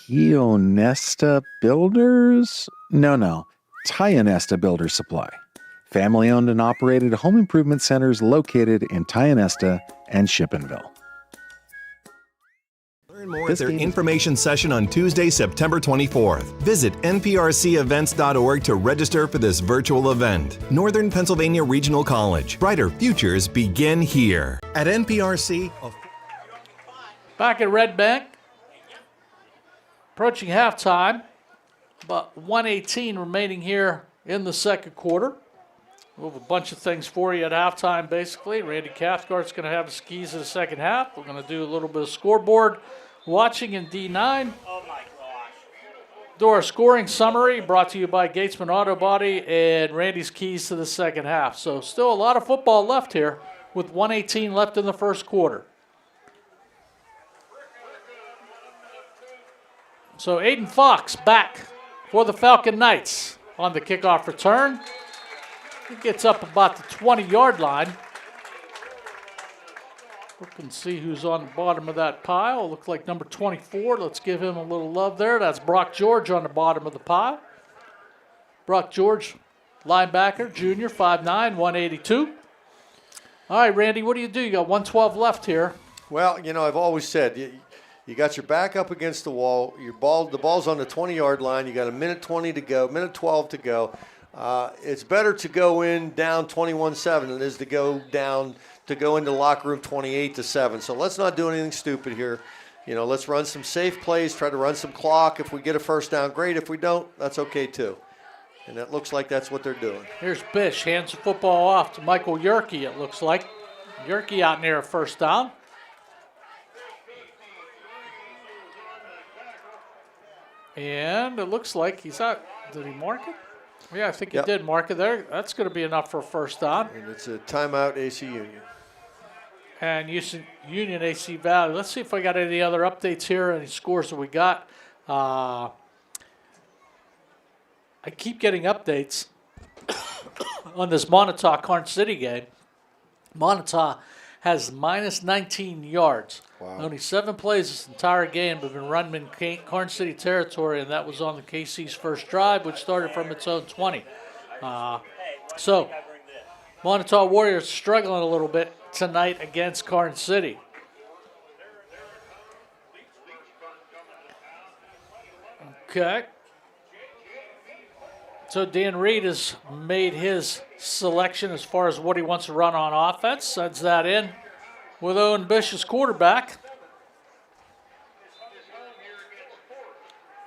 Tionesta Builders? No. Tionesta Builders Supply. Family-owned and operated home improvement centers located in Tionesta and Shippenville. Learn more at their information session on Tuesday, September 24th. Visit nprcevents.org to register for this virtual event. Northern Pennsylvania Regional College. Brighter futures begin here. At NPRC... Back at Redbank, approaching halftime, about 1:18 remaining here in the second quarter. We'll have a bunch of things for you at halftime, basically. Randy Cathcart's going to have his keys in the second half. We're going to do a little bit of scoreboard watching in D9. Oh, my gosh. Do our scoring summary brought to you by Gatesman Auto Body and Randy's keys to the second half. So still a lot of football left here with 1:18 left in the first quarter. So Aiden Fox back for the Falcon Knights on the kickoff return. He gets up about the 20-yard line. Look and see who's on the bottom of that pile. Looks like number 24. Let's give him a little love there. That's Brock George on the bottom of the pile. Brock George, linebacker, junior, 5'9", 182. All right, Randy, what do? You got 1:12 left here. Well, I've always said, you got your back up against the wall. The ball's on the 20-yard line. You got a minute 20 to go, minute 12 to go. It's better to go in down 21-7 than it is to go into the locker room 28-7. So let's not do anything stupid here. Let's run some safe plays, try to run some clock. If we get a first down, great. If we don't, that's okay too. And it looks like that's what they're doing. Here's Bish, hands the football off to Michael Yerke, it looks like. Yerke out near a first down. And it looks like he's out. Did he mark it? Yeah, I think he did mark it there. That's going to be enough for a first down. And it's a timeout, AC Union. And Union AC Valley. Let's see if I got any other updates here, any scores that we got. I keep getting updates on this Montauk Karn City game. Montauk has minus 19 yards. Wow. Only 7 plays this entire game have been run in Karn City territory, and that was on the KC's first drive, which started from its own 20. So Montauk Warriors struggling a little bit tonight against Carn City. Okay. So Dan Reed has made his selection as far as what he wants to run on offense. Sends that in with Owen Bish as quarterback.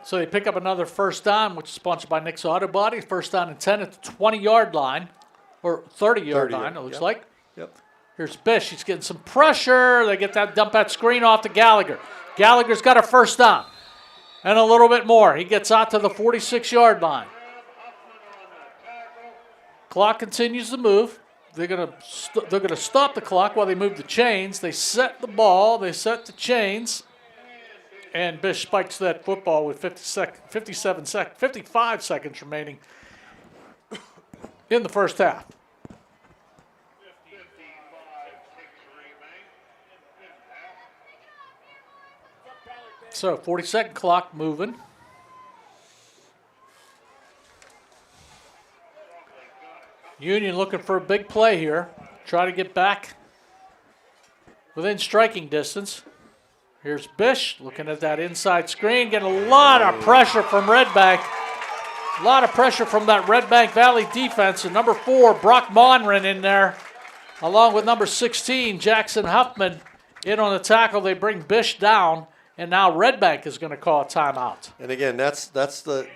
So they pick up another first down, which is sponsored by Nick's Auto Body. First down and 10 at the 20-yard line, or 30-yard line, it looks like. Yep. Here's Bish. He's getting some pressure. They get that dump that screen off to Gallagher. Gallagher's got a first down and a little bit more. He gets out to the 46-yard line. Clock continues to move. They're gonna stop the clock while they move the chains. They set the ball. They set the chains. And Bish spikes that football with 55 seconds remaining in the first half. So 40-second clock moving. Union looking for a big play here. Try to get back within striking distance. Here's Bish looking at that inside screen, getting a lot of pressure from Redbank. A lot of pressure from that Redbank Valley defense. And number 4, Brock Monren in there, along with number 16, Jackson Huffman, in on the tackle. They bring Bish down, and now Redbank is going to call a timeout. And again, that's the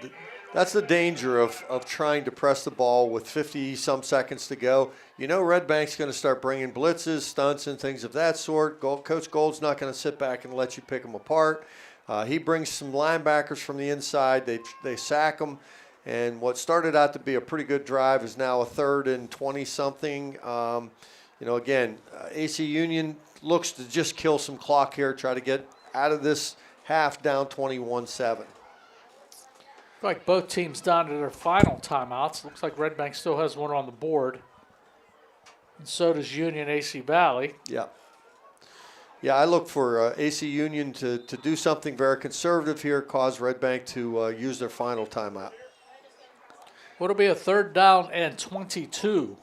danger of trying to press the ball with 50-some seconds to go. You know Redbank's going to start bringing blitzes, stunts, and things of that sort. Coach Gold's not going to sit back and let you pick them apart. He brings some linebackers from the inside. They sack them. And what started out to be a pretty good drive is now a 3rd and 20-something. Again, AC Union looks to just kill some clock here, try to get out of this half down 21-7. Like both teams down to their final timeouts. Looks like Redbank still has one on the board. And so does Union AC Valley. Yeah. Yeah, I look for AC Union to do something very conservative here, cause Redbank to use their final timeout. What'll be a 3rd down and 22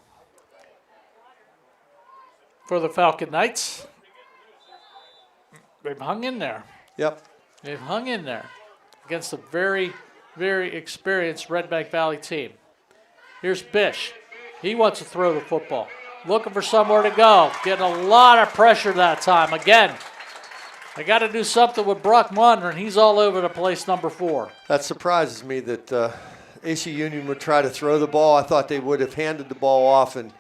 for the Falcon Knights. They've hung in there. Yep. They've hung in there against a very, very experienced Redbank Valley team. Here's Bish. He wants to throw the football. Looking for somewhere to go. Getting a lot of pressure that time. Again, they got to do something with Brock Monren. He's all over the place, number 4. That surprises me that AC Union would try to throw the ball. I thought they would have handed the ball off and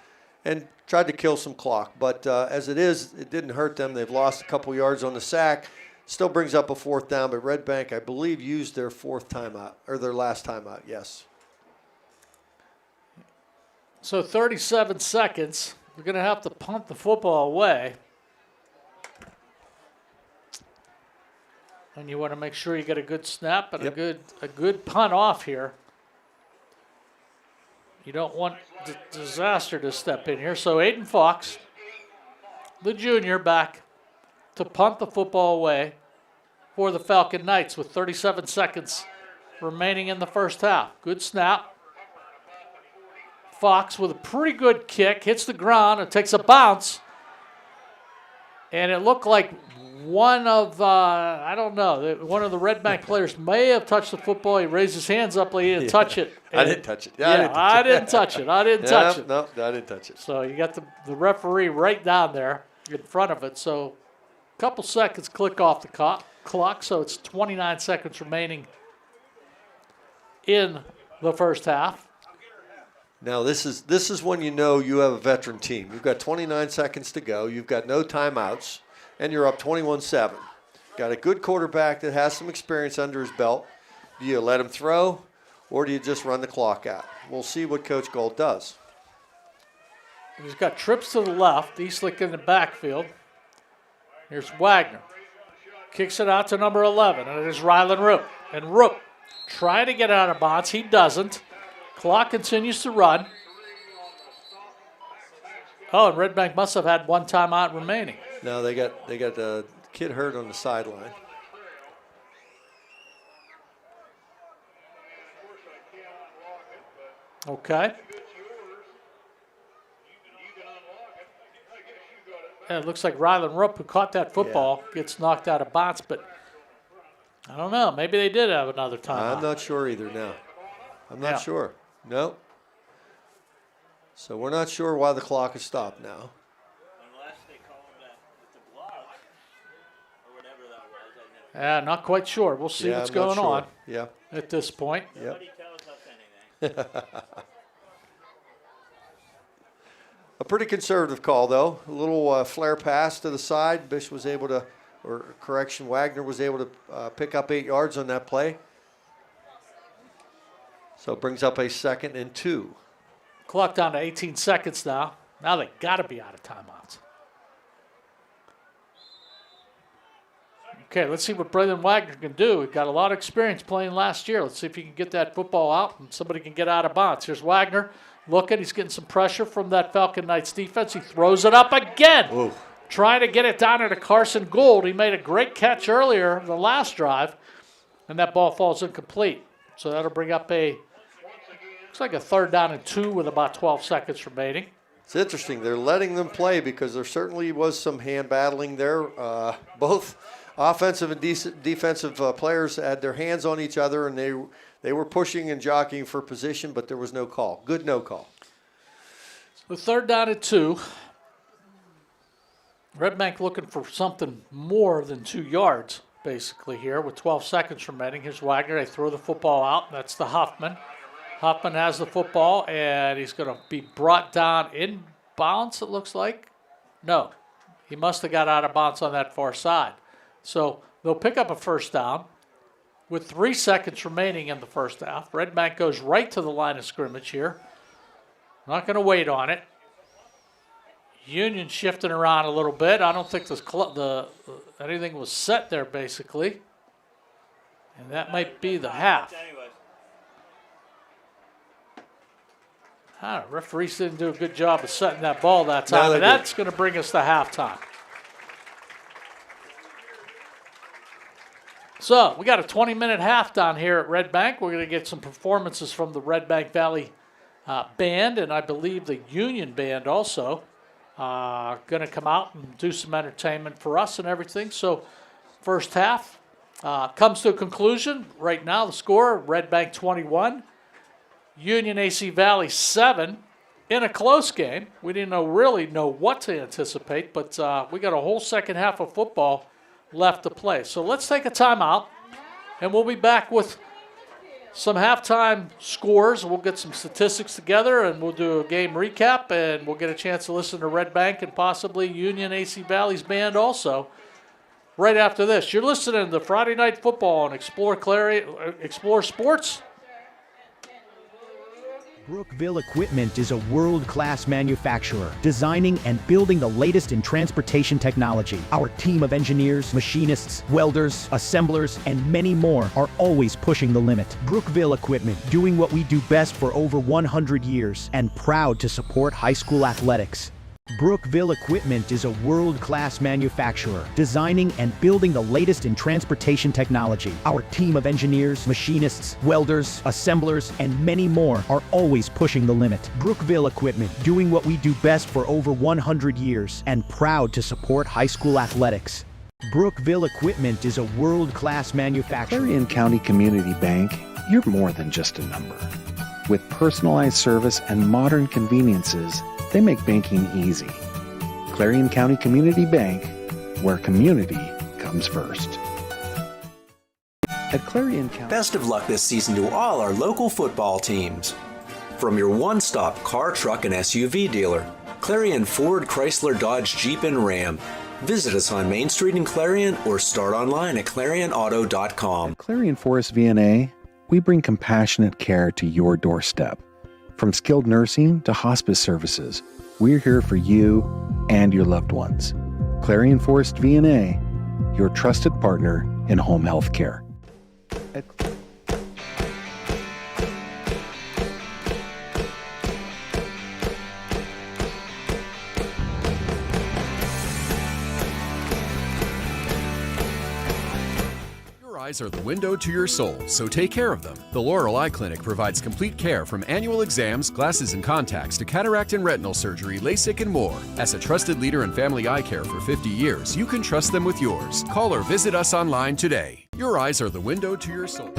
tried to kill some clock. But as it is, it didn't hurt them. They've lost a couple yards on the sack. Still brings up a 4th down, but Redbank, I believe, used their 4th timeout, or their last timeout, yes. So 37 seconds. They're going to have to punt the football away. And you want to make sure you get a good snap and a good punt off here. You don't want disaster to step in here. So Aiden Fox, the junior, back to punt the football away for the Falcon Knights with 37 seconds remaining in the first half. Good snap. Fox with a pretty good kick, hits the ground, it takes a bounce. And it looked like one of the Redbank players may have touched the football. He raised his hands up like he didn't touch it. I didn't touch it. I didn't touch it. I didn't touch it. No, I didn't touch it. So you got the referee right down there in front of it. So a couple seconds click off the clock. So it's 29 seconds remaining in the first half. Now this is when you know you have a veteran team. You've got 29 seconds to go. You've got no timeouts, and you're up 21-7. Got a good quarterback that has some experience under his belt. Do you let him throw, or do you just run the clock out? We'll see what Coach Gold does. He's got trips to the left. Eastlick in the backfield. Here's Wagner. Kicks it out to number 11, and it is Rylan Roop. And Roop trying to get out of bounds. He doesn't. Clock continues to run. Oh, and Redbank must have had one timeout remaining. No, they got a kid hurt on the sideline. Okay. it looks like Rylan Rupp, who caught that football, gets knocked out of bounds, but I don't know. Maybe they did have another timeout. I'm not sure either now. I'm not sure. No. So we're not sure why the clock is stopped now. Unless they call him that with the glove or whatever that was. Yeah, not quite sure. We'll see what's going on at this point. Nobody tells us anything. A pretty conservative call, though. A little flare pass to the side. Bish was able to, Wagner was able to pick up 8 yards on that play. So it brings up a 2nd and 2. Clock down to 18 seconds now. Now they got to be out of timeouts. Okay, let's see what Braylon Wagner can do. He's got a lot of experience playing last year. Let's see if he can get that football out and somebody can get out of bounds. Here's Wagner looking. He's getting some pressure from that Falcon Knights defense. He throws it up again. Ooh. Trying to get it down into Carson Gould. He made a great catch earlier the last drive, and that ball falls incomplete. So that'll bring up looks like a 3rd down and 2 with about 12 seconds remaining. It's interesting. They're letting them play because there certainly was some hand battling there. Both offensive and defensive players had their hands on each other, and they were pushing and jockeying for position, but there was no call. Good no call. So 3rd down and 2. Redbank looking for something more than 2 yards, basically, here with 12 seconds remaining. Here's Wagner. They throw the football out. That's the Huffman. Huffman has the football, and he's going to be brought down in bounds, it looks like. No, he must have got out of bounds on that far side. So they'll pick up a 1st down with 3 seconds remaining in the first half. Redbank goes right to the line of scrimmage here. Not going to wait on it. Union shifting around a little bit. I don't think anything was set there, basically. And that might be the half. Referees didn't do a good job of setting that ball that time, and that's going to bring us to halftime. So we got a 20-minute half down here at Redbank. We're going to get some performances from the Redbank Valley band, and I believe the Union band also going to come out and do some entertainment for us and everything. So first half comes to a conclusion. Right now the score, Redbank 21. Union AC Valley 7 in a close game. We didn't really know what to anticipate, but we got a whole second half of football left to play. So let's take a timeout, and we'll be back with some halftime scores. We'll get some statistics together, and we'll do a game recap, and we'll get a chance to listen to Redbank and possibly Union AC Valley's band also right after this. You're listening to Friday Night Football on Explore Sports. Brookville Equipment is a world-class manufacturer, designing and building the latest in transportation technology. Our team of engineers, machinists, welders, assemblers, and many more are always pushing the limit. Brookville Equipment, doing what we do best for over 100 years, and proud to support high school athletics. Brookville Equipment is a world-class manufacturer, designing and building the latest in transportation technology. Our team of engineers, machinists, welders, assemblers, and many more are always pushing the limit. Brookville Equipment, doing what we do best for over 100 years, and proud to support high school athletics. Brookville Equipment is a world-class manufacturer. Clarion County Community Bank, you're more than just a number. With personalized service and modern conveniences, they make banking easy. Clarion County Community Bank, where community comes first. At Clarion County. Best of luck this season to all our local football teams. From your one-stop car, truck, and SUV dealer, Clarion Ford, Chrysler, Dodge, Jeep, and Ram. Visit us on Main Street in Clarion or start online at clarionauto.com. At Clarion Forest VNA, we bring compassionate care to your doorstep. From skilled nursing to hospice services, we're here for you and your loved ones. Clarion Forest VNA, your trusted partner in home health care. eyes are the window to your soul, so take care of them. The Laurel Eye Clinic provides complete care from annual exams, glasses and contacts to cataract and retinal surgery, LASIK, and more. As a trusted leader in family eye care for 50 years, you can trust them with yours. Call or visit us online today. Your eyes are the window to your soul.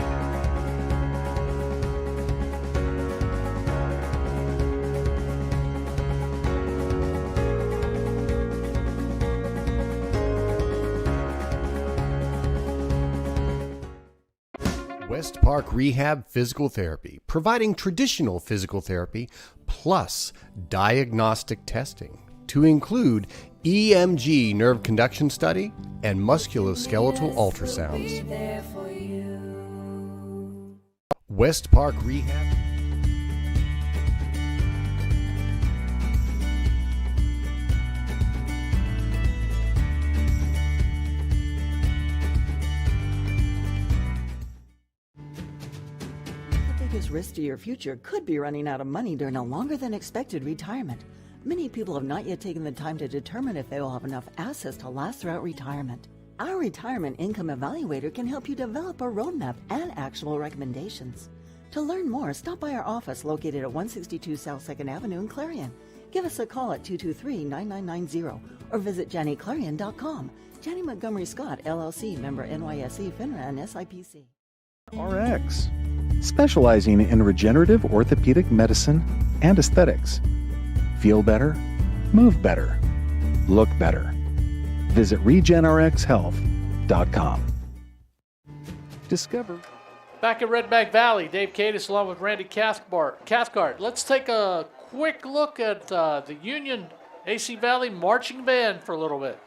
West Park Rehab Physical Therapy, providing traditional physical therapy plus diagnostic testing to include EMG nerve conduction study and musculoskeletal ultrasounds. West Park Rehab. Biggest risk to your future could be running out of money during a longer than expected retirement. Many people have not yet taken the time to determine if they will have enough assets to last throughout retirement. Our Retirement Income Evaluator can help you develop a roadmap and actionable recommendations. To learn more, stop by our office located at 162 South 2nd Avenue in Clarion. Give us a call at 223-9990 or visit JannyClarion.com. Janney Montgomery Scott, LLC, member NYSE, FINRA, and SIPC. RX, specializing in regenerative orthopedic medicine and aesthetics. Feel better, move better, look better. Visit regenrxhealth.com. Discover. Back at Redbank Valley, Dave Katis along with Randy Cathcart. Let's take a quick look at the Union AC Valley Marching Band for a little bit.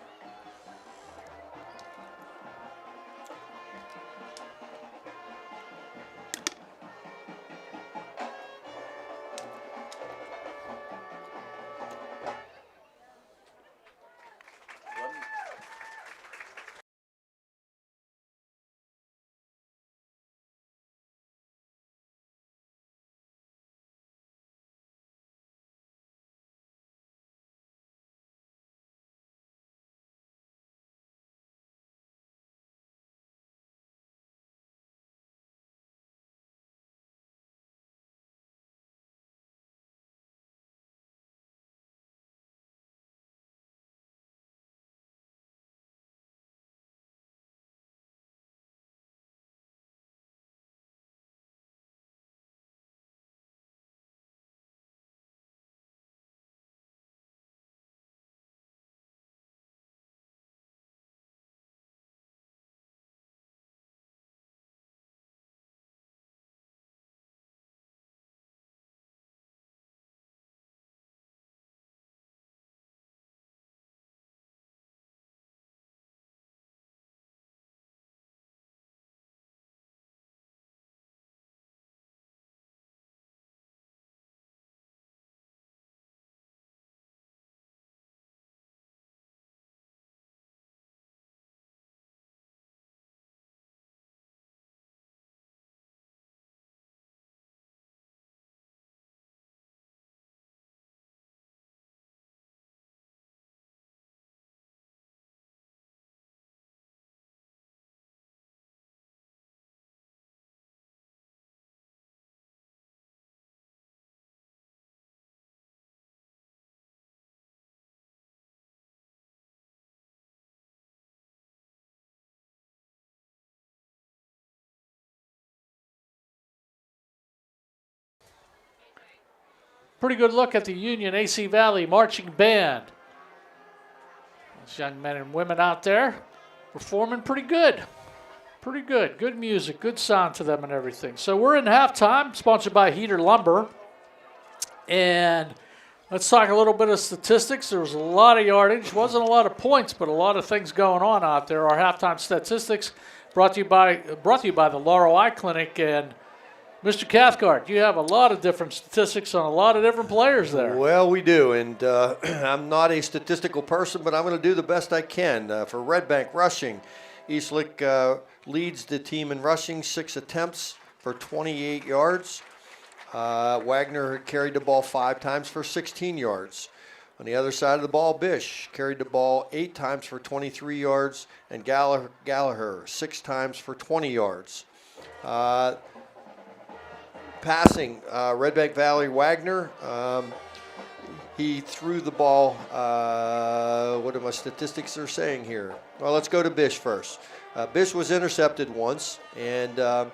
Pretty good look at the Union AC Valley Marching Band. Those young men and women out there performing pretty good. Pretty good. Good music, good sound to them and everything. So we're in halftime, sponsored by Heater Lumber. And let's talk a little bit of statistics. There was a lot of yardage. Wasn't a lot of points, but a lot of things going on out there. Our halftime statistics brought to you by the Laurel Eye Clinic. And Mr. Cathcart, you have a lot of different statistics on a lot of different players there. Well, we do, and I'm not a statistical person, but I'm going to do the best I can. For Redbank rushing, Eastlick leads the team in rushing, 6 attempts for 28 yards. Wagner carried the ball 5 times for 16 yards. On the other side of the ball, Bish carried the ball 8 times for 23 yards, and Gallagher 6 times for 20 yards. Passing, Redbank Valley Wagner, he threw the ball, what are my statistics are saying here? Well, let's go to Bish first. Bish was intercepted once, and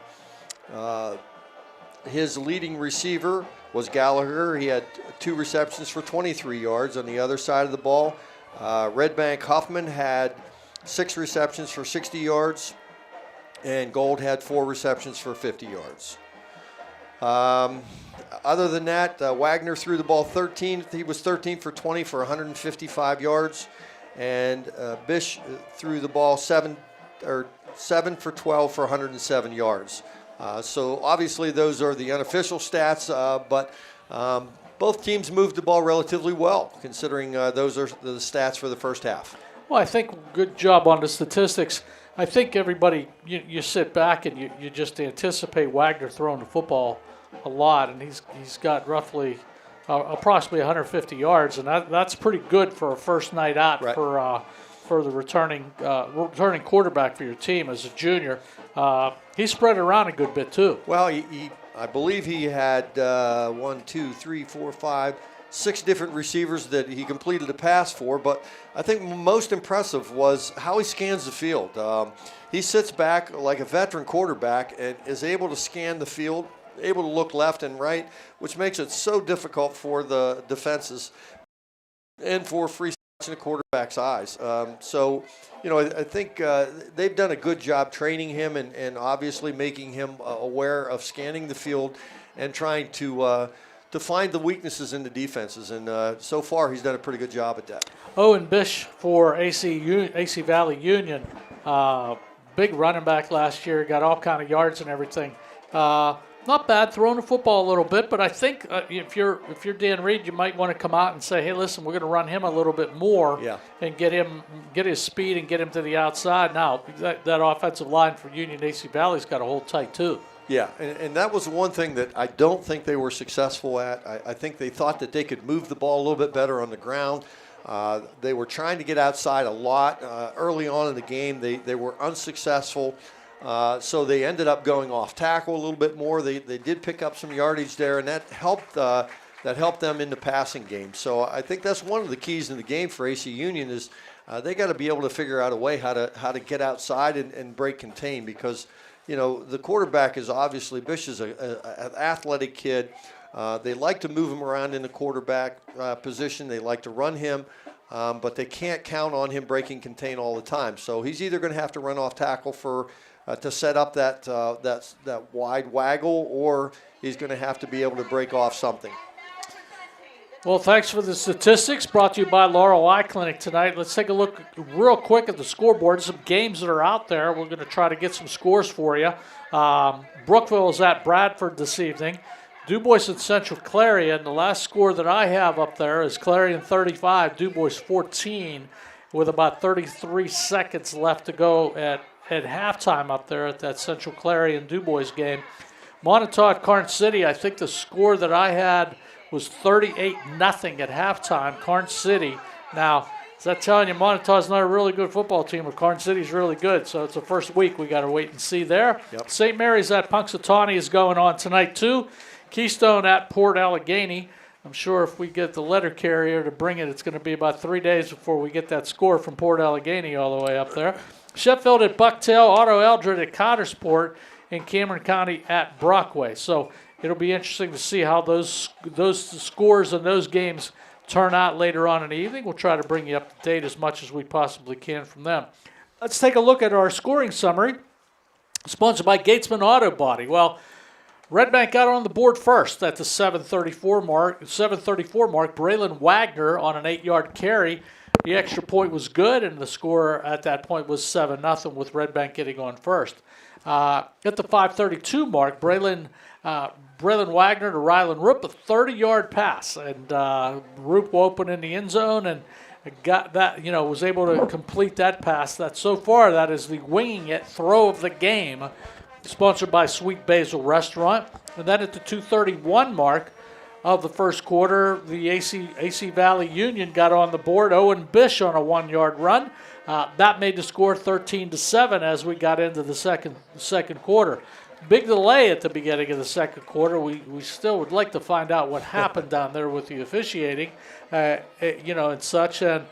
his leading receiver was Gallagher. He had 2 receptions for 23 yards. On the other side of the ball, Redbank Huffman had 6 receptions for 60 yards, and Gold had 4 receptions for 50 yards. Other than that, Wagner threw the ball 13. He was 13 for 20 for 155 yards, and Bish threw the ball 7 for 12 for 107 yards. So obviously those are the unofficial stats, but both teams moved the ball relatively well, considering those are the stats for the first half. Well, I think good job on the statistics. I think everybody, you sit back and you just anticipate Wagner throwing the football a lot, and he's got roughly approximately 150 yards, and that's pretty good for a first night out for the returning quarterback for your team as a junior. He spread it around a good bit too. Well, I believe he had 6 different receivers that he completed a pass for, but I think most impressive was how he scans the field. He sits back like a veteran quarterback and is able to scan the field, able to look left and right, which makes it so difficult for the defenses and for free in the quarterback's eyes. So, I think they've done a good job training him and obviously making him aware of scanning the field and trying to find the weaknesses in the defenses. And so far, he's done a pretty good job at that. Owen Bish for AC Valley Union, big running back last year, got all kind of yards and everything. Not bad, throwing the football a little bit, but I think if you're Dan Reed, you might want to come out and say, hey, listen, we're going to run him a little bit more and get his speed and get him to the outside. Now, that offensive line for Union AC Valley's got to hold tight too. Yeah, and that was one thing that I don't think they were successful at. I think they thought that they could move the ball a little bit better on the ground. They were trying to get outside a lot. Early on in the game, they were unsuccessful. So they ended up going off tackle a little bit more. They did pick up some yardage there, and that helped them in the passing game. So I think that's one of the keys in the game for AC Union is they got to be able to figure out a way how to get outside and break contain, because the quarterback is obviously Bish is an athletic kid. They like to move him around in the quarterback position. They like to run him. But they can't count on him breaking contain all the time. So he's either going to have to run off tackle to set up that wide waggle, or he's going to have to be able to break off something. Well, thanks for the statistics brought to you by Laurel Eye Clinic tonight. Let's take a look real quick at the scoreboard. Some games that are out there. We're going to try to get some scores for you. Brookville is at Bradford this evening. DuBois and Central Clarion. The last score that I have up there is Clarion 35, DuBois 14, with about 33 seconds left to go at halftime up there at that Central Clarion DuBois game. Montauk at Karn City, I think the score that I had was 38-0 at halftime, Karn City. Now, is that telling you Montauk's not a really good football team, but Karn City's really good, so it's the first week we got to wait and see there. Yep. St. Mary's at Punxsutawney is going on tonight too. Keystone at Port Allegheny. I'm sure if we get the letter carrier to bring it, it's going to be about 3 days before we get that score from Port Allegheny all the way up there. Sheffield at Bucktail, Otto Eldred at Cottersport, and Cameron County at Brockway. So it'll be interesting to see how those scores and those games turn out later on in the evening. We'll try to bring you up to date as much as we possibly can from them. Let's take a look at our scoring summary, sponsored by Gatesman Auto Body. Well, Redbank got on the board first at the 7:34 mark. Braylon Wagner on an 8-yard carry. The extra point was good, and the score at that point was 7-0 with Redbank getting on first. At the 5:32 mark, Braylon Wagner to Rylan Roop, a 30-yard pass, and Roop open in the end zone and got that. Was able to complete that pass. That so far that is the winging it throw of the game, sponsored by Sweet Basil Restaurant. And then at the 2:31 mark, of the first quarter, the AC Valley Union got on the board. Owen Bish on a 1-yard run. That made the score 13-7 as we got into the second quarter. Big delay at the beginning of the second quarter. We still would like to find out what happened down there with the officiating, and such. And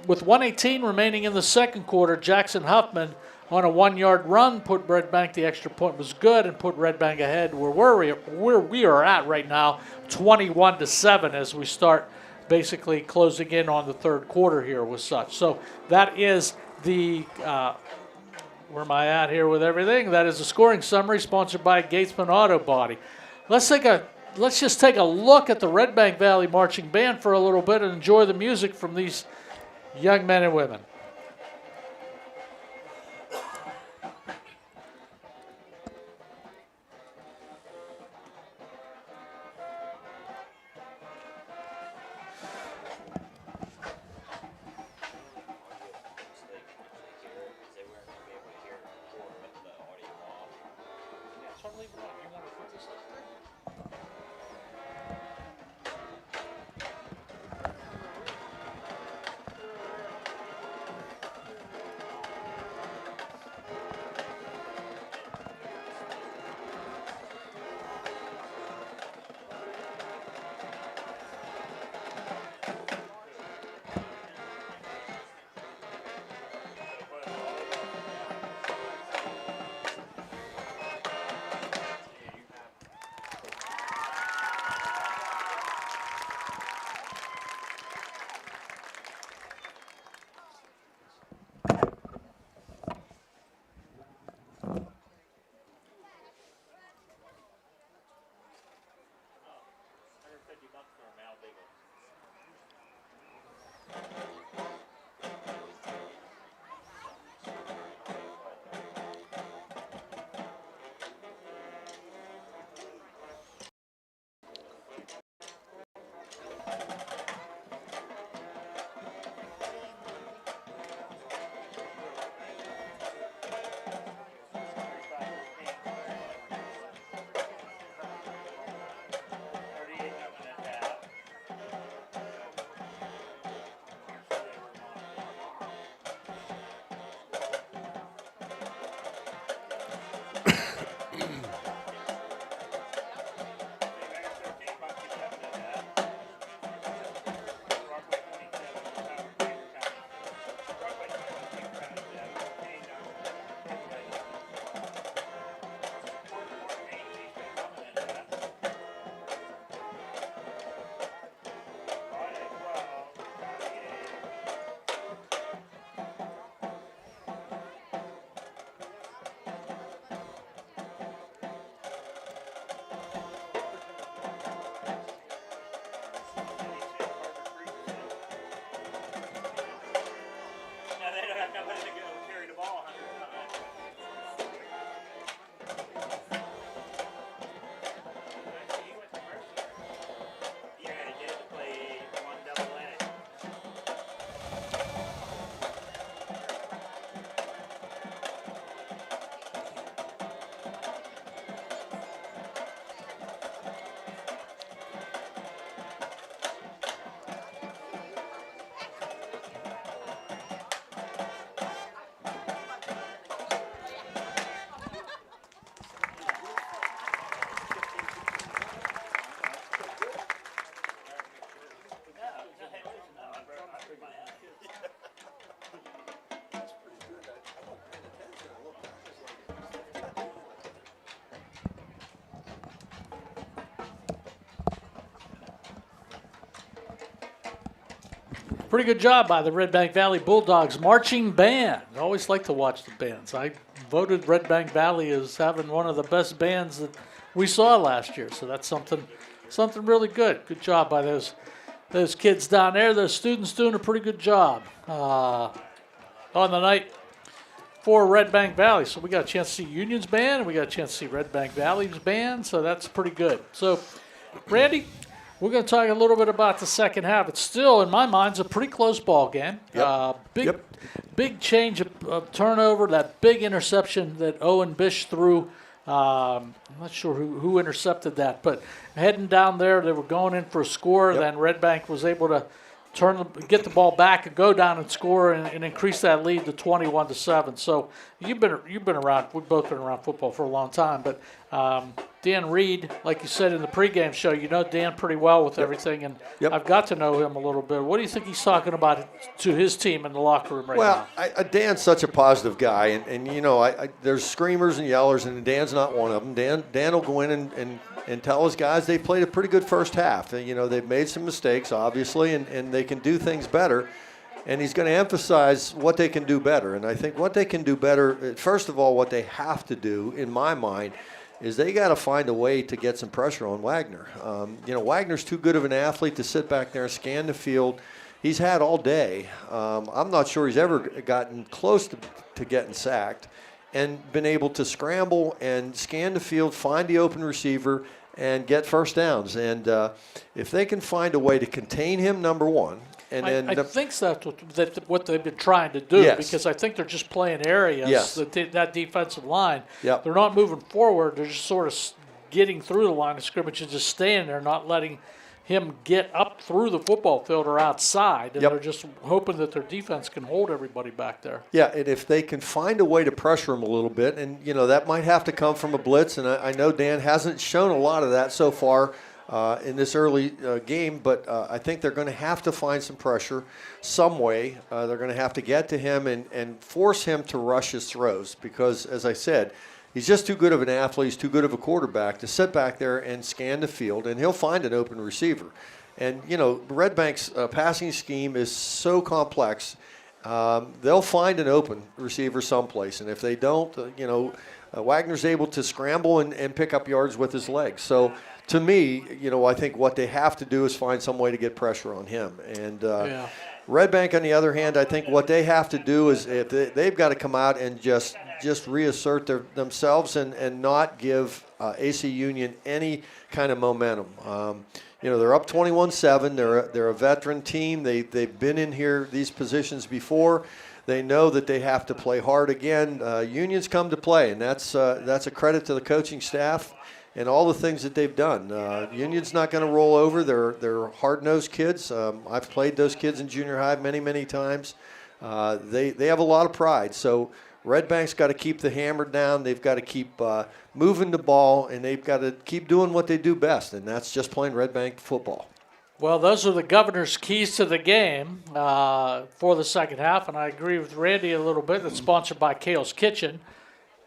with 1:18 remaining in the second quarter, Jackson Huffman on a 1-yard run put Redbank, the extra point was good, and put Redbank ahead where we are at right now, 21-7 as we start basically closing in on the third quarter here with such. So that is the, where am I at here with everything? That is the scoring summary sponsored by Gatesman Auto Body. Let's just take a look at the Redbank Valley Marching Band for a little bit and enjoy the music from these young men and women. Pretty good job by the Redbank Valley Bulldogs Marching Band. I always like to watch the bands. I voted Redbank Valley as having one of the best bands that we saw last year. So that's something really good. Good job by those kids down there. Those students doing a pretty good job on the night for Redbank Valley. So we got a chance to see Union's band, and we got a chance to see Redbank Valley's band. So that's pretty good. So, Randy, we're going to talk a little bit about the second half. It's still, in my mind, a pretty close ball game. Big change of turnover, that big interception that Owen Bish threw I'm not sure who intercepted that, but heading down there, they were going in for a score. Then Redbank was able to get the ball back and go down and score and increase that lead to 21-7. So you've been around. We've both been around football for a long time, but Dan Reed, like you said in the pregame show, you know Dan pretty well with everything, and I've got to know him a little bit. What do you think he's talking about to his team in the locker room right now? Well, Dan's such a positive guy, and you know, there's screamers and yellers, and Dan's not one of them. Dan will go in and tell his guys they played a pretty good first half. You know, they've made some mistakes, obviously, and they can do things better. And he's going to emphasize what they can do better. And I think what they can do better, first of all, what they have to do, in my mind, is they got to find a way to get some pressure on Wagner. You know, Wagner's too good of an athlete to sit back there and scan the field. He's had all day. I'm not sure he's ever gotten close to getting sacked and been able to scramble and scan the field, find the open receiver, and get first downs. And if they can find a way to contain him, number one. And then I think that's what they've been trying to do, because I think they're just playing areas, that defensive line. They're not moving forward. They're just sort of getting through the line of scrimmage and just staying there, not letting him get up through the football field or outside. And they're just hoping that their defense can hold everybody back there. Yeah, and if they can find a way to pressure him a little bit, and, you know, that might have to come from a blitz, and I know Dan hasn't shown a lot of that so far in this early game, but I think they're going to have to find some pressure some way. They're going to have to get to him and force him to rush his throws because, as I said, he's just too good of an athlete, he's too good of a quarterback to sit back there and scan the field, and he'll find an open receiver. And, you know, Redbank's passing scheme is so complex, they'll find an open receiver someplace, and if they don't, you know, Wagner's able to scramble and pick up yards with his legs. So, to me, you know, I think what they have to do is find some way to get pressure on him. And Redbank, on the other hand, I think what they have to do is if they've got to come out and just reassert themselves and not give AC Union any kind of momentum. You know, they're up 21-7. They're a veteran team. They've been in here these positions before. They know that they have to play hard again. Union's come to play, and that's a credit to the coaching staff and all the things that they've done. Union's not going to roll over. They're hard-nosed kids. I've played those kids in junior high many, many times. They have a lot of pride. So Redbank's got to keep the hammer down. They've got to keep moving the ball, and they've got to keep doing what they do best, and that's just playing Redbank football. Well, those are the governor's keys to the game for the second half, and I agree with Randy a little bit. It's sponsored by Kale's Kitchen.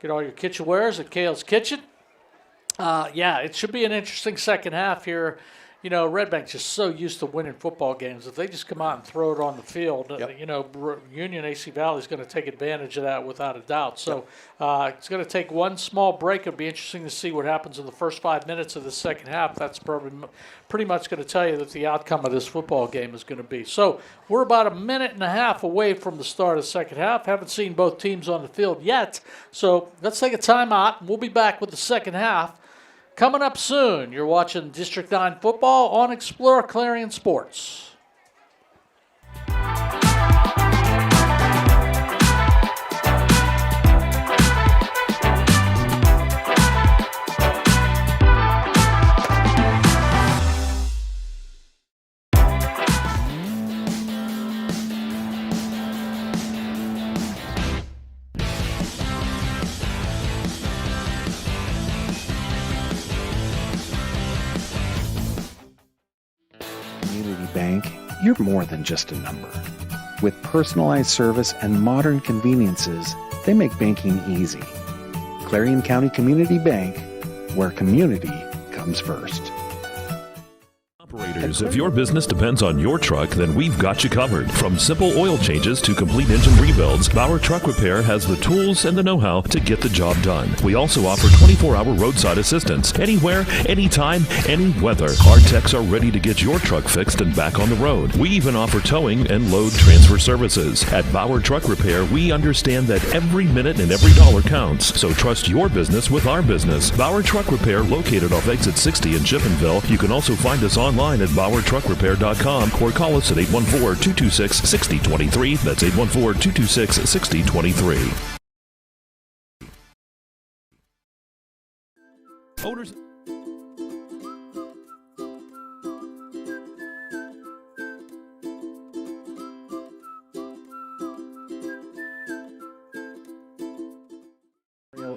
Get all your kitchenwares at Kale's Kitchen. Yeah, it should be an interesting second half here. You know, Redbank's just so used to winning football games. If they just come out and throw it on the field, you know, Union AC Valley is going to take advantage of that without a doubt. So it's going to take one small break. It'll be interesting to see what happens in the first 5 minutes of the second half. That's probably pretty much going to tell you that the outcome of this football game is going to be. So we're about a minute and a half away from the start of the second half. Haven't seen both teams on the field yet. So let's take a timeout, and we'll be back with the second half. Coming up soon, you're watching District 9 football on exploreClarion Sports. Bank, you're more than just a number. With personalized service and modern conveniences, they make banking easy. Clarion County Community Bank, where community comes first. Operators, if your business depends on your truck, then we've got you covered. From simple oil changes to complete engine rebuilds, Bauer Truck Repair has the tools and the know-how to get the job done. We also offer 24-hour roadside assistance. Anywhere, anytime, any weather. Our techs are ready to get your truck fixed and back on the road. We even offer towing and load transfer services. At Bauer Truck Repair, we understand that every minute and every dollar counts. So trust your business with our business. Bauer Truck Repair, located off exit 60 in Chippenville. You can also find us online at exploreClarion.com or call us at 814-226-6023. That's 814-226-6023. Owners.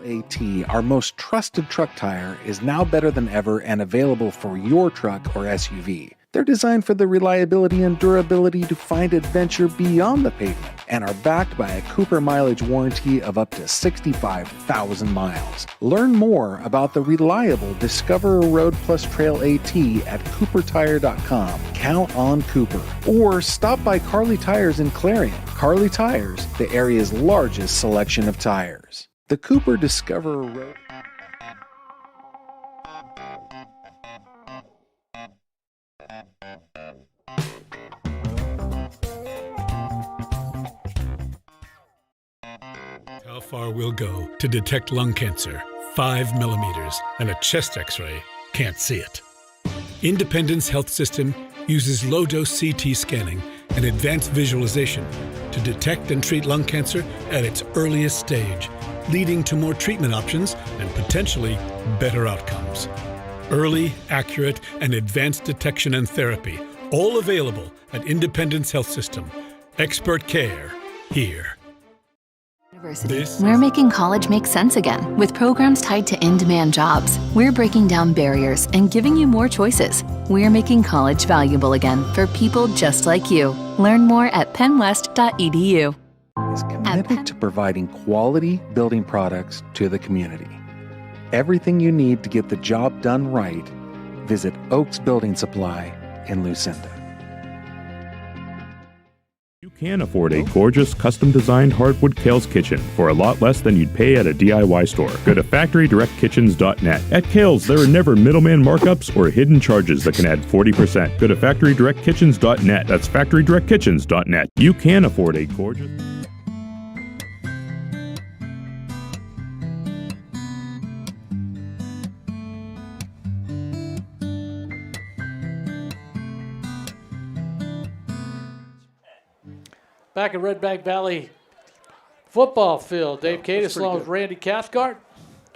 AT, our most trusted truck tire, is now better than ever and available for your truck or SUV. They're designed for the reliability and durability to find adventure beyond the pavement and are backed by a Cooper mileage warranty of up to 65,000 miles. Learn more about the reliable Discover Road Plus Trail AT at exploreClarion.com. Count on Cooper. Or stop by Kerle Tires in Clarion. Kerle Tires, the area's largest selection of tires. The Cooper Discover Road. How far we'll go to detect lung cancer. 5 millimeters and a chest x-ray can't see it. Independence Health System uses low-dose CT scanning and advanced visualization to detect and treat lung cancer at its earliest stage, leading to more treatment options and potentially better outcomes. Early, accurate, and advanced detection and therapy, all available at Independence Health System. Expert care here. We're making college make sense again with programs tied to in-demand jobs. We're breaking down barriers and giving you more choices. We're making college valuable again for people just like you. Learn more at pennwest.edu. Is committed to providing quality building products to the community. Everything you need to get the job done right, visit Oaks Building Supply in Lucinda. You can afford a gorgeous custom-designed hardwood Kerle's kitchen for a lot less than you'd pay at a DIY store. Go to FactoryDirectKitchens.net. At Kerle's, there are never middleman markups or hidden charges that can add 40%. Go to FactoryDirectKitchens.net. That's FactoryDirectKitchens.net. You can afford a gorgeous... Back at Redbank Valley football field, Dave Katis along with Randy Cathcart,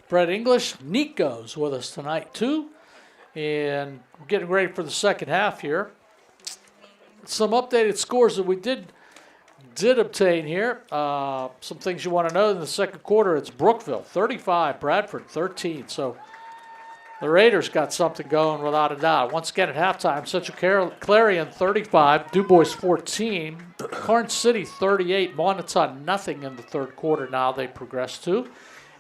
Brett English. Nico's with us tonight too, and we're getting ready for the second half here. Some updated scores that we did obtain here. Some things you want to know in the second quarter. It's Brookville 35, Bradford 13. So the Raiders got something going without a doubt. Once again at halftime, Central Clarion 35, DuBois 14, Karn City 38, Montauk nothing in the third quarter now they progress to.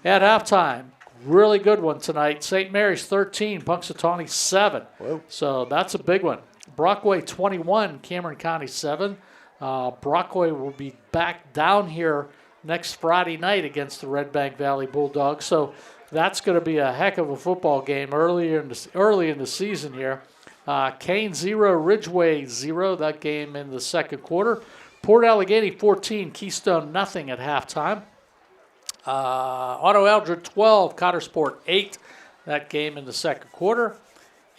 At halftime, really good one tonight, St. Mary's 13, Punxsutawney 7. Whoa. So that's a big one. Brockway 21, Cameron County 7. Brockway will be back down here next Friday night against the Redbank Valley Bulldogs. So that's going to be a heck of a football game early in the season here. Kane 0, Ridgeway 0, that game in the second quarter. Port Allegheny 14, Keystone nothing at halftime. Otto Eldred 12, Cottersport 8, that game in the second quarter.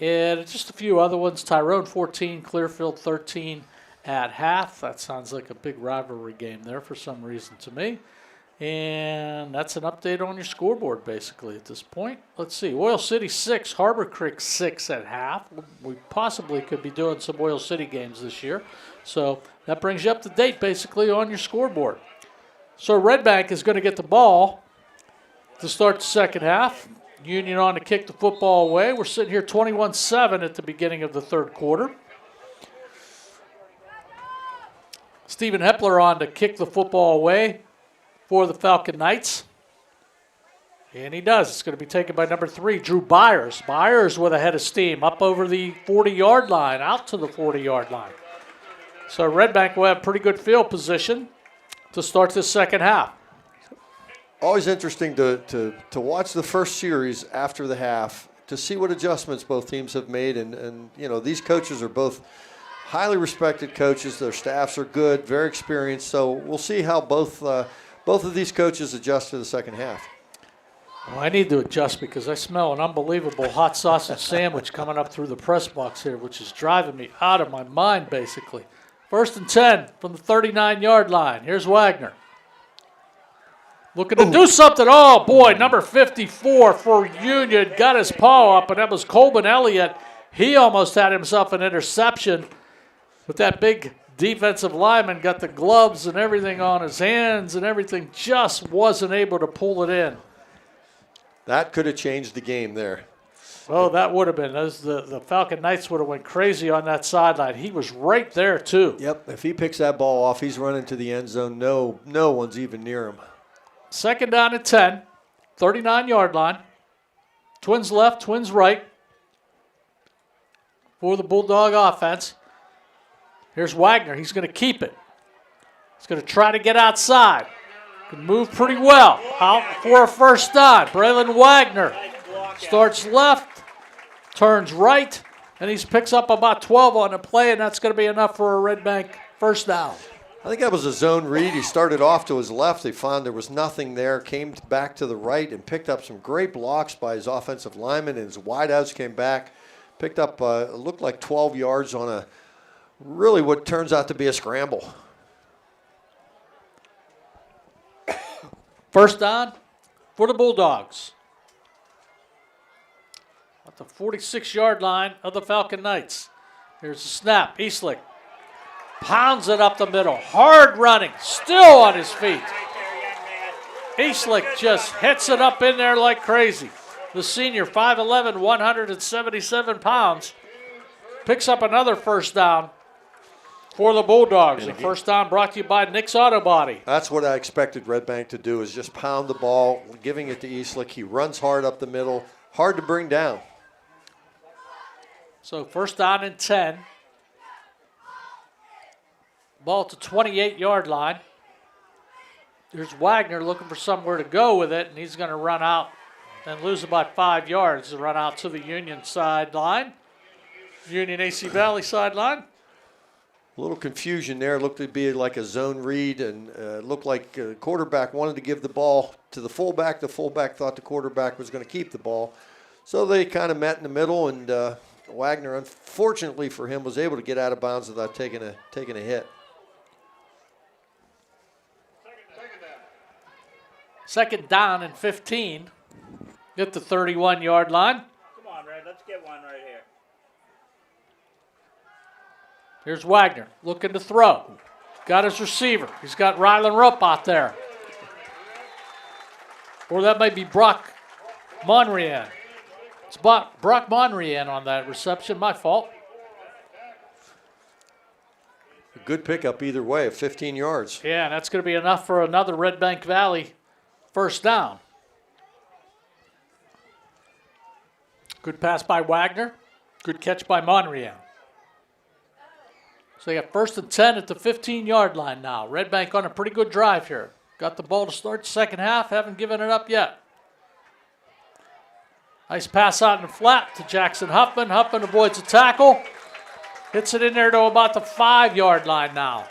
And just a few other ones. Tyrone 14, Clearfield 13 at half. That sounds like a big rivalry game there for some reason to me. And that's an update on your scoreboard, basically, at this point. Let's see. Oil City 6, Harbor Creek 6 at half. We possibly could be doing some Oil City games this year. So that brings you up to date, basically, on your scoreboard. So Redbank is going to get the ball to start the second half. Union on to kick the football away. We're sitting here 21-7 at the beginning of the third quarter. Stephen Hepler on to kick the football away for the Falcon Knights. And he does. It's going to be taken by number 3, Drew Byers. Byers with a head of steam up over the 40-yard line, out to the 40-yard line. So Redbank will have pretty good field position to start this second half. Always interesting to watch the first series after the half to see what adjustments both teams have made. And you know, these coaches are both highly respected coaches. Their staffs are good, very experienced. So we'll see how both of these coaches adjust to the second half. Well, I need to adjust because I smell an unbelievable hot sausage sandwich coming up through the press box here, which is driving me out of my mind, basically. 1st and 10 from the 39-yard line. Here's Wagner. Looking to do something. Oh, boy, number 54 for Union got his paw up, and that was Coleman Elliott. He almost had himself an interception, but that big defensive lineman got the gloves and everything on his hands and everything, just wasn't able to pull it in. That could have changed the game there. Oh, that would have been. The Falcon Knights would have went crazy on that sideline. He was right there, too. Yep, if he picks that ball off, he's running to the end zone. No one's even near him. Second down and 10, 39-yard line. Twins left, twins right for the Bulldog offense. Here's Wagner. He's going to keep it. He's going to try to get outside. Can move pretty well. Out for a first down. Braylon Wagner starts left, turns right, and he picks up about 12 on the play, and that's going to be enough for a Redbank first down. I think that was a zone read. He started off to his left. They found there was nothing there, came back to the right, and picked up some great blocks by his offensive lineman, and his wideouts came back. Picked up, it looked like 12 yards on a really what turns out to be a scramble. First down for the Bulldogs. At the 46-yard line of the Falcon Knights. Here's the snap. Eastlick pounds it up the middle. Hard running. Still on his feet. Eastlick just hits it up in there like crazy. The senior, 5'11", 177 pounds. Picks up another first down for the Bulldogs. The first down brought to you by Nick's Auto Body. That's what I expected Redbank to do, is just pound the ball, giving it to Eastlick. He runs hard up the middle, hard to bring down. So first down and 10. Ball to 28-yard line. There's Wagner looking for somewhere to go with it, and he's going to run out and lose about 5 yards to run out to the Union sideline. Union AC Valley sideline. A little confusion there. Looked to be like a zone read, and looked like the quarterback wanted to give the ball to the fullback. The fullback thought the quarterback was going to keep the ball. So they kind of met in the middle, and Wagner, unfortunately for him, was able to get out of bounds without taking a hit. Second down and 15 at the 31-yard line. Come on, Red. Let's get one right here. Here's Wagner looking to throw. Got his receiver. He's got Rylan Rupp out there. Or that might be Brock Monrian. It's Brock Monrian on that reception. My fault. A good pickup either way, 15 yards. Yeah, and that's going to be enough for another Redbank Valley first down. Good pass by Wagner. Good catch by Monrian. So they got first and 10 at the 15-yard line now. Redbank on a pretty good drive here. Got the ball to start the second half. Haven't given it up yet. Nice pass out in the flat to Jackson Huffman. Huffman avoids a tackle. Hits it in there to about the 5-yard line now.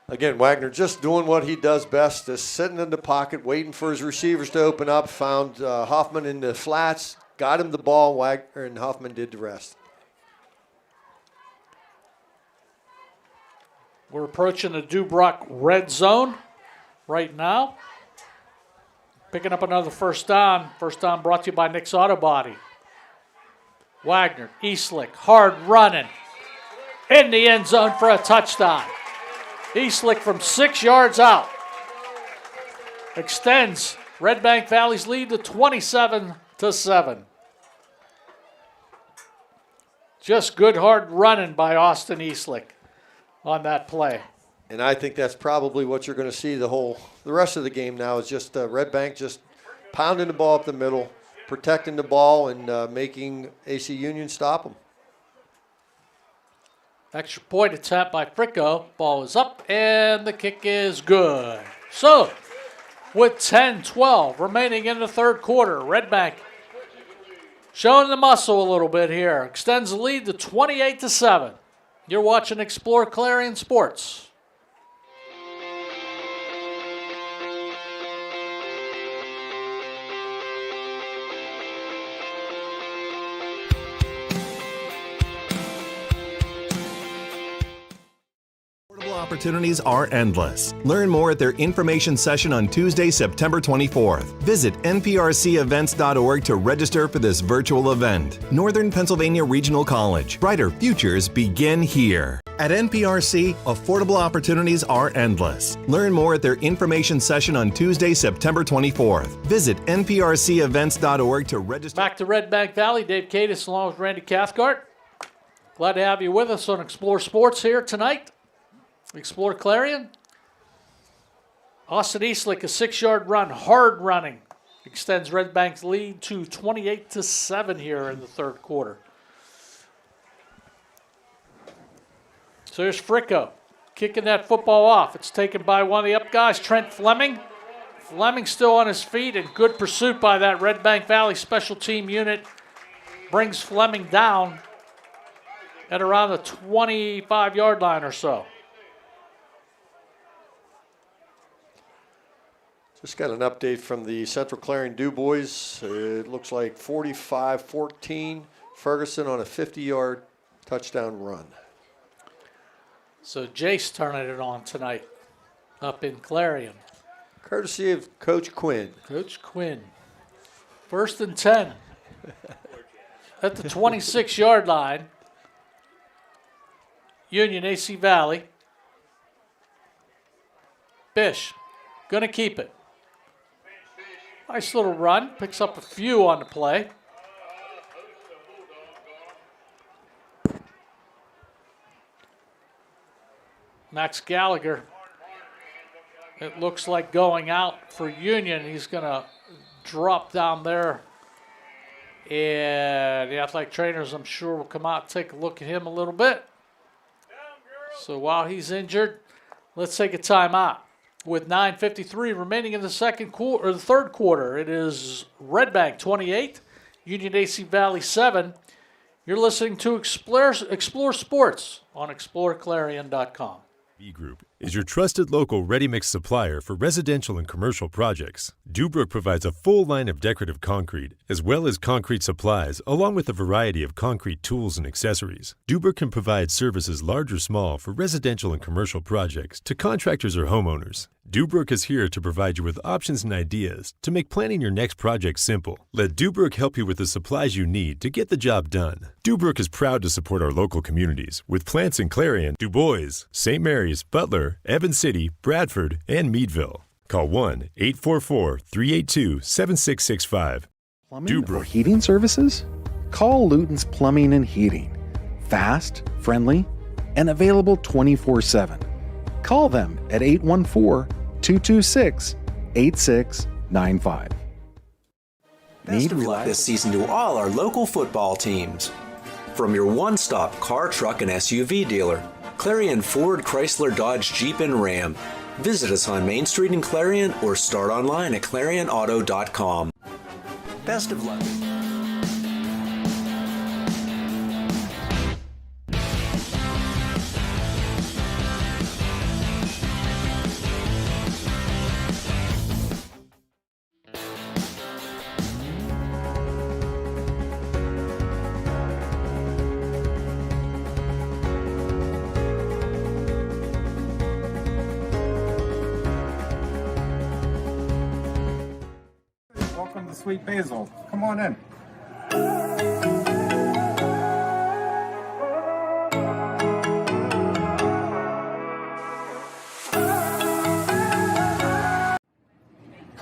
Again, Wagner just doing what he does best, just sitting in the pocket, waiting for his receivers to open up. Found Hoffman in the flats, got him the ball. Wagner and Hoffman did the rest. We're approaching the Dubrock red zone right now. Picking up another first down. First down brought to you by Nick's Auto Body. Wagner, Eastlick, hard running. In the end zone for a touchdown. Eastlick from 6 yards out. Extends Redbank Valley's lead to 27-7. Just good hard running by Austin Eastlick on that play. And I think that's probably what you're going to see the rest of the game now, is just Redbank just pounding the ball up the middle, protecting the ball, and making AC Union stop them. Extra point attempt by Fricko. Ball is up, and the kick is good. So, with 10-12 remaining in the third quarter, Redbank showing the muscle a little bit here. Extends the lead to 28-7. You're watching Explore Clarion Sports. Opportunities are endless. Learn more at their information session on Tuesday, September 24th. Visit nprcevents.org to register for this virtual event. Northern Pennsylvania Regional College. Brighter futures begin here. At NPRC, affordable opportunities are endless. Learn more at their information session on Tuesday, September 24th. Visit nprcevents.org to register. Back to Redbank Valley, Dave Katis along with Randy Cathcart. Glad to have you with us on Explore Sports here tonight. Explore Clarion. Austin Eastlick, a 6-yard run, hard running, extends Redbank's lead to 28-7 here in the third quarter. So here's Fricko kicking that football off. It's taken by one of the up guys, Trent Fleming. Fleming still on his feet, and good pursuit by that Redbank Valley special team unit. Brings Fleming down at around the 25-yard line or so. Just got an update from the Central Clarion Du Bois. It looks like 45-14. Ferguson on a 50-yard touchdown run. So Jace turning it on tonight up in Clarion. Courtesy of Coach Quinn. Coach Quinn. 1st and 10 at the 26-yard line. Union AC Valley. Bish going to keep it. Nice little run. Picks up a few on the play. Max Gallagher, it looks like going out for Union. He's going to drop down there. And the athletic trainers, I'm sure, will come out and take a look at him a little bit. So while he's injured, let's take a timeout. With 9:53 remaining in the third quarter, it is Redbank 28, Union AC Valley 7. You're listening to Explore Sports on exploreClarion.com. B Group is your trusted local ready-mix supplier for residential and commercial projects. Dubrook provides a full line of decorative concrete, as well as concrete supplies, along with a variety of concrete tools and accessories. Dubrook can provide services large or small for residential and commercial projects to contractors or homeowners. Dubrook is here to provide you with options and ideas to make planning your next project simple. Let Dubrook help you with the supplies you need to get the job done. Dubrook is proud to support our local communities with plants in Clarion, Du Bois, St. Mary's, Butler, Evans City, Bradford, and Meadville. Call 1-844-382-7665. Plumbing or heating services? Call Luton's Plumbing and Heating. Fast, friendly, and available 24/7. Call them at 814-226-8695. Best of luck this season to all our local football teams. From your one-stop car, truck, and SUV dealer, Clarion Ford, Chrysler, Dodge, Jeep, and Ram. Visit us on Main Street in Clarion or start online at clarionauto.com. Best of luck. Welcome to Sweet Basil. Come on in.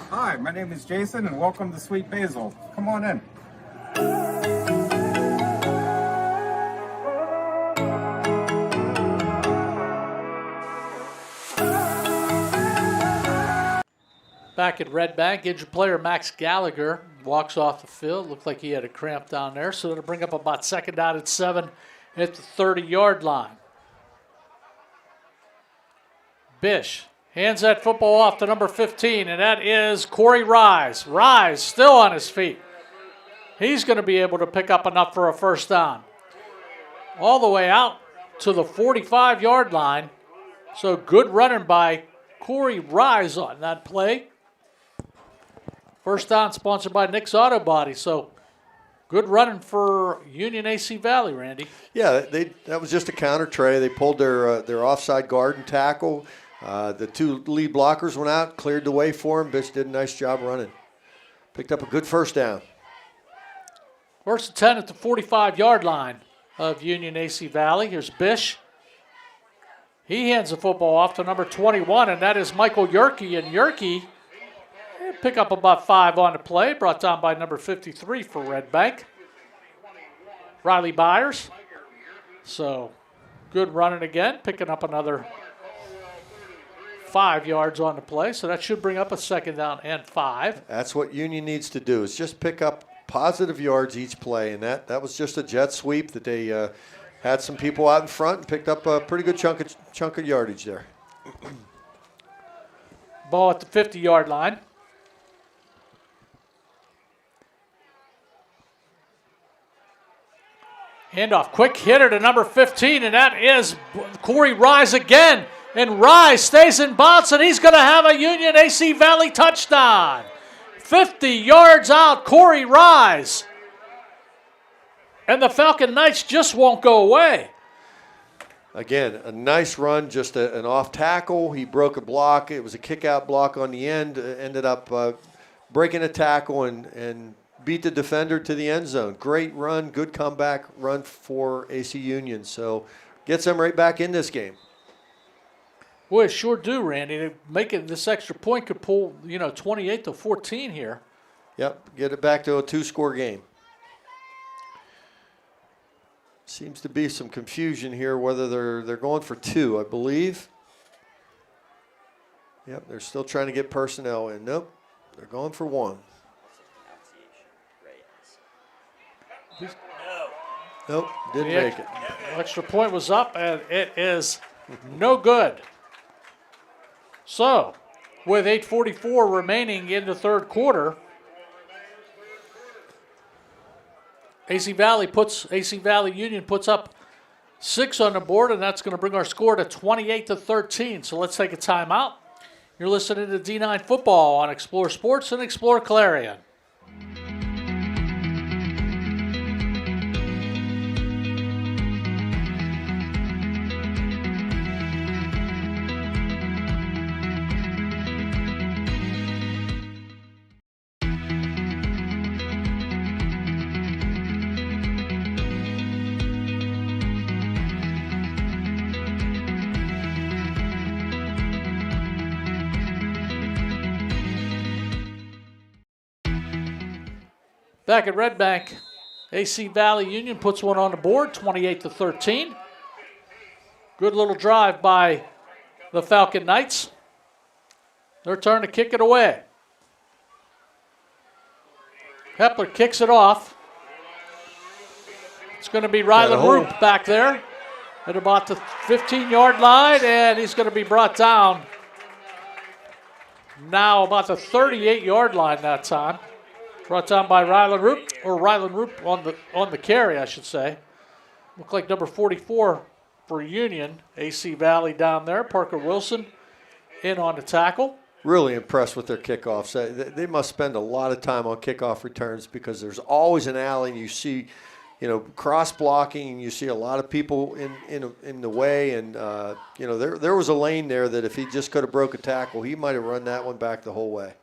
Hi, my name is Jason, and welcome to Sweet Basil. Come on in. Back at Redbank, injured player Max Gallagher walks off the field. Looked like he had a cramp down there, so it'll bring up about 2nd down and 7 at the 30-yard line. Bish hands that football off to number 15, and that is Corey Rise. Rise still on his feet. He's going to be able to pick up enough for a 1st down. All the way out to the 45-yard line. So good running by Corey Rise on that play. 1st down sponsored by Nick's Auto Body. So Good running for Union AC Valley, Randy. Yeah, that was just a counter tray. They pulled their offside guard and tackle. The two lead blockers went out, cleared the way for him. Bish did a nice job running. Picked up a good first down. First and 10 at the 45-yard line of Union AC Valley. Here's Bish. He hands the football off to number 21, and that is Michael Yerke. And Yerke pick up about 5 on the play, brought down by number 53 for Redbank, Riley Byers. So good running again, picking up another 5 yards on the play. So that should bring up a second down and 5. That's what Union needs to do, is just pick up positive yards each play. And that was just a jet sweep that they had some people out in front and picked up a pretty good chunk of yardage there. Ball at the 50-yard line. Handoff, quick hitter to number 15, and that is Corey Rise again. And Rise stays in bounds, and he's going to have a Union AC Valley touchdown. 50 yards out, Corey Rise. And the Falcon Knights just won't go away. Again, a nice run, just an off tackle. He broke a block. It was a kick-out block on the end. Ended up breaking a tackle and beat the defender to the end zone. Great run, good comeback run for AC Union. So gets them right back in this game. Boy, it sure do, Randy. Making this extra point could pull, 28-14 here. Yep, get it back to a 2-score game. Seems to be some confusion here whether they're going for 2, I believe. Yep, they're still trying to get personnel in. Nope, they're going for 1. Nope, didn't make it. Extra point was up, and it is no good. So, with 8:44 remaining in the third quarter, AC Valley Union puts up 6 on the board, and that's going to bring our score to 28-13. So let's take a timeout. You're listening to D9 Football on Explore Sports and Explore Clarion. Back at Redbank, AC Valley Union puts one on the board, 28-13. Good little drive by the Falcon Knights. Their turn to kick it away. Hepler kicks it off. It's going to be Rylan Roop back there at about the 15-yard line, and he's going to be brought down now about the 38-yard line that time. Brought down by Rylan Roop on the carry, I should say. Looked like number 44 for Union. AC Valley down there. Parker Wilson in on the tackle. Really impressed with their kickoffs. They must spend a lot of time on kickoff returns because there's always an alley. You see, cross blocking. You see a lot of people in the way, and there was a lane there that if he just could have broke a tackle, he might have run that one back the whole way.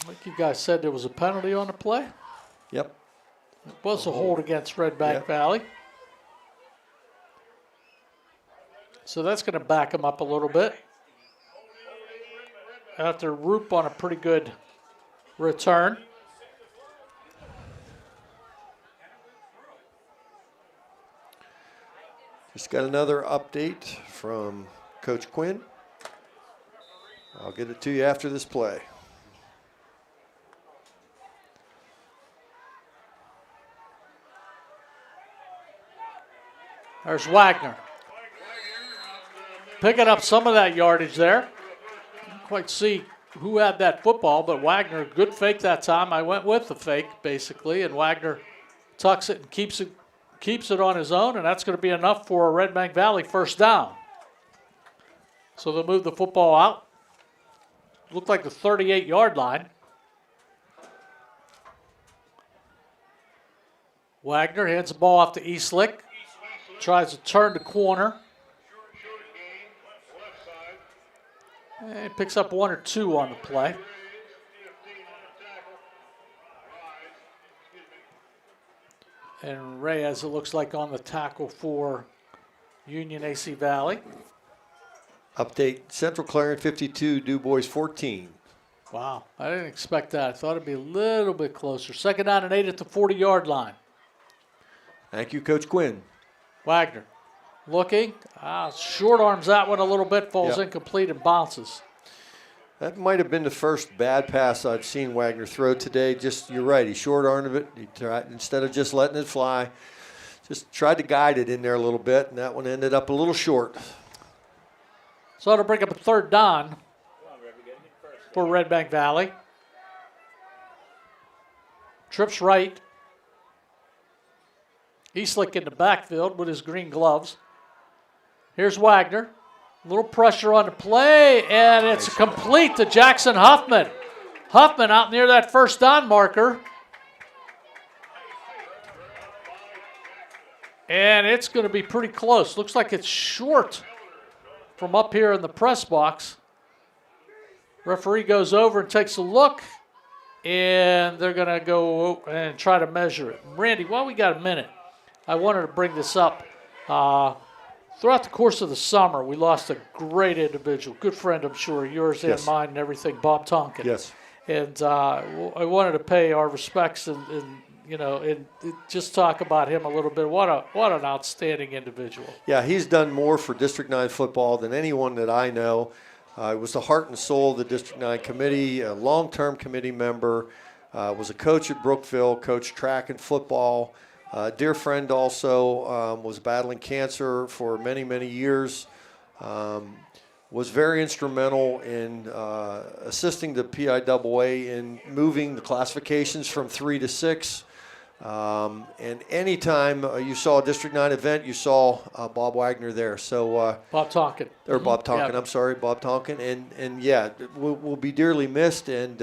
Like you guys said, there was a penalty on the play. Yep. It was a hold against Redbank Valley. So that's going to back him up a little bit. After Roop on a pretty good return. Just got another update from Coach Quinn. I'll get it to you after this play. There's Wagner. Picking up some of that yardage there. Didn't quite see who had that football, but Wagner, good fake that time. I went with the fake, basically, and Wagner tucks it and keeps it on his own, and that's going to be enough for a Redbank Valley first down. So they'll move the football out. Looked like the 38-yard line. Wagner hands the ball off to Eastlick. Tries to turn the corner. And he picks up 1 or 2 on the play. And Reyes, it looks like, on the tackle for Union AC Valley. Update, Central Clarion 52, Du Bois 14. Wow, I didn't expect that. I thought it'd be a little bit closer. 2nd down and 8 at the 40-yard line. Thank you, Coach Quinn. Wagner looking. Short arms that one a little bit, falls Yep. incomplete and bounces. That might have been the first bad pass I've seen Wagner throw today. Just, you're right, he short-armed it. He tried, instead of just letting it fly, just tried to guide it in there a little bit, and that one ended up a little short. So it'll bring up a 3rd down for Redbank Valley. Trips right. Eastlick in the backfield with his green gloves. Here's Wagner. A little pressure on the play, and it's complete to Jackson Huffman. Huffman out near that 1st down marker. And it's going to be pretty close. Looks like it's short from up here in the press box. Referee goes over and takes a look, and they're going to go and try to measure it. Randy, while we got a minute, I wanted to bring this up. Throughout the course of the summer, we lost a great individual, good friend, I'm sure, yours and mine and everything, Bob Tonkin. Yes. And I wanted to pay our respects and just talk about him a little bit. What an outstanding individual. Yeah, he's done more for District 9 football than anyone that I know. He was the heart and soul of the District 9 committee, a long-term committee member, was a coach at Brookville, coached track and football. Dear friend also, was battling cancer for many, many years. Was very instrumental in assisting the PIAA in moving the classifications from 3 to 6. And anytime you saw a District 9 event, you saw Bob Wagner there. So Bob Tonkin. Or Bob Tonkin, Yeah. I'm sorry, Bob Tonkin. And yeah, will be dearly missed, and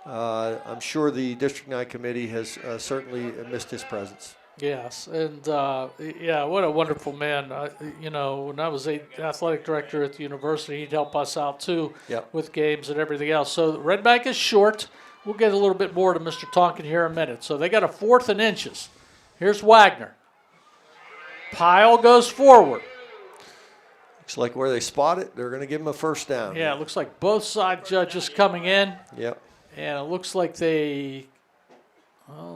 I'm sure the District 9 committee has certainly missed his presence. Yes, and yeah, what a wonderful man. When I was the athletic director at the university, he'd help us out too with games and everything else. So Redbank is short. We'll get a little bit more to Mr. Tonkin here in a minute. So they got a 4th and inches. Here's Wagner. Pile goes forward. Looks like where they spot it, they're going to give him a 1st down. Yeah, it looks like both side judges coming in. Yep. And it looks like it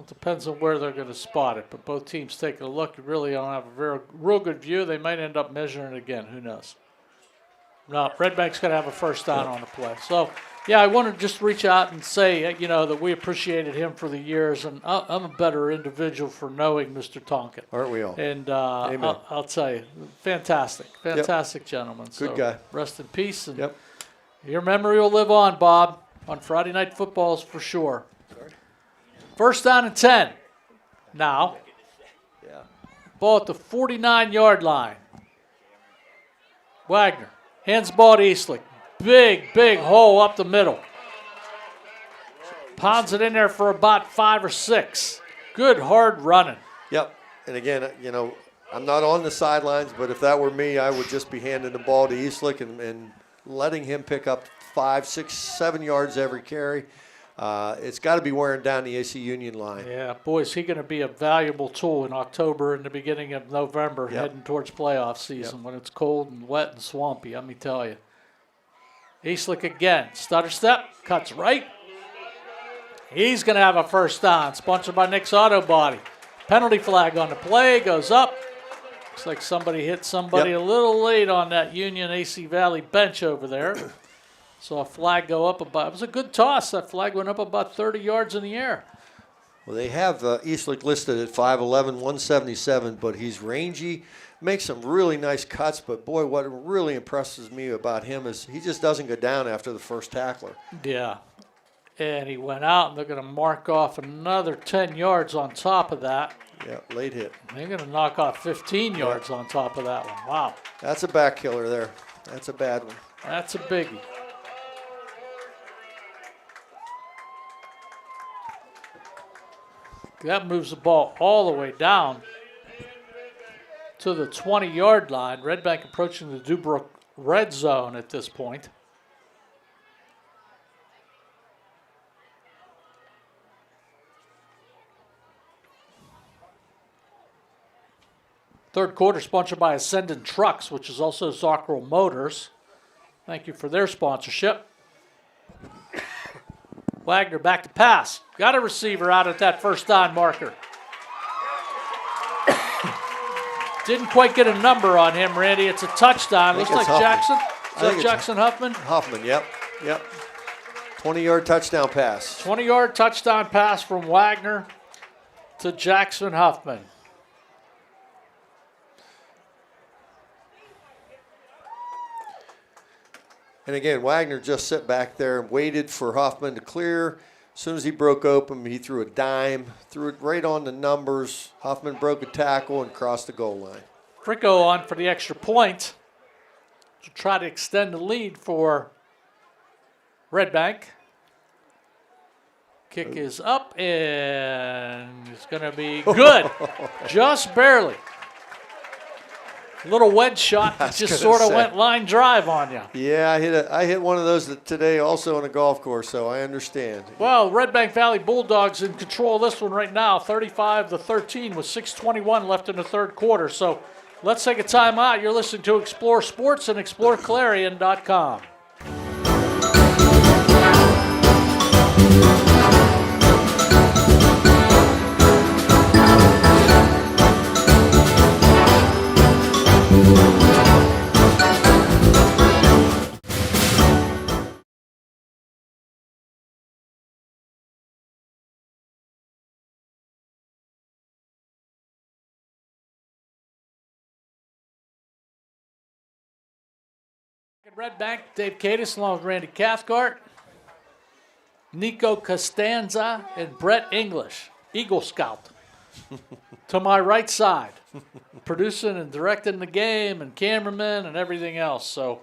depends on where they're going to spot it. But both teams taking a look, you really don't have a real good view. They might end up measuring it again. Who knows? No, Redbank's going to have a 1st down on the play. So, yeah, I wanted to just reach out and say, that we appreciated him for the years. And I'm a better individual for knowing Mr. Tonkin. Aren't we all? And Amen. I'll tell you, fantastic gentleman. Good So, guy. Rest in peace. And your memory will live on, Bob, on Friday Night Footballs for sure. 1st down and 10. Now, ball at the 49-yard line. Wagner hands the ball to Eastlick. Big hole up the middle. Pounds it in there for about 5 or 6. Good hard running. Yep. And again, I'm not on the sidelines, but if that were me, I would just be handing the ball to Eastlick and letting him pick up 5, 6, 7 yards every carry. It's got to be wearing down the AC Union line. Yeah, boy, is he going to be a valuable tool in October and the beginning of November heading towards playoff season when it's cold and wet and swampy, let me tell you. Eastlick again, stutter step, cuts right. He's going to have a 1st down, sponsored by Nick's Auto Body. Penalty flag on the play, goes up. Looks like somebody hit somebody a little late on that Union AC Valley bench over there. Saw a flag go up about, it was a good toss. That flag went up about 30 yards in the air. Well, they have Eastlick listed at 5'11", 177, but he's rangy, makes some really nice cuts. But, boy, what really impresses me about him is he just doesn't go down after the first tackler. Yeah. And he went out, and they're going to mark off another 10 yards on top of that. Yeah, late hit. They're going to knock off 15 yards on top of that one. Wow. That's a back killer there. That's a bad one. That's a biggie. That moves the ball all the way down to the 20-yard line. Redbank approaching the Dubrook red zone at this point. Third quarter sponsored by Ascendant Trucks, which is also Zockerl Motors. Thank you for their sponsorship. Wagner back to pass. Got a receiver out at that first down marker. Didn't quite get a number on him, Randy. It's a touchdown. Looks like Huffman. Jackson. Is that Jackson Huffman? Huffman, yep. 20-yard touchdown pass. 20-yard touchdown pass from Wagner to Jackson Huffman. And again, Wagner just sat back there and waited for Huffman to clear. As soon as he broke open, he threw a dime, threw it right on the numbers. Huffman broke a tackle and crossed the goal line. Fricko on for the extra point to try to extend the lead for Redbank. Kick is up and it's going to be good. Just barely. Little wedge shot that just sort of went line drive on you. Yeah, I hit one of those today also on a golf course, so I understand. Well, Redbank Valley Bulldogs in control of this one right now, 35-13 with 6:21 left in the third quarter. So let's take a timeout. You're listening to Explore Sports and exploreClarion.com. Redbank, Dave Katis along with Randy Cathcart, Nico Costanza, and Brett English, Eagle Scout. To my right side, producing and directing the game and cameraman and everything else. So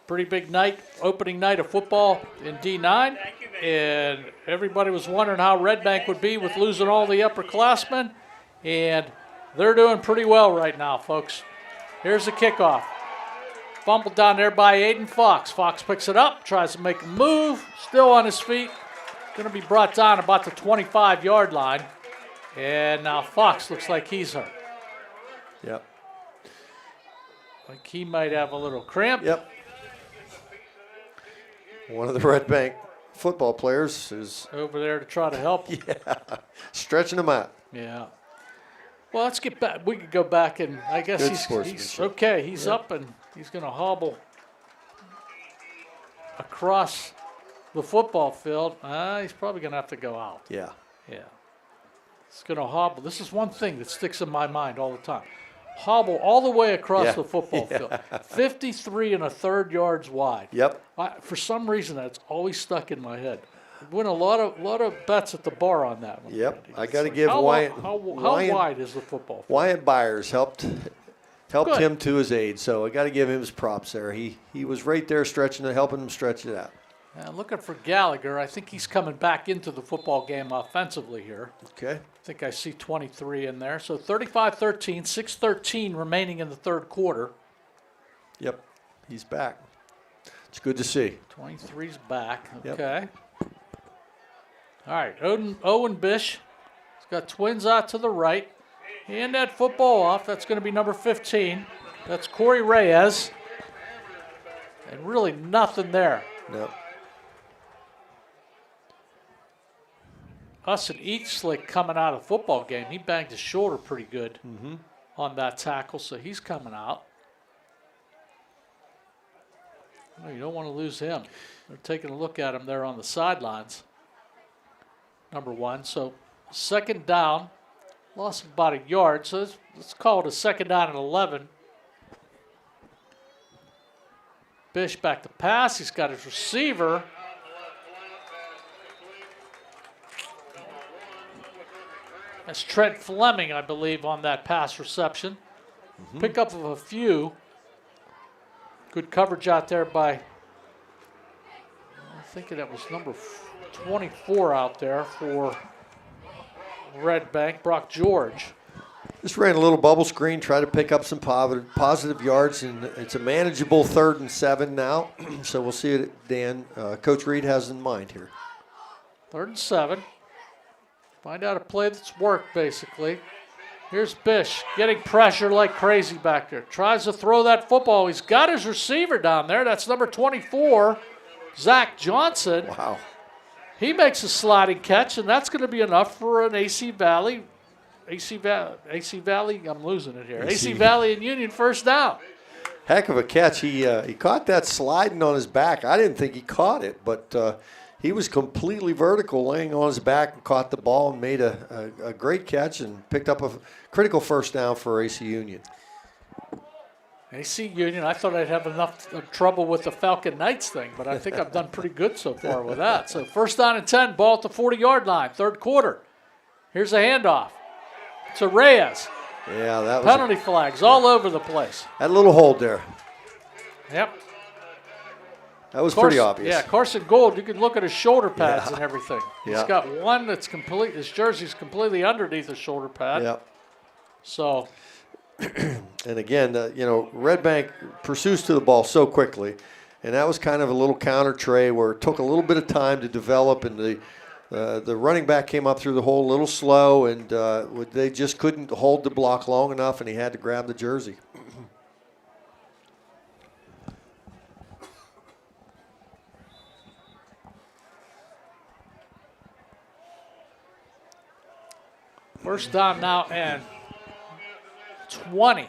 pretty big night, opening night of football in D9. And everybody was wondering how Redbank would be with losing all the upperclassmen. And they're doing pretty well right now, folks. Here's the kickoff. Fumbled down there by Aiden Fox. Fox picks it up, tries to make a move, still on his feet. Going to be brought down about the 25-yard line. And now Fox looks like he's hurt. Yep. Like he might have a little cramp. Yep. One of the Redbank football players is over there to try to help him. Yeah, stretching him out. Yeah. Well, let's get back. We could go back and I guess he's okay. He's up and he's going to hobble across the football field. He's probably going to have to go out. Yeah. Yeah. It's going to hobble. This is one thing that sticks in my mind all the time. Hobble all the way across the football field. 53 1/3 yards wide. Yep. For some reason, that's always stuck in my head. Win a lot of bets at the bar on that one. Yep. Randy. I got to like, give Wyatt. How wide is the football field? Wyatt Byers helped Good. him to his aid, so I got to give him his props there. He was right there stretching it, helping him stretch it out. And looking for Gallagher, I think he's coming back into the football game offensively here. Okay. I think I see 23 in there. So 35-13, 6:13 remaining in the third quarter. Yep. He's back. It's good to see. 23's back. Yep. Okay. All right. Owen Bish. He's got twins out to the right. Hand that football off. That's going to be number 15. That's Corey Reyes. And really nothing there. Nope. Us and Eatslick coming out of the football game. He banged his shoulder pretty good on that tackle, so he's coming out. No, you don't want to lose him. They're taking a look at him there on the sidelines. Number one. So second down. Lost about a yard, so let's call it a second down and 11. Bish back to pass. He's got his receiver. That's Trent Fleming, I believe, on that pass reception. Pickup of a few. Good coverage out there by, I think that was number 24 out there for Redbank, Brock George. Just ran a little bubble screen, try to pick up some positive yards, and it's a manageable 3rd and 7 now. So we'll see what Dan, Coach Reed has in mind here. 3rd and 7. Find out a play that's worked, basically. Here's Bish getting pressure like crazy back there. Tries to throw that football. He's got his receiver down there. That's number 24, Zach Johnson. Wow. He makes a sliding catch, and that's going to be enough for an AC Valley, I'm losing it here. AC Valley and Union first down. Heck of a catch. He caught that sliding on his back. I didn't think he caught it, but he was completely vertical, laying on his back, and caught the ball and made a great catch and picked up a critical first down for AC Union. AC Union, I thought I'd have enough trouble with the Falcon Knights thing, but I think I've done pretty good so far with that. So 1st down and 10, ball at the 40-yard line, 3rd quarter. Here's a handoff to Reyes. Yeah, that was penalty flags all over the place. That little hold there. Yep. That was pretty obvious. Yeah, Carson Gould, you can look at his shoulder pads and everything. Yeah. He's got one that's complete. His jersey's completely underneath his shoulder pad. Yep. So. And again, Redbank pursues to the ball so quickly, and that was kind of a little counter tray where it took a little bit of time to develop, and the running back came up through the hole a little slow, and they just couldn't hold the block long enough, and he had to grab the jersey. First down now and 20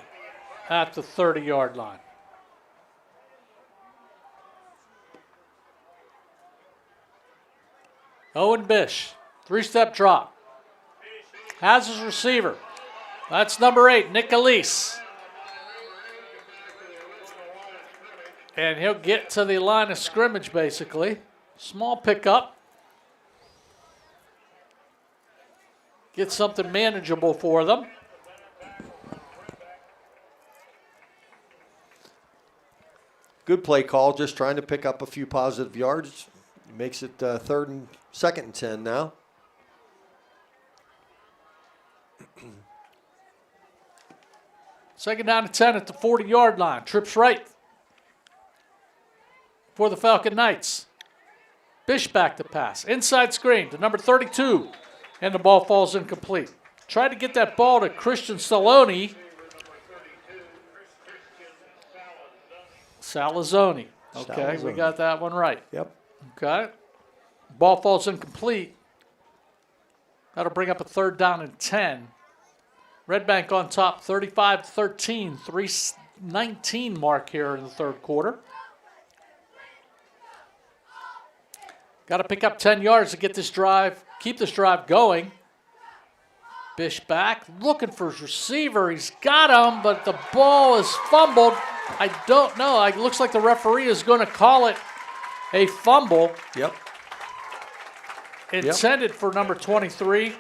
at the 30-yard line. Owen Bish, 3-step drop. Has his receiver. That's number 8, Nick Elise. And he'll get to the line of scrimmage, basically. Small pickup. Get something manageable for them. Good play call, just trying to pick up a few positive yards. Makes it 2nd and 10 now. Second down and 10 at the 40-yard line. Trips right for the Falcon Knights. Bish back to pass. Inside screen to number 32. And the ball falls incomplete. Tried to get that ball to Christian Saloni. Salazzoni. Okay, Salazzoni. we got that one right. Yep. Okay. Ball falls incomplete. That'll bring up a 3rd down and 10. Redbank on top, 35-13, 3:19 mark here in the 3rd quarter. Got to pick up 10 yards to get this drive, keep this drive going. Bish back, looking for his receiver. He's got him, but the ball is fumbled. I don't know. It looks like the referee is going to call it a fumble. Yep. Intended for number 23,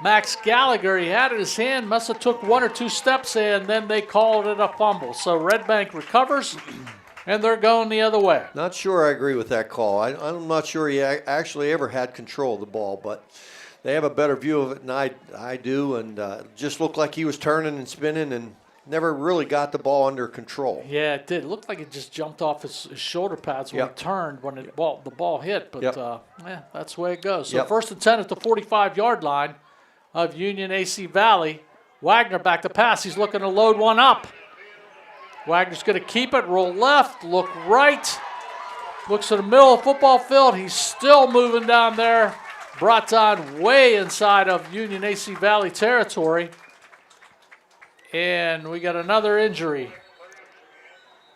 Max Gallagher. He had it in his hand, must have took 1 or 2 steps, and then they called it a fumble. So Redbank recovers, and they're going the other way. Not sure I agree with that call. I'm not sure he actually ever had control of the ball, but they have a better view of it than I do, and just looked like he was turning and spinning and never really got the ball under control. Yeah, it did. It looked like it just jumped off his shoulder pads when it turned, when the ball hit. But, that's the way it goes. So 1st and 10 at the 45-yard line of Union AC Valley. Wagner back to pass. He's looking to load one up. Wagner's going to keep it, roll left, look right. Looks at the middle of the football field. He's still moving down there. Brought down way inside of Union AC Valley territory. And we got another injury.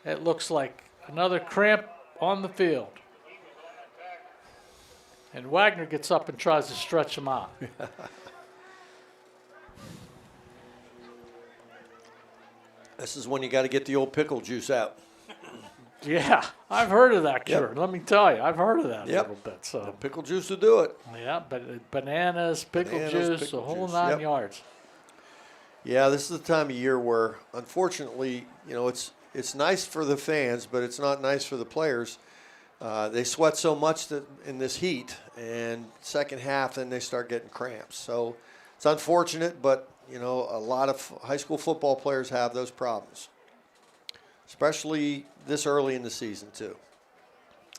It looks like another cramp on the field. And Wagner gets up and tries to stretch him out. This is when you got to get the old pickle juice out. Yeah, I've heard of that cure. Let me tell you, I've heard of that a little bit. So the pickle juice will do it. Yeah, but bananas, pickle juice, the whole 9 yards. Yeah, this is the time of year where, unfortunately, it's nice for the fans, but it's not nice for the players. They sweat so much in this heat, and second half, then they start getting cramps. So It's unfortunate, but, you know, a lot of high school football players have those problems, especially this early in the season, too.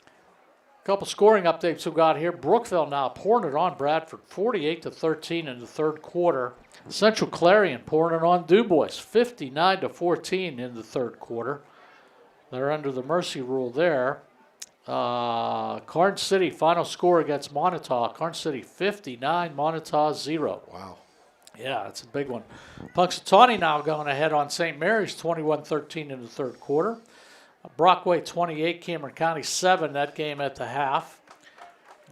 A couple scoring updates we got here. Brookville now pouring it on Bradford, 48-13 in the third quarter. Central Clarion pouring it on DuBois, 59-14 in the third quarter. They're under the mercy rule there. Karn City, final score against Montauk. Karn City 59, Montauk 0. Wow. Yeah, that's a big one. Punxsutawney now going ahead on St. Mary's, 21-13 in the third quarter. Brockway 28, Cameron County 7, that game at the half.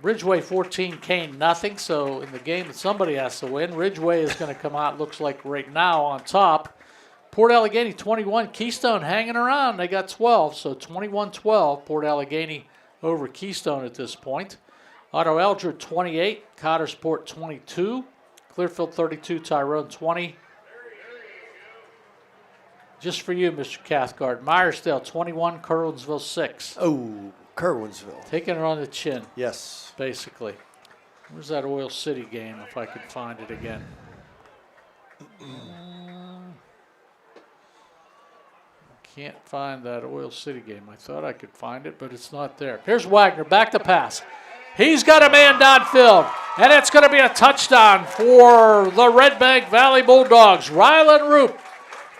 Ridgeway 14, Kane nothing, so in the game that somebody has to win, Ridgeway is going to come out, looks like right now, on top. Port Allegheny 21, Keystone hanging around, they got 12, so 21-12, Port Allegheny over Keystone at this point. Otto Eldred 28, Cottersport 22, Clearfield 32, Tyrone 20. Just for you, Mr. Cathcart. Myersdale 21, Curwensville 6. Oh, Curwensville. Taking it on the chin. Yes. Basically. Where's that Oil City game, if I could find it again? Can't find that Oil City game. I thought I could find it, but it's not there. Here's Wagner, back to pass. He's got a man downfield, and it's going to be a touchdown for the Redbank Valley Bulldogs. Rylan Roop,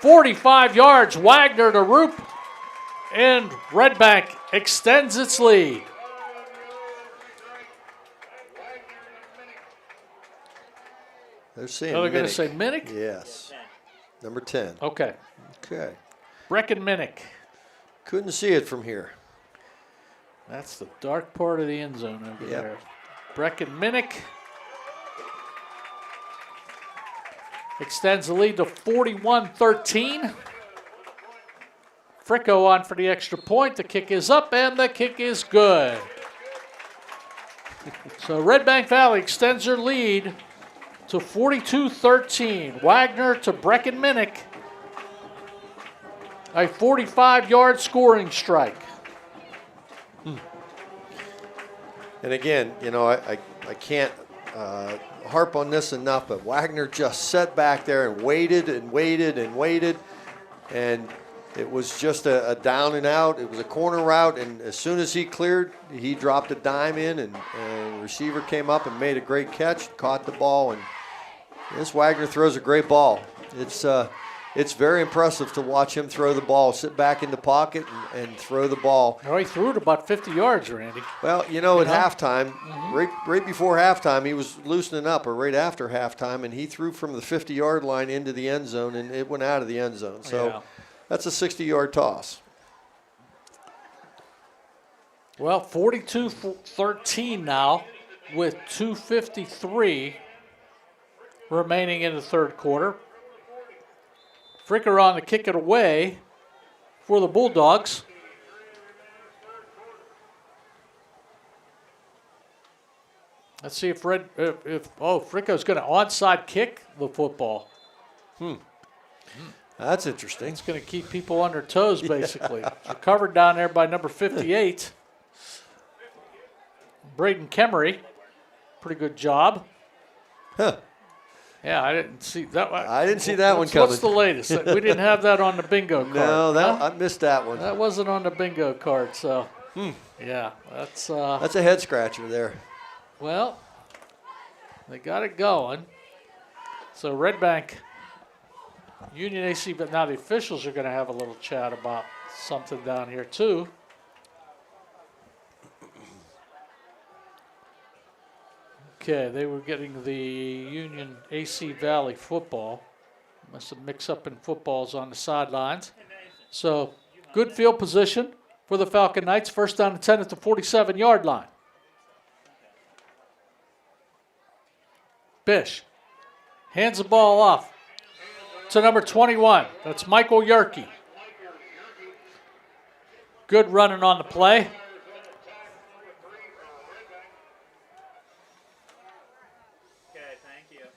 45 yards. Wagner to Roop, and Redbank extends its lead. They're saying they're going to Minnick. say Minnick? Yes. Number 10. Okay. Okay. Brecken Minnick. Couldn't see it from here. That's the dark part of the end zone over there. Brecken Minnick extends the lead to 41-13. Fricko on for the extra point. The kick is up, and the kick is good. So Redbank Valley extends their lead to 42-13. Wagner to Brecken Minnick. A 45-yard scoring strike. And again, you know, I can't harp on this enough, but Wagner just sat back there and waited and waited and waited, and it was just a down and out. It was a corner route, and as soon as he cleared, he dropped a dime in, and receiver came up and made a great catch, caught the ball, and this Wagner throws a great ball. It's very impressive to watch him throw the ball, sit back in the pocket and throw the ball. Oh, he threw it about 50 yards, Randy. Well, at halftime, right before halftime, he was loosening up, or right after halftime, and he threw from the 50-yard line into the end zone, and it went out of the end zone. So that's a 60-yard toss. Well, 42-13 now with 2:53 remaining in the third quarter. Fricker on to kick it away for the Bulldogs. Let's see if Fricko's going to onside kick the football. That's interesting. It's going to keep people on their toes, basically. It's recovered down there by number 58. Braden Kemery. Pretty good job. Huh. Yeah, I didn't see that one. I didn't see that one coming. What's the latest? We didn't have that on the bingo card. No, I missed that one. That wasn't on the bingo card, so yeah, that's a head scratcher there. Well, they got it going. So Redbank, Union AC, but now the officials are going to have a little chat about something down here too. Okay, they were getting the Union AC Valley football. Must have mixed up in footballs on the sidelines. So good field position for the Falcon Knights. First down and 10 at the 47-yard line. Bish hands the ball off to number 21. That's Michael Yerke. Good running on the play.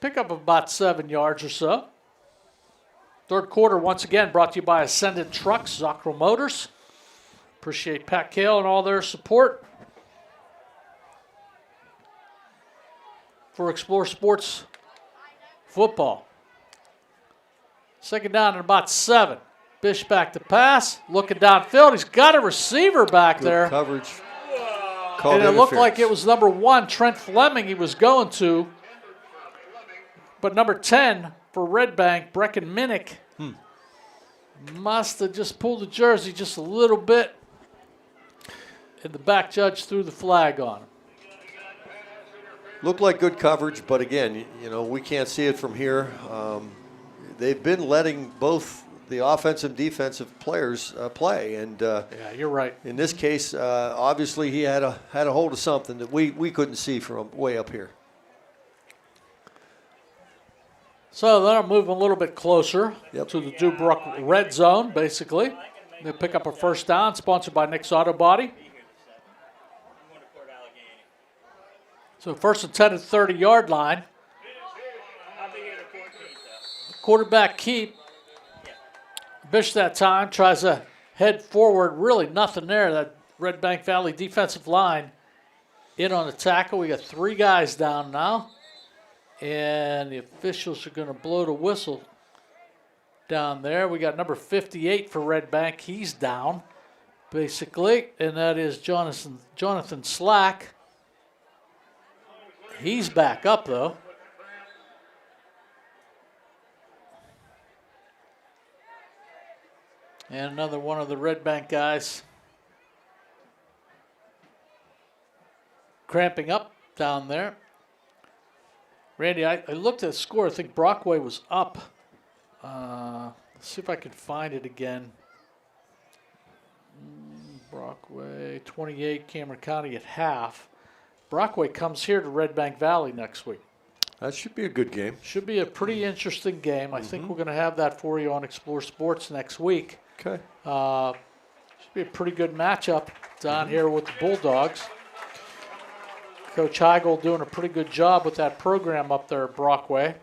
Pick up about 7 yards or so. Third quarter, once again, brought to you by Ascendant Trucks, Zocro Motors. Appreciate Pat Kale and all their support. For Explore Sports football. Second down and about 7. Bish back to pass, looking downfield. He's got a receiver back there. Coverage. And it looked like it was number 1, Trent Fleming, he was going to. But number 10 for Redbank, Brecken Minnick, must have just pulled the jersey just a little bit. And the back judge threw the flag on him. Looked like good coverage, but again, we can't see it from here. They've been letting both the offensive and defensive players play, and yeah, you're right. In this case, obviously he had a hold of something that we couldn't see from way up here. So they're moving a little bit closer to the Dubrook red zone, basically. They pick up a first down, sponsored by Nick's Auto Body. So first and 10 at the 30-yard line. Quarterback keep. Bish that time tries to head forward. Really nothing there. That Redbank Valley defensive line in on the tackle. We got 3 guys down now. And the officials are going to blow the whistle down there. We got number 58 for Redbank. He's down, basically. And that is Jonathan Slack. He's back up, though. And another one of the Redbank guys cramping up down there. Randy, I looked at the score. I think Brockway was up. Let's see if I can find it again. Brockway, 28, Cameron County at half. Brockway comes here to Redbank Valley next week. That should be a good game. Should be a pretty interesting game. I think we're going to have that for you on Explore Sports next week. Okay. Should be a pretty good matchup down here with the Bulldogs. Coach Heigl doing a pretty good job with that program up there at Brockway.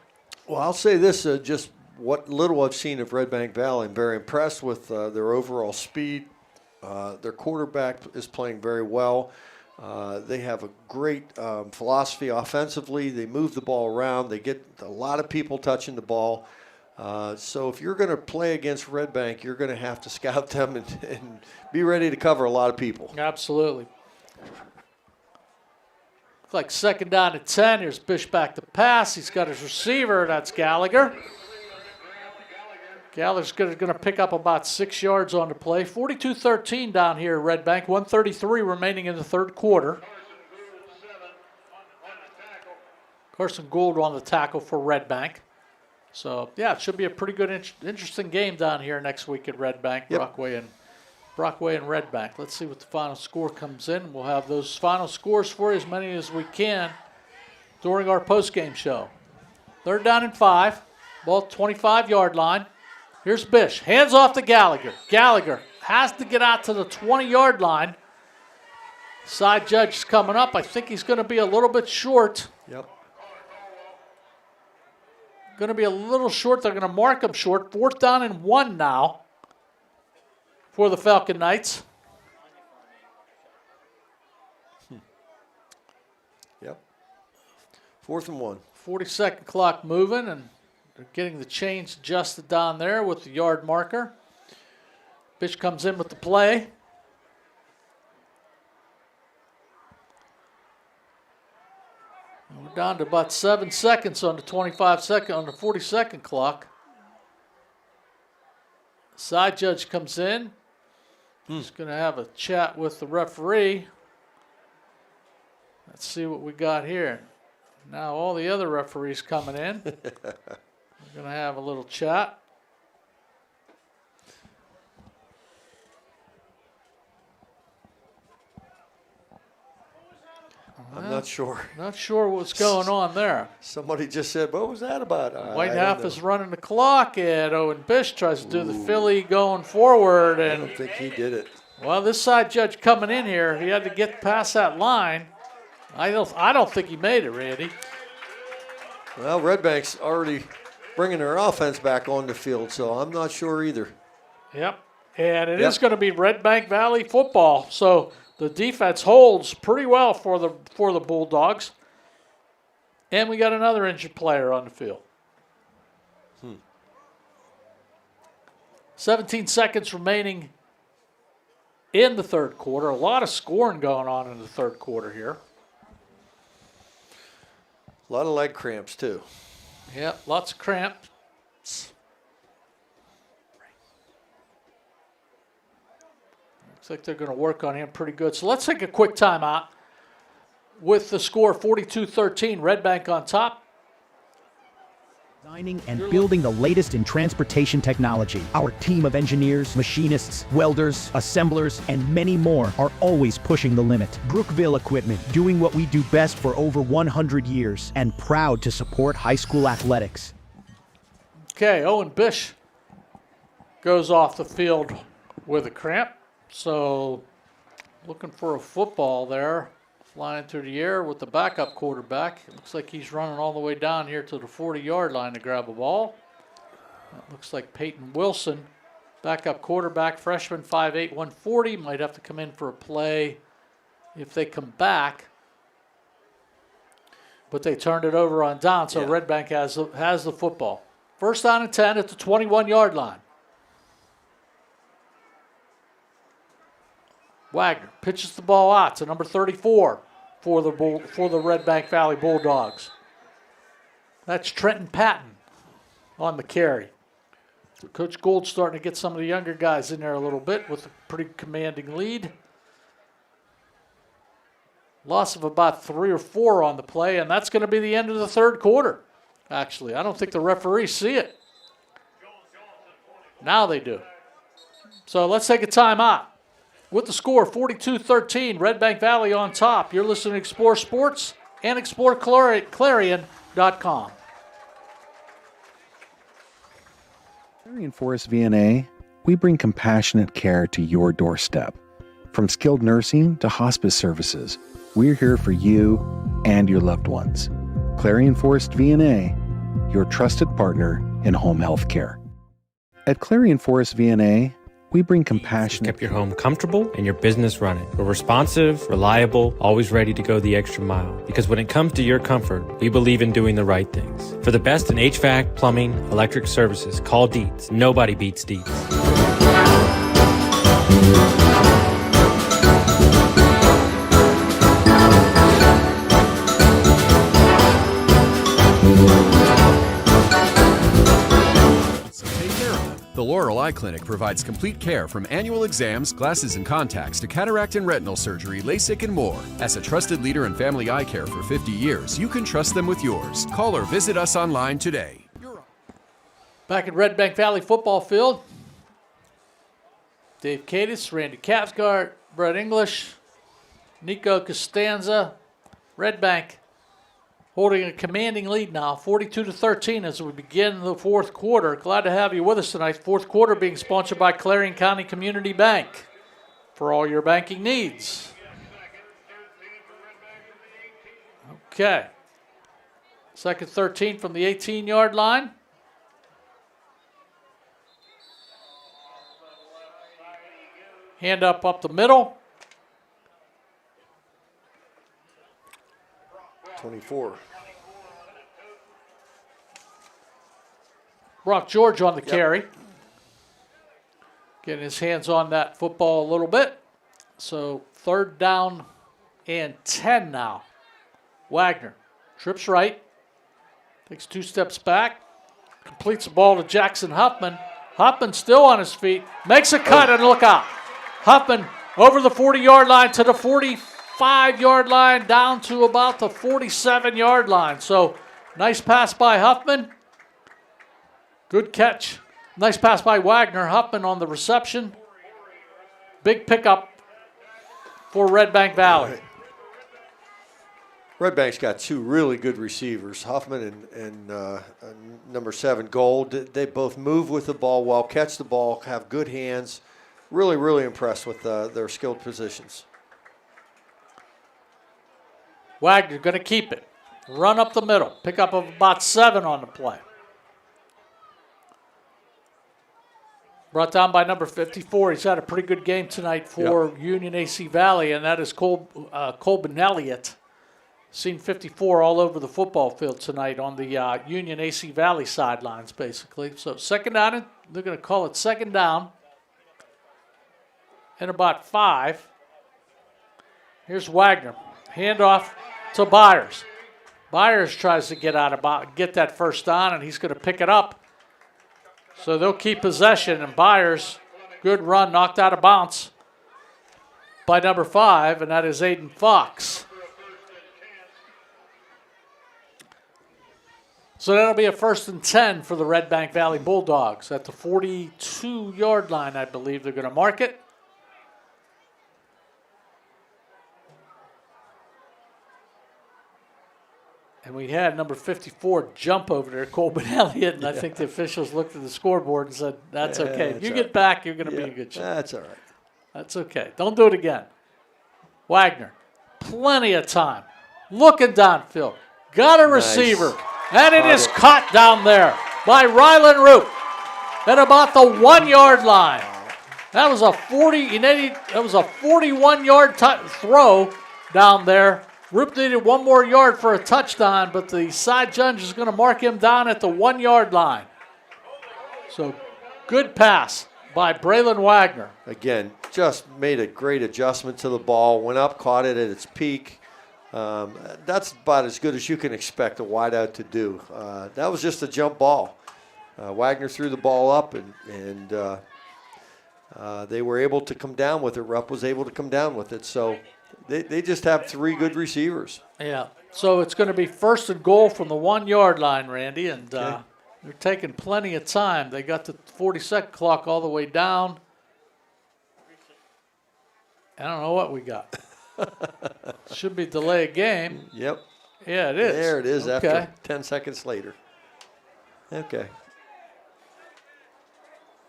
Well, I'll say this, just what little I've seen of Redbank Valley, I'm very impressed with their overall speed. Their quarterback is playing very well. They have a great philosophy offensively. They move the ball around. They get a lot of people touching the ball. So if you're going to play against Redbank, you're going to have to scout them and be ready to cover a lot of people. Absolutely. Looks like second down at 10. Here's Bish back to pass. He's got his receiver. That's Gallagher. Gallagher's going to pick up about 6 yards on the play. 42-13 down here at Redbank. 1:33 remaining in the third quarter. Carson Gould on the tackle for Redbank. So, yeah, it should be a pretty good, interesting game down here next week at Redbank, Brockway and Redbank. Let's see what the final score comes in. We'll have those final scores for you, as many as we can, during our postgame show. Third down and 5, ball 25-yard line. Here's Bish, hands off to Gallagher. Gallagher has to get out to the 20-yard line. Side judge is coming up. I think he's going to be a little bit short. Yep. Going to be a little short. They're going to mark him short. 4th down and 1 now for the Falcon Knights. Yep. 4th and 1. 40-second clock moving, and they're getting the chains adjusted down there with the yard marker. Bish comes in with the play. And we're down to about 7 seconds on the 40-second clock. Side judge comes in. He's going to have a chat with the referee. Let's see what we got here. Now all the other referees coming in. We're going to have a little chat. I'm not sure. Not sure what's going on there. Somebody just said, what was that about? White half is running the clock, and Owen Bish tries to do the Philly going forward. And I don't think he did it. Well, this side judge coming in here, he had to get past that line. I don't think he made it, Randy. Well, Redbank's already bringing their offense back on the field, so I'm not sure either. Yep, and it is going to be Redbank Valley football, so the defense holds pretty well for the Bulldogs. And we got another injured player on the field. 17 seconds remaining in the third quarter. A lot of scoring going on in the third quarter here. A lot of leg cramps, too. Yeah, lots of cramps. Looks like they're going to work on him pretty good. So let's take a quick timeout. With the score 42-13, Redbank on top. Designing and building the latest in transportation technology. Our team of engineers, machinists, welders, assemblers, and many more are always pushing the limit. Brookville Equipment, doing what we do best for over 100 years and proud to support high school athletics. Okay, Owen Bish goes off the field with a cramp. So looking for a football there. Flying through the air with the backup quarterback. It looks like he's running all the way down here to the 40-yard line to grab a ball. That looks like Peyton Wilson, backup quarterback, freshman, 5'8", 140. Might have to come in for a play if they come back. But they turned it over on down, so Redbank has the football. First down and 10 at the 21-yard line. Wagner pitches the ball out to number 34 for the Redbank Valley Bulldogs. That's Trenton Patton on the carry. Coach Gould's starting to get some of the younger guys in there a little bit with a pretty commanding lead. Loss of about 3 or 4 on the play, and that's going to be the end of the third quarter, actually. I don't think the referees see it. Now they do. So let's take a timeout. With the score, 42-13, Redbank Valley on top. You're listening to Explore Sports and exploreClarion.com. Clarion Forest VNA, we bring compassionate care to your doorstep. From skilled nursing to hospice services, we're here for you and your loved ones. Clarion Forest VNA, your trusted partner in home health care. At Clarion Forest VNA, we bring compassion. Kept your home comfortable and your business running. We're responsive, reliable, always ready to go the extra mile. Because when it comes to your comfort, we believe in doing the right things. For the best in HVAC, plumbing, electric services, call Dietz. Nobody beats Dietz. The Laurel Eye Clinic provides complete care from annual exams, glasses and contacts to cataract and retinal surgery, LASIK, and more. As a trusted leader in family eye care for 50 years, you can trust them with yours. Call or visit us online today. Back at Redbank Valley football field, Dave Katis, Randy Cathcart, Brett English, Nico Costanza, Redbank holding a commanding lead now, 42-13 as we begin the fourth quarter. Glad to have you with us tonight. Fourth quarter being sponsored by Clarion County Community Bank for all your banking needs. Okay. Second 13 from the 18-yard line. Hand up the middle. 24. Brock George on the carry. Getting his hands on that football a little bit. So third down and 10 now. Wagner trips right. Takes 2 steps back. Completes the ball to Jackson Huffman. Huffman still on his feet. Makes a cut and look out. Huffman over the 40-yard line to the 45-yard line down to about the 47-yard line. So nice pass by Huffman. Good catch. Nice pass by Wagner. Huffman on the reception. Big pickup for Redbank Valley. Redbank's got 2 really good receivers, Huffman and number 7, Gold. They both move with the ball well, catch the ball, have good hands. Really, really impressed with their skilled positions. Wagner going to keep it. Run up the middle. Pickup of about 7 on the play. Brought down by number 54. He's had a pretty good game tonight for Union AC Valley, and that is Colbin Elliott. Seen 54 all over the football field tonight on the Union AC Valley sidelines, basically. So second down, and they're going to call it second down. And about 5. Here's Wagner. Handoff to Byers. Byers tries to get that first down, and he's going to pick it up. So they'll keep possession, and Byers, good run, knocked out of bounds by number 5, and that is Aiden Fox. So that'll be a 1st and 10 for the Redbank Valley Bulldogs. At the 42-yard line, I believe they're going to mark it. And we had number 54 jump over there, Colbin Elliott, and I think the officials looked at the scoreboard and said, that's okay. If you get back, you're going to be in good shape. That's all right. That's okay. Don't do it again. Wagner, plenty of time. Looking downfield. Got a receiver. And it is caught down there by Rylan Roop at about the 1-yard line. That was a 41-yard throw down there. Roop needed 1 more yard for a touchdown, but the side judge is going to mark him down at the 1-yard line. So good pass by Braylon Wagner. Again, just made a great adjustment to the ball, went up, caught it at its peak. That's about as good as you can expect a wideout to do. That was just a jump ball. Wagner threw the ball up, and they were able to come down with it. Rupp was able to come down with it. So they just have 3 good receivers. Yeah. So it's going to be 1st and goal from the 1-yard line, Randy, and they're taking plenty of time. They got the 40-second clock all the way down. I don't know what we got. Should be delay of game. Yep. Yeah, it is. There it is okay. after 10 seconds later. Okay.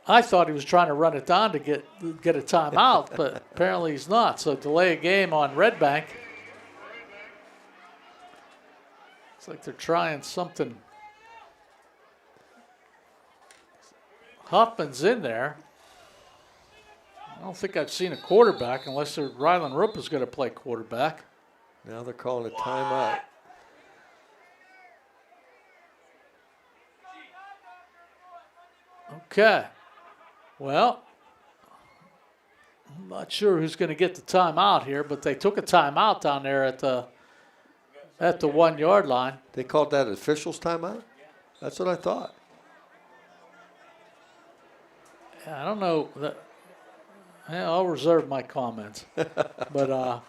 I thought he was trying to run it down to get a timeout, but apparently he's not. So delay of game on Redbank. It's like they're trying something. Huffman's in there. I don't think I've seen a quarterback unless Rylan Roop is going to play quarterback. Now they're calling a timeout. Okay. Well, I'm not sure who's going to get the timeout here, but they took a timeout down there at the 1-yard line. They called that an official's timeout? That's what I thought. I don't know. I'll reserve my comments. But,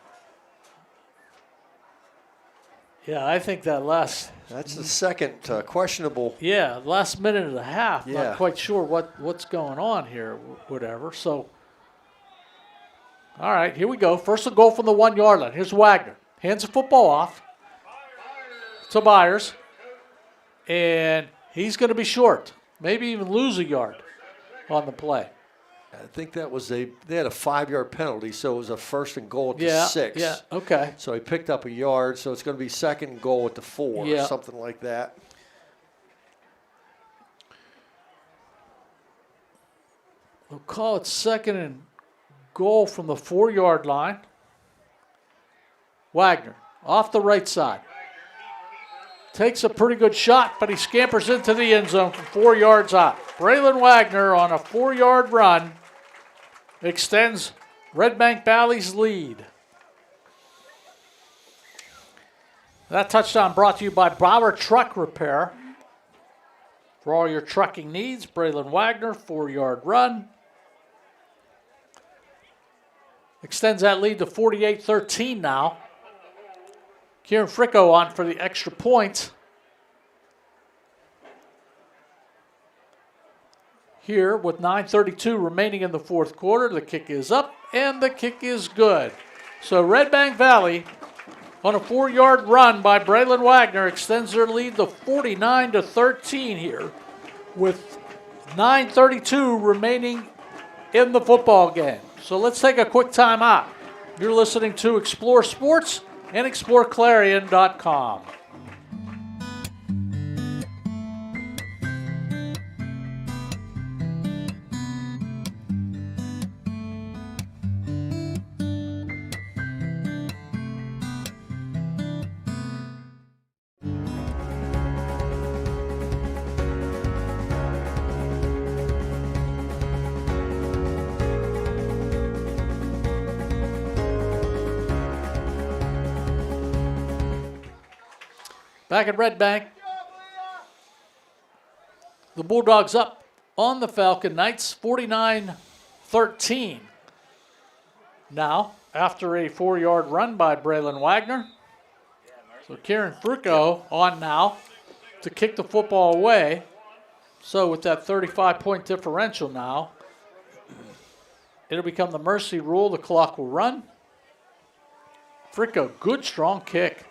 yeah, I think that last... That's the second questionable... Yeah, last minute and a half. Yeah. Not quite sure what's going on here, whatever. So, all right, here we go. 1st and goal from the 1-yard line. Here's Wagner. Hands the football off to Byers. And he's going to be short. Maybe even lose a yard on the play. I think that was they had a 5-yard penalty, so it was a 1st and goal at the 6. Yeah, okay. So he picked up a yard, so it's going to be 2nd and goal at the 4, or something like that. We'll call it 2nd and goal from the 4-yard line. Wagner off the right side. Takes a pretty good shot, but he scampers into the end zone from 4 yards out. Braylon Wagner on a 4-yard run extends Redbank Valley's lead. That touchdown brought to you by Bauer Truck Repair. For all your trucking needs, Braylon Wagner, 4-yard run. Extends that lead to 48-13 now. Kieran Fricko on for the extra point. Here with 9:32 remaining in the 4th quarter. The kick is up and the kick is good. So Redbank Valley on a 4-yard run by Braylon Wagner extends their lead to 49-13 here with 9:32 remaining in the football game. So let's take a quick timeout. You're listening to Explore Sports and exploreClarion.com. Back at Red Bank, the Bulldogs up on the Falcon Knights, 49-13. Now, after a 4-yard run by Braylon Wagner. So Kieran Frucco on now to kick the football away. So with that 35-point differential now, it'll become the mercy rule. The clock will run. Frucco, good strong kick.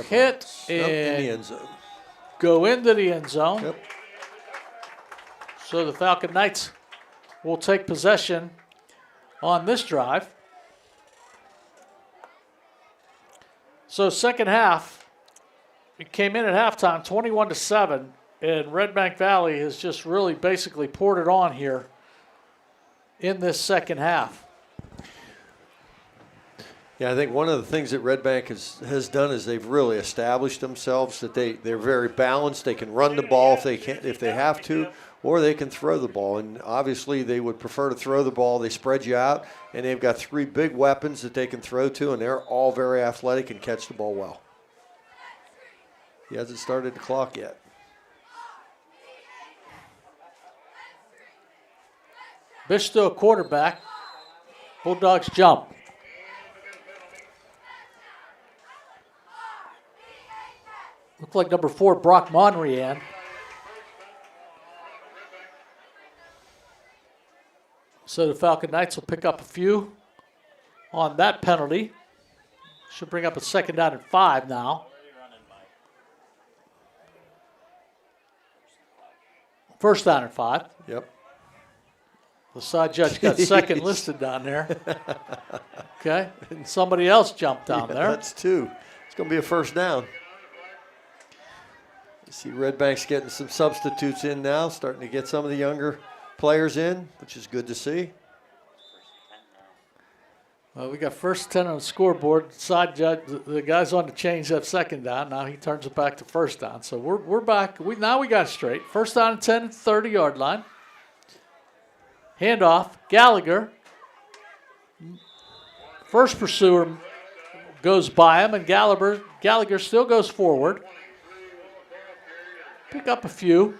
Hit in and the end zone. Go into the end zone. Yep. So the Falcon Knights will take possession on this drive. So second half, it came in at halftime 21-7, and Redbank Valley has just really basically poured it on here in this second half. Yeah, I think one of the things that Redbank has done is they've really established themselves that they're very balanced. They can run the ball if they have to, or they can throw the ball. And obviously they would prefer to throw the ball. They spread you out, and they've got 3 big weapons that they can throw to, and they're all very athletic and catch the ball well. He hasn't started the clock yet. Bish still a quarterback. Bulldogs jump. Looked like number 4, Brock Monrian. So the Falcon Knights will pick up a few on that penalty. Should bring up a 2nd down and 5 now. First down and 5. Yep. The side judge got second listed down there. Okay. And somebody else jumped down there. That's 2. It's going to be a first down. You see Redbank's getting some substitutes in now, starting to get some of the younger players in, which is good to see. Well, we got first 10 on the scoreboard. Side judge, the guy's on to change that 2nd down. Now he turns it back to first down. So we're back. Now we got it straight. First down and 10 at the 30-yard line. Handoff, Gallagher. First pursuer goes by him, and Gallagher still goes forward. Pick up a few.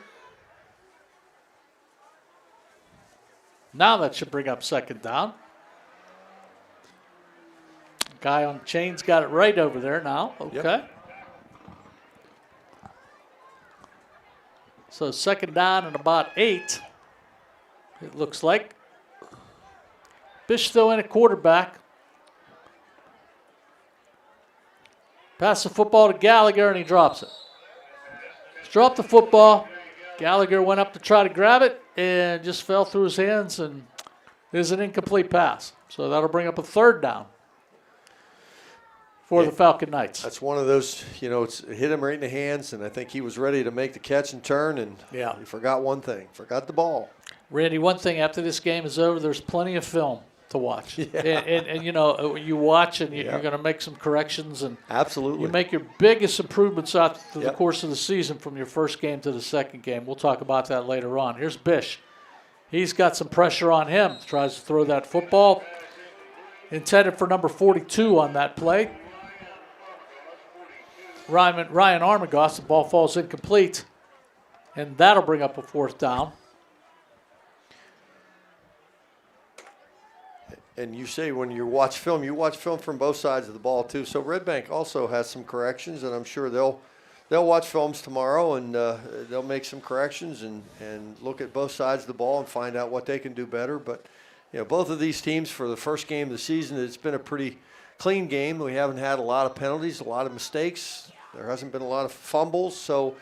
Now that should bring up 2nd down. Guy on chains got it right over there now. Okay. Yep. So 2nd down and about 8. It looks like. Bish still in at quarterback. Pass the football to Gallagher and he drops it. He's dropped the football. Gallagher went up to try to grab it and just fell through his hands, and it is an incomplete pass. So that'll bring up a 3rd down for the Falcon Knights. That's one of those, it's hit him right in the hands, and I think he was ready to make the catch and turn, and he forgot one thing, forgot the ball. Randy, one thing after this game is over, there's plenty of film to watch. Yeah. And you watch and you're going to make some corrections. And absolutely. You make your biggest improvements out through the course of the season from your first game to the second game. We'll talk about that later on. Here's Bish. He's got some pressure on him. Tries to throw that football. Intended for number 42 on that play. Ryan Armagoss, the ball falls incomplete. And that'll bring up a 4th down. And you say when you watch film from both sides of the ball too. So Redbank also has some corrections, and I'm sure they'll watch films tomorrow, and they'll make some corrections and look at both sides of the ball and find out what they can do better. But both of these teams, for the first game of the season, it's been a pretty clean game. We haven't had a lot of penalties, a lot of mistakes. There hasn't been a lot of fumbles. So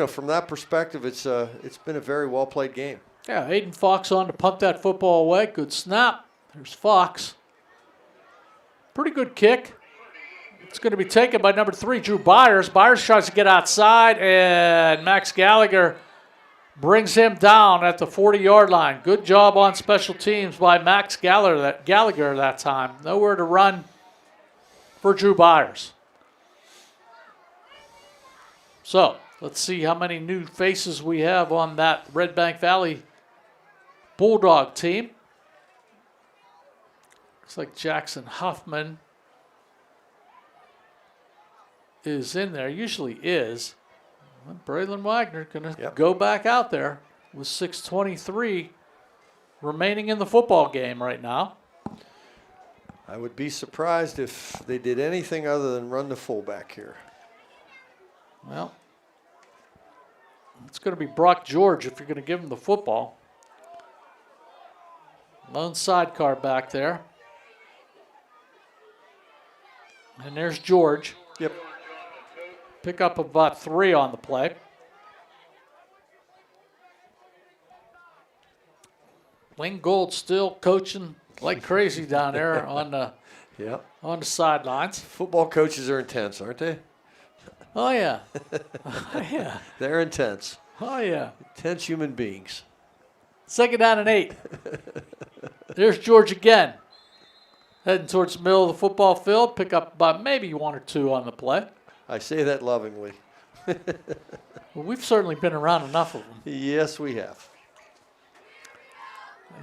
from that perspective, it's been a very well played game. Yeah, Aiden Fox on to punt that football away. Good snap. There's Fox. Pretty good kick. It's going to be taken by number 3, Drew Byers. Byers tries to get outside, and Max Gallagher brings him down at the 40-yard line. Good job on special teams by Max Gallagher that time. Nowhere to run for Drew Byers. So let's see how many new faces we have on that Redbank Valley Bulldog team. Looks like Jackson Huffman is in there, usually is. Well, Braylon Wagner going to go back out there with 6:23 remaining in the football game right now. I would be surprised if they did anything other than run the fullback here. Well, it's going to be Brock George if you're going to give him the football. Lone sidecar back there. And there's George. Yep. Pick up about 3 on the play. Lane Gold still coaching like crazy down there on the sidelines. Football coaches are intense, aren't they? Oh, yeah. Oh, yeah. They're intense. Oh, yeah. Intense human beings. 2nd down and 8. There's George again. Heading towards the middle of the football field. Pick up about maybe 1 or 2 on the play. I say that lovingly. Well, we've certainly been around enough of them. Yes, we have.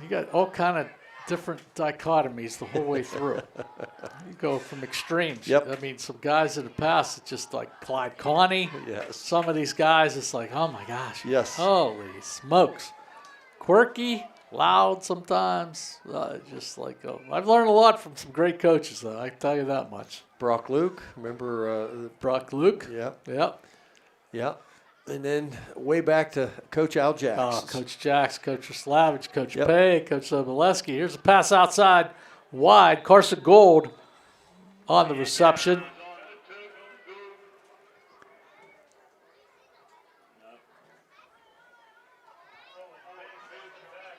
You got all kind of different dichotomies the whole way through. You go from extremes. Yep. I mean, some guys in the past, it's just like Clyde Connie. Yes. Some of these guys, it's like, oh my gosh. Yes. Holy smokes. Quirky, loud sometimes. Just like, I've learned a lot from some great coaches, though. I can tell you that much. Brock Luke, remember? Brock Luke? Yep. Yep. Yep. And then way back to Coach Al Jacks. Oh, Coach Jacks, Coach Slavich, Coach Pay, Coach Soboleski. Here's a pass outside, wide. Carson Gold on the reception.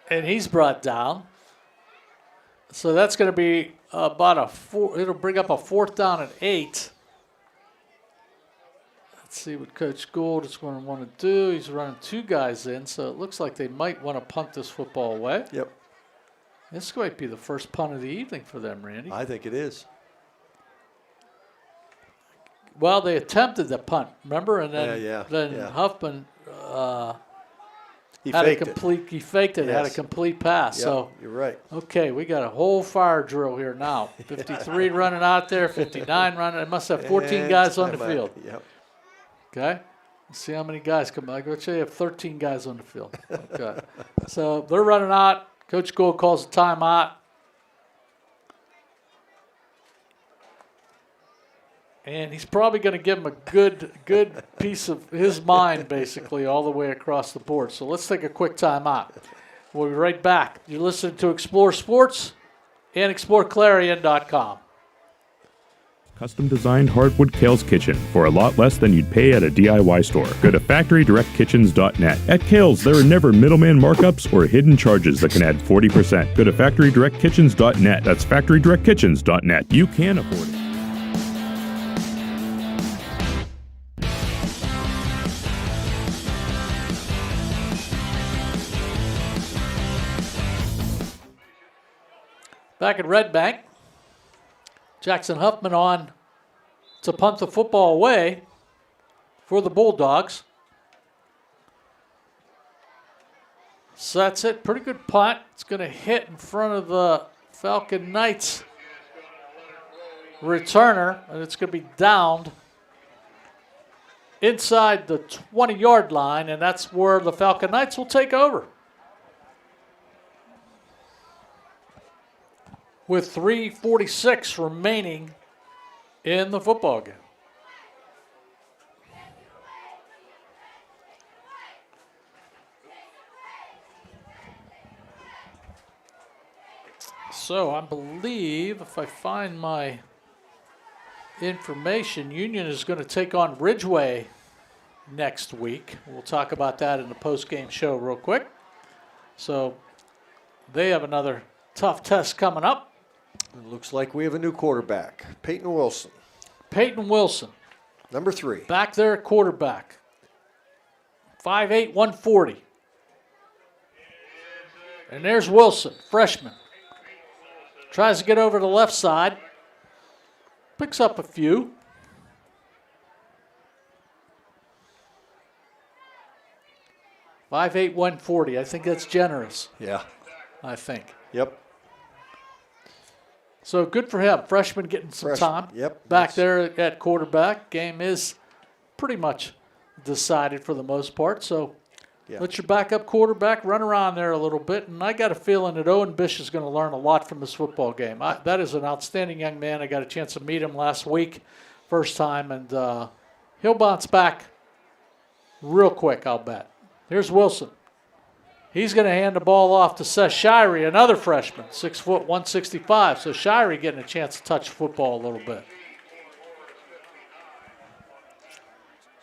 And he's brought down. So that's going to be about it'll bring up a 4th down and 8. Let's see what Coach Gould is going to want to do. He's running 2 guys in, so it looks like they might want to punt this football away. Yep. This might be the first punt of the evening for them, Randy. I think it is. Well, they attempted the punt, remember? And then Huffman he had faked a complete. He faked it. Yes. Had a complete pass. Yep, so you're right. Okay, we got a whole fire drill here now. 53 running out there, 59 running. They must have 14 guys on the field. Yep. Okay. Let's see how many guys come out. Let's say you have 13 guys on the field. Okay. So they're running out. Coach Gould calls a timeout. And he's probably going to give him a good piece of his mind, basically, all the way across the board. So let's take a quick timeout. We'll be right back. You're listening to Explore Sports and exploreClarion.com. Custom designed hardwood Kale's Kitchen for a lot less than you'd pay at a DIY store. Go to FactoryDirectKitchens.net. At Kale's, there are never middleman markups or hidden charges that can add 40%. Go to FactoryDirectKitchens.net. That's FactoryDirectKitchens.net. You can afford it. Back at Redbank, Jackson Huffman on to punt the football away for the Bulldogs. So that's it. Pretty good punt. It's going to hit in front of the Falcon Knights returner, and it's going to be downed inside the 20-yard line, and that's where the Falcon Knights will take over. With 3:46 remaining in the football game. So I believe if I find my information, Union is going to take on Ridgeway next week. We'll talk about that in the post-game show real quick. So they have another tough test coming up. It looks like we have a new quarterback, Peyton Wilson. Peyton Wilson. Number 3. Back there at quarterback. 5'8", 140. And there's Wilson, freshman. Tries to get over to the left side. Picks up a few. .5'8", 140. I think that's generous. Yeah. I think. Yep. So good for him. Freshman getting some time. Yep. Back there at quarterback. Game is pretty much decided for the most part. So let your backup quarterback run around there a little bit. And I got a feeling that Owen Bish is going to learn a lot from this football game. That is an outstanding young man. I got a chance to meet him last week, first time, and he'll bounce back real quick, I'll bet. Here's Wilson. He's going to hand the ball off to Seth Shirey, another freshman, 6 foot 165. So Shirey getting a chance to touch the football a little bit.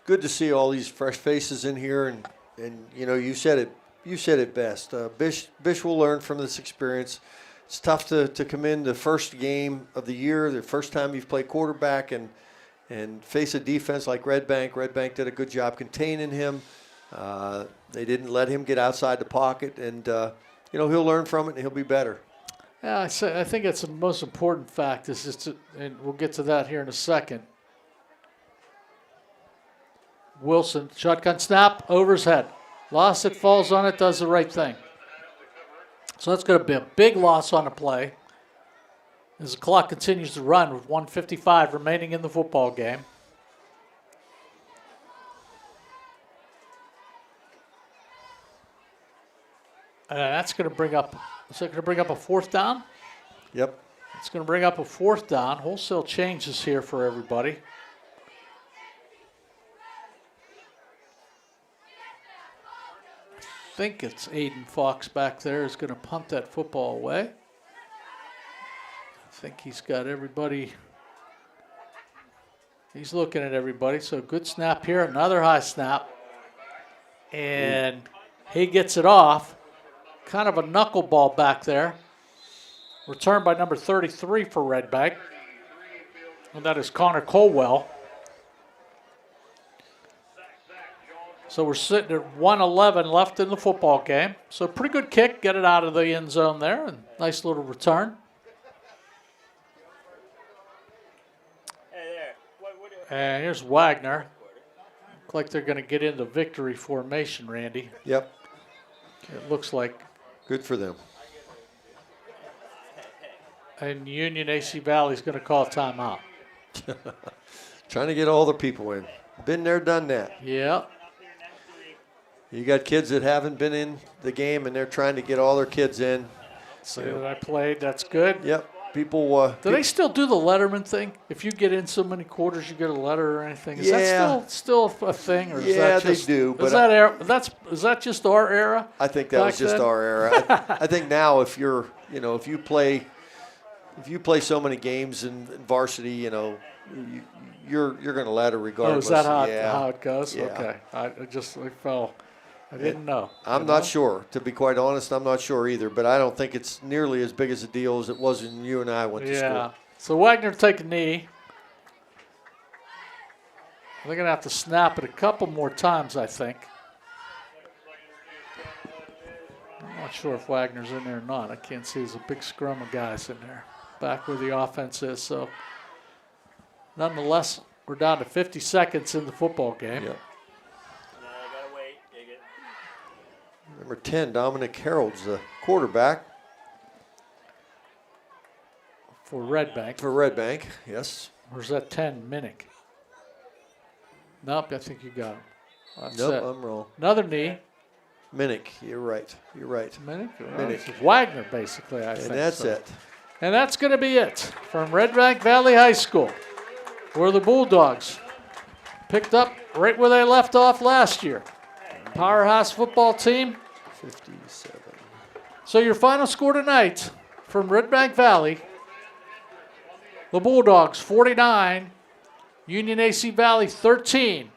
Good to see all these fresh faces in here, and you know, you said it best. Bish will learn from this experience. It's tough to come in the first game of the year, the first time you've played quarterback, and face a defense like Redbank. Redbank did a good job containing him. They didn't let him get outside the pocket, and you know, he'll learn from it and he'll be better. Yeah, I think that's the most important fact. And we'll get to that here in a second. Wilson, shotgun snap, over his head. Loss it, falls on it, does the right thing. So that's going to be a big loss on the play as the clock continues to run with 1:55 remaining in the football game. That's going to bring up, is that going to bring up a fourth down? Yep. It's going to bring up a fourth down. Wholesale changes here for everybody. I think it's Aiden Fox back there is going to punt that football away. I think he's got everybody. He's looking at everybody. So good snap here. Another high snap. And he gets it off. Kind of a knuckleball back there. Returned by number 33 for Redbank. And that is Connor Colwell. So we're sitting at 1:11 left in the football game. So pretty good kick. Get it out of the end zone there. And nice little return. And here's Wagner. Looks like they're going to get into victory formation, Randy. Yep. It looks like. Good for them. And Union AC Valley is going to call a timeout. Trying to get all the people in. Been there, done that. Yeah. You got kids that haven't been in the game, and they're trying to get all their kids in. See that I played. That's good. Yep. People. Do they still do the Letterman thing? If you get in so many quarters, you get a letter or anything. Is Yeah. that still a thing? Or is Yeah, that just, they do. But is that just our era? I think that back was just then? our era. I think now, if you play so many games in varsity, you're going to ladder regardless. Oh, is that how it goes? Yeah. Okay. I fell. I didn't know. I'm not sure. To be quite honest, I'm not sure either. But I don't think it's nearly as big as a deal as it was when you and I went to school. Yeah. So Wagner take a knee. They're going to have to snap it a couple more times, I think. I'm not sure if Wagner's in there or not. I can't see. There's a big scrum of guys in there. Back where the offense is. So, nonetheless, we're down to 50 seconds in the football game. Yep. Number 10, Dominic Harold's the quarterback. For Redbank. For Redbank, yes. Or is that 10, Minnick? Nope, I think you got him. That's Nope, it. I'm wrong. Another knee. Minnick, you're right. Minnick? Minnick. It's Wagner, basically, I think. And that's so. it. And that's going to be it from Redbank Valley High School, where the Bulldogs picked up right where they left off last year. Powerhouse football team. 57. So your final score tonight from Redbank Valley, the Bulldogs 49, Union AC Valley 13.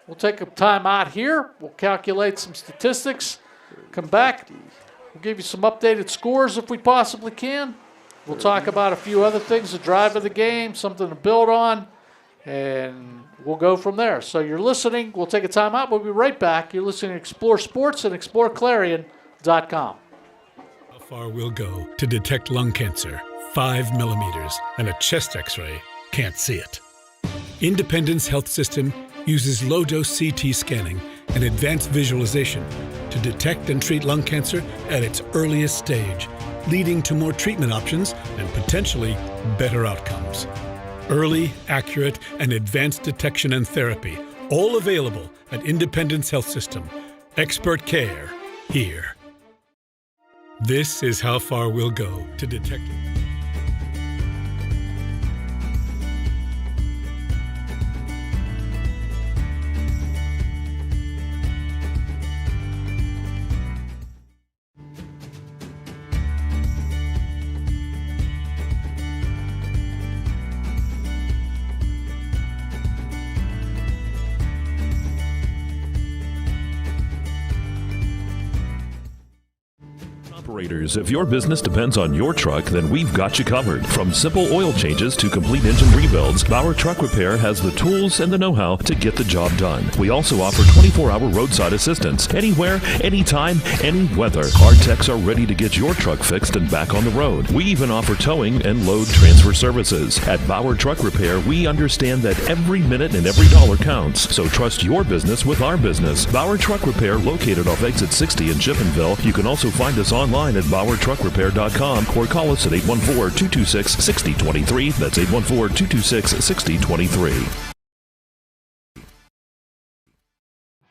We'll take a time out here. We'll calculate some statistics, come back. We'll give you some updated scores if we possibly can. We'll talk about a few other things, the drive of the game, something to build on, and we'll go from there. So you're listening. We'll take a time out. We'll be right back. You're listening to Explore Sports and exploreClarion.com. How far we'll go to detect lung cancer. 5 millimeters and a chest x-ray can't see it. Independence Health System uses low-dose CT scanning and advanced visualization to detect and treat lung cancer at its earliest stage, leading to more treatment options and potentially better outcomes. Early, accurate, and advanced detection and therapy, all available at Independence Health System. Expert care here. This is how far we'll go to detect it. Operators, if your business depends on your truck, then we've got you covered. From simple oil changes to complete engine rebuilds, Bauer Truck Repair has the tools and the know-how to get the job done. We also offer 24-hour roadside assistance. Anywhere, anytime, any weather. Our techs are ready to get your truck fixed and back on the road. We even offer towing and load transfer services. At Bauer Truck Repair, we understand that every minute and every dollar counts. So trust your business with our business. Bauer Truck Repair, located off exit 60 in Chippenville. You can also find us online at exploreClarion.com or call us at 814-226-6023. That's 814-226-6023.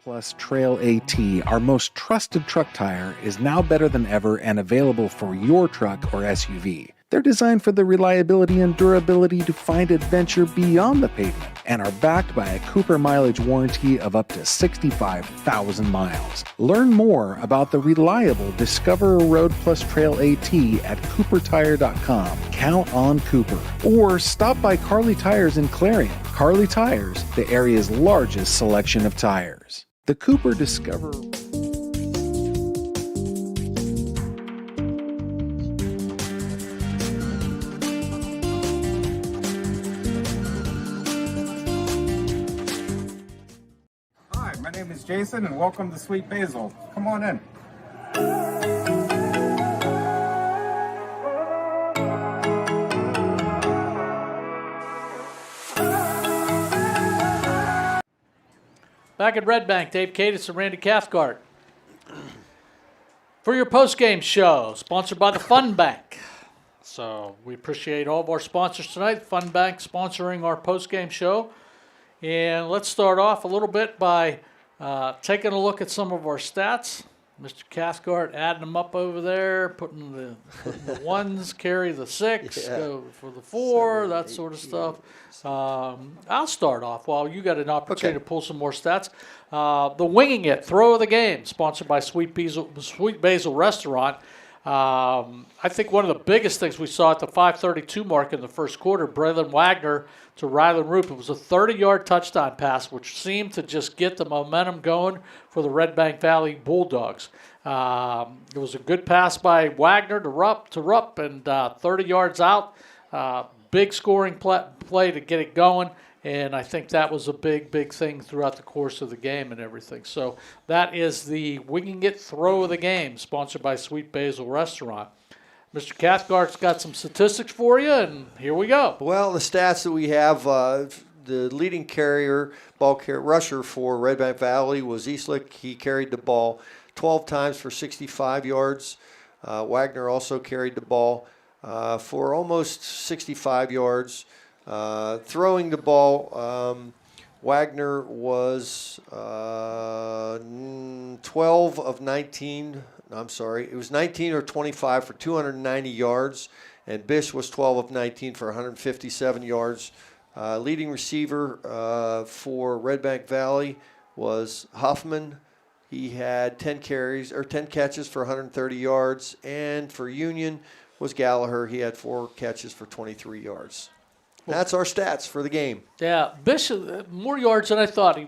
Plus Trail AT, our most trusted truck tire, is now better than ever and available for your truck or SUV. They're designed for the reliability and durability to find adventure beyond the pavement and are backed by a Cooper mileage warranty of up to 65,000 miles. Learn more about the reliable Discover a Road Plus Trail AT at CooperTire.com. Count on Cooper. Or stop by Kerle Tires in Clarion. Kerle Tires, the area's largest selection of tires. The Cooper Discover... My name is Jason, and welcome to Sweet Basil. Come on in. Back at Redbank, Dave Katis and Randy Cathcart. For your postgame show, sponsored by the Fun Bank. So we appreciate all of our sponsors tonight. Fun Bank sponsoring our postgame show. And let's start off a little bit by taking a look at some of our stats. Mr. Cathcart adding them up over there, putting the ones, carry the 6, go for the 4, that sort of stuff. I'll start off while you got an opportunity to pull some more stats. The Winging It Throw of the Game, sponsored by Sweet Basil Restaurant. I think one of the biggest things we saw at the 5:32 mark in the first quarter, Braylon Wagner to Rylan Roop. It was a 30-yard touchdown pass, which seemed to just get the momentum going for the Redbank Valley Bulldogs. It was a good pass by Wagner to Rupp, and 30 yards out. Big scoring play to get it going. And I think that was a big thing throughout the course of the game and everything. So that is the Winging It Throw of the Game, sponsored by Sweet Basil Restaurant. Mr. Cathcart's got some statistics for you, and here we go. Well, the stats that we have, the leading rusher for Redbank Valley was Eastlick. He carried the ball 12 times for 65 yards. Wagner also carried the ball for almost 65 yards. Throwing the ball, Wagner was 12 of 19. I'm sorry, it was 19 or 25 for 290 yards, and Bish was 12 of 19 for 157 yards. Leading receiver for Redbank Valley was Huffman. He had 10 catches for 130 yards, and for Union was Gallagher. He had 4 catches for 23 yards. That's our stats for the game. Yeah, Bishop more yards than I thought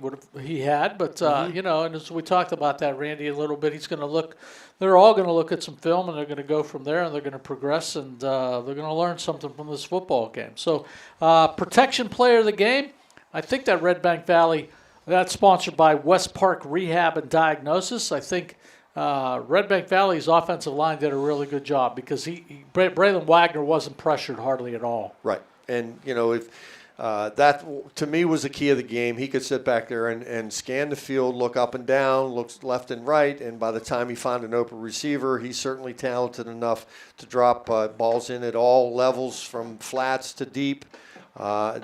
he had, but and as we talked about that, Randy, a little bit, he's going to look. They're all going to look at some film, and they're going to go from there, and they're going to progress, and they're going to learn something from this football game. So, protection player of the game, I think that Redbank Valley, that's sponsored by West Park Rehab and Diagnosis. I think Redbank Valley's offensive line did a really good job because Braylon Wagner wasn't pressured hardly at all. Right. And, if that, to me, was the key of the game. He could sit back there and scan the field, look up and down, look left and right, and by the time he found an open receiver, he's certainly talented enough to drop balls in at all levels, from flats to deep.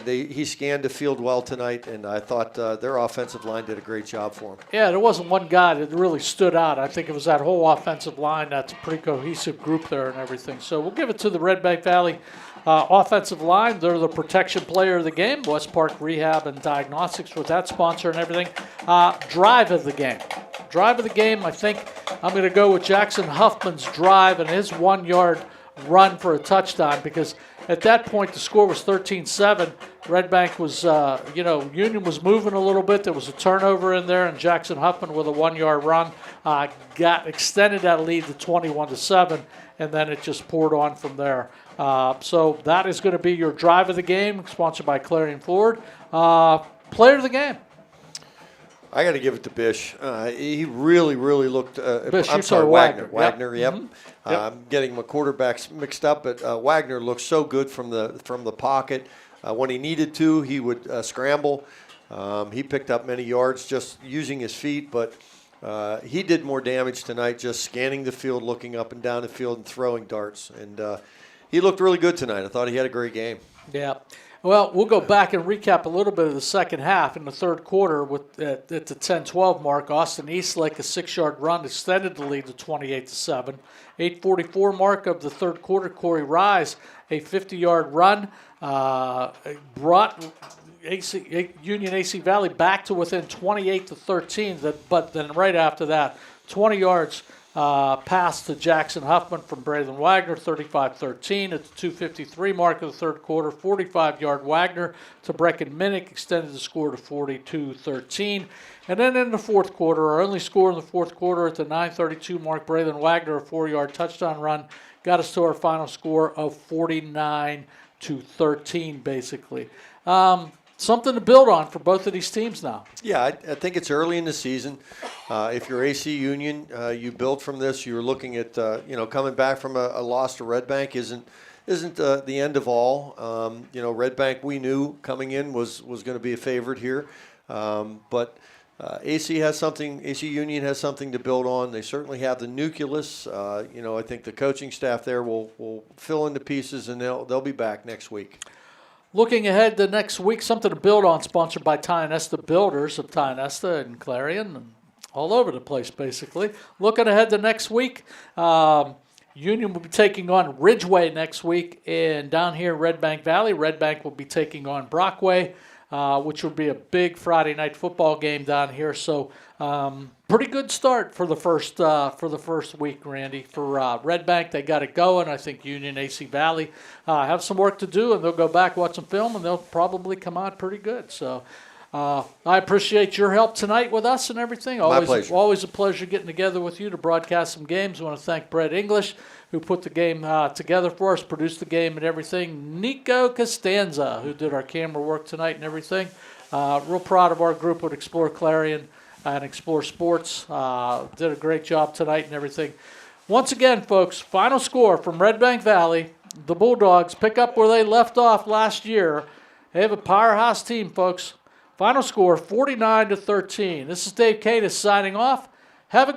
He scanned the field well tonight, and I thought their offensive line did a great job for him. Yeah, there wasn't one guy that really stood out. I think it was that whole offensive line. That's a pretty cohesive group there and everything. So we'll give it to the Redbank Valley offensive line. They're the protection player of the game. West Park Rehab and Diagnostics with that sponsor and everything. Drive of the game. Drive of the game, I think I'm going to go with Jackson Huffman's drive and his 1-yard run for a touchdown, because at that point the score was 13-7. Redbank was, Union was moving a little bit. There was a turnover in there, and Jackson Huffman with a 1-yard run extended that lead to 21-7, and then it just poured on from there. So that is going to be your drive of the game, sponsored by Clarion Ford. Player of the game. I got to give it to Bish. He really looked. Bish, I'm sorry, Wagner. Yep. Wagner, yep. Mm-hmm. I'm getting my quarterbacks mixed up, but Wagner looked so good from the pocket. When he needed to, he would scramble. He picked up many yards just using his feet, but he did more damage tonight just scanning the field, looking up and down the field, and throwing darts. And he looked really good tonight. I thought he had a great game. Yeah. Well, we'll go back and recap a little bit of the second half. In the third quarter, at the 10-12 mark, Austin Eastlake, a 6-yard run, extended the lead to 28-7. 8:44 mark of the third quarter, Corey Rise, a 50-yard run, brought Union AC Valley back to within 28-13. But then right after that, 20 yards pass to Jackson Huffman from Braylon Wagner, 35-13. At the 2:53 mark of the third quarter, 45-yard Wagner to Brecken Minnick extended the score to 42-13. And then in the fourth quarter, our only score in the fourth quarter, at the 9:32 mark, Braylon Wagner, a 4-yard touchdown run, got us to our final score of 49-13, basically. Something to build on for both of these teams now. Yeah, I think it's early in the season. If you're AC Union, you build from this. You're looking at coming back from a loss to Redbank isn't the end of all. Redbank, we knew coming in was going to be a favorite here, but AC Union has something to build on. They certainly have the nucleus. I think the coaching staff there will fill in the pieces, and they'll be back next week. Looking ahead to next week, something to build on, sponsored by Tionesta Builders of Tionesta and Clarion, and all over the place, basically. Looking ahead to next week, Union will be taking on Ridgeway next week, and down here in Redbank Valley, Redbank will be taking on Brockway, which will be a big Friday night football game down here. So, pretty good start for the first week, Randy. For Redbank, they got it going. I think Union AC Valley have some work to do, and they'll go back, watch some film, and they'll probably come out pretty good. So I appreciate your help tonight with us and everything. My pleasure. Always a pleasure getting together with you to broadcast some games. I want to thank Brett English, who put the game together for us, produced the game and everything. Nico Costanza, who did our camera work tonight and everything. Real proud of our group at Explore Clarion and Explore Sports. Did a great job tonight and everything. Once again, folks, final score from Redbank Valley. The Bulldogs pick up where they left off last year. They have a powerhouse team, folks. Final score, 49-13. This is Dave Katis signing off. Have a good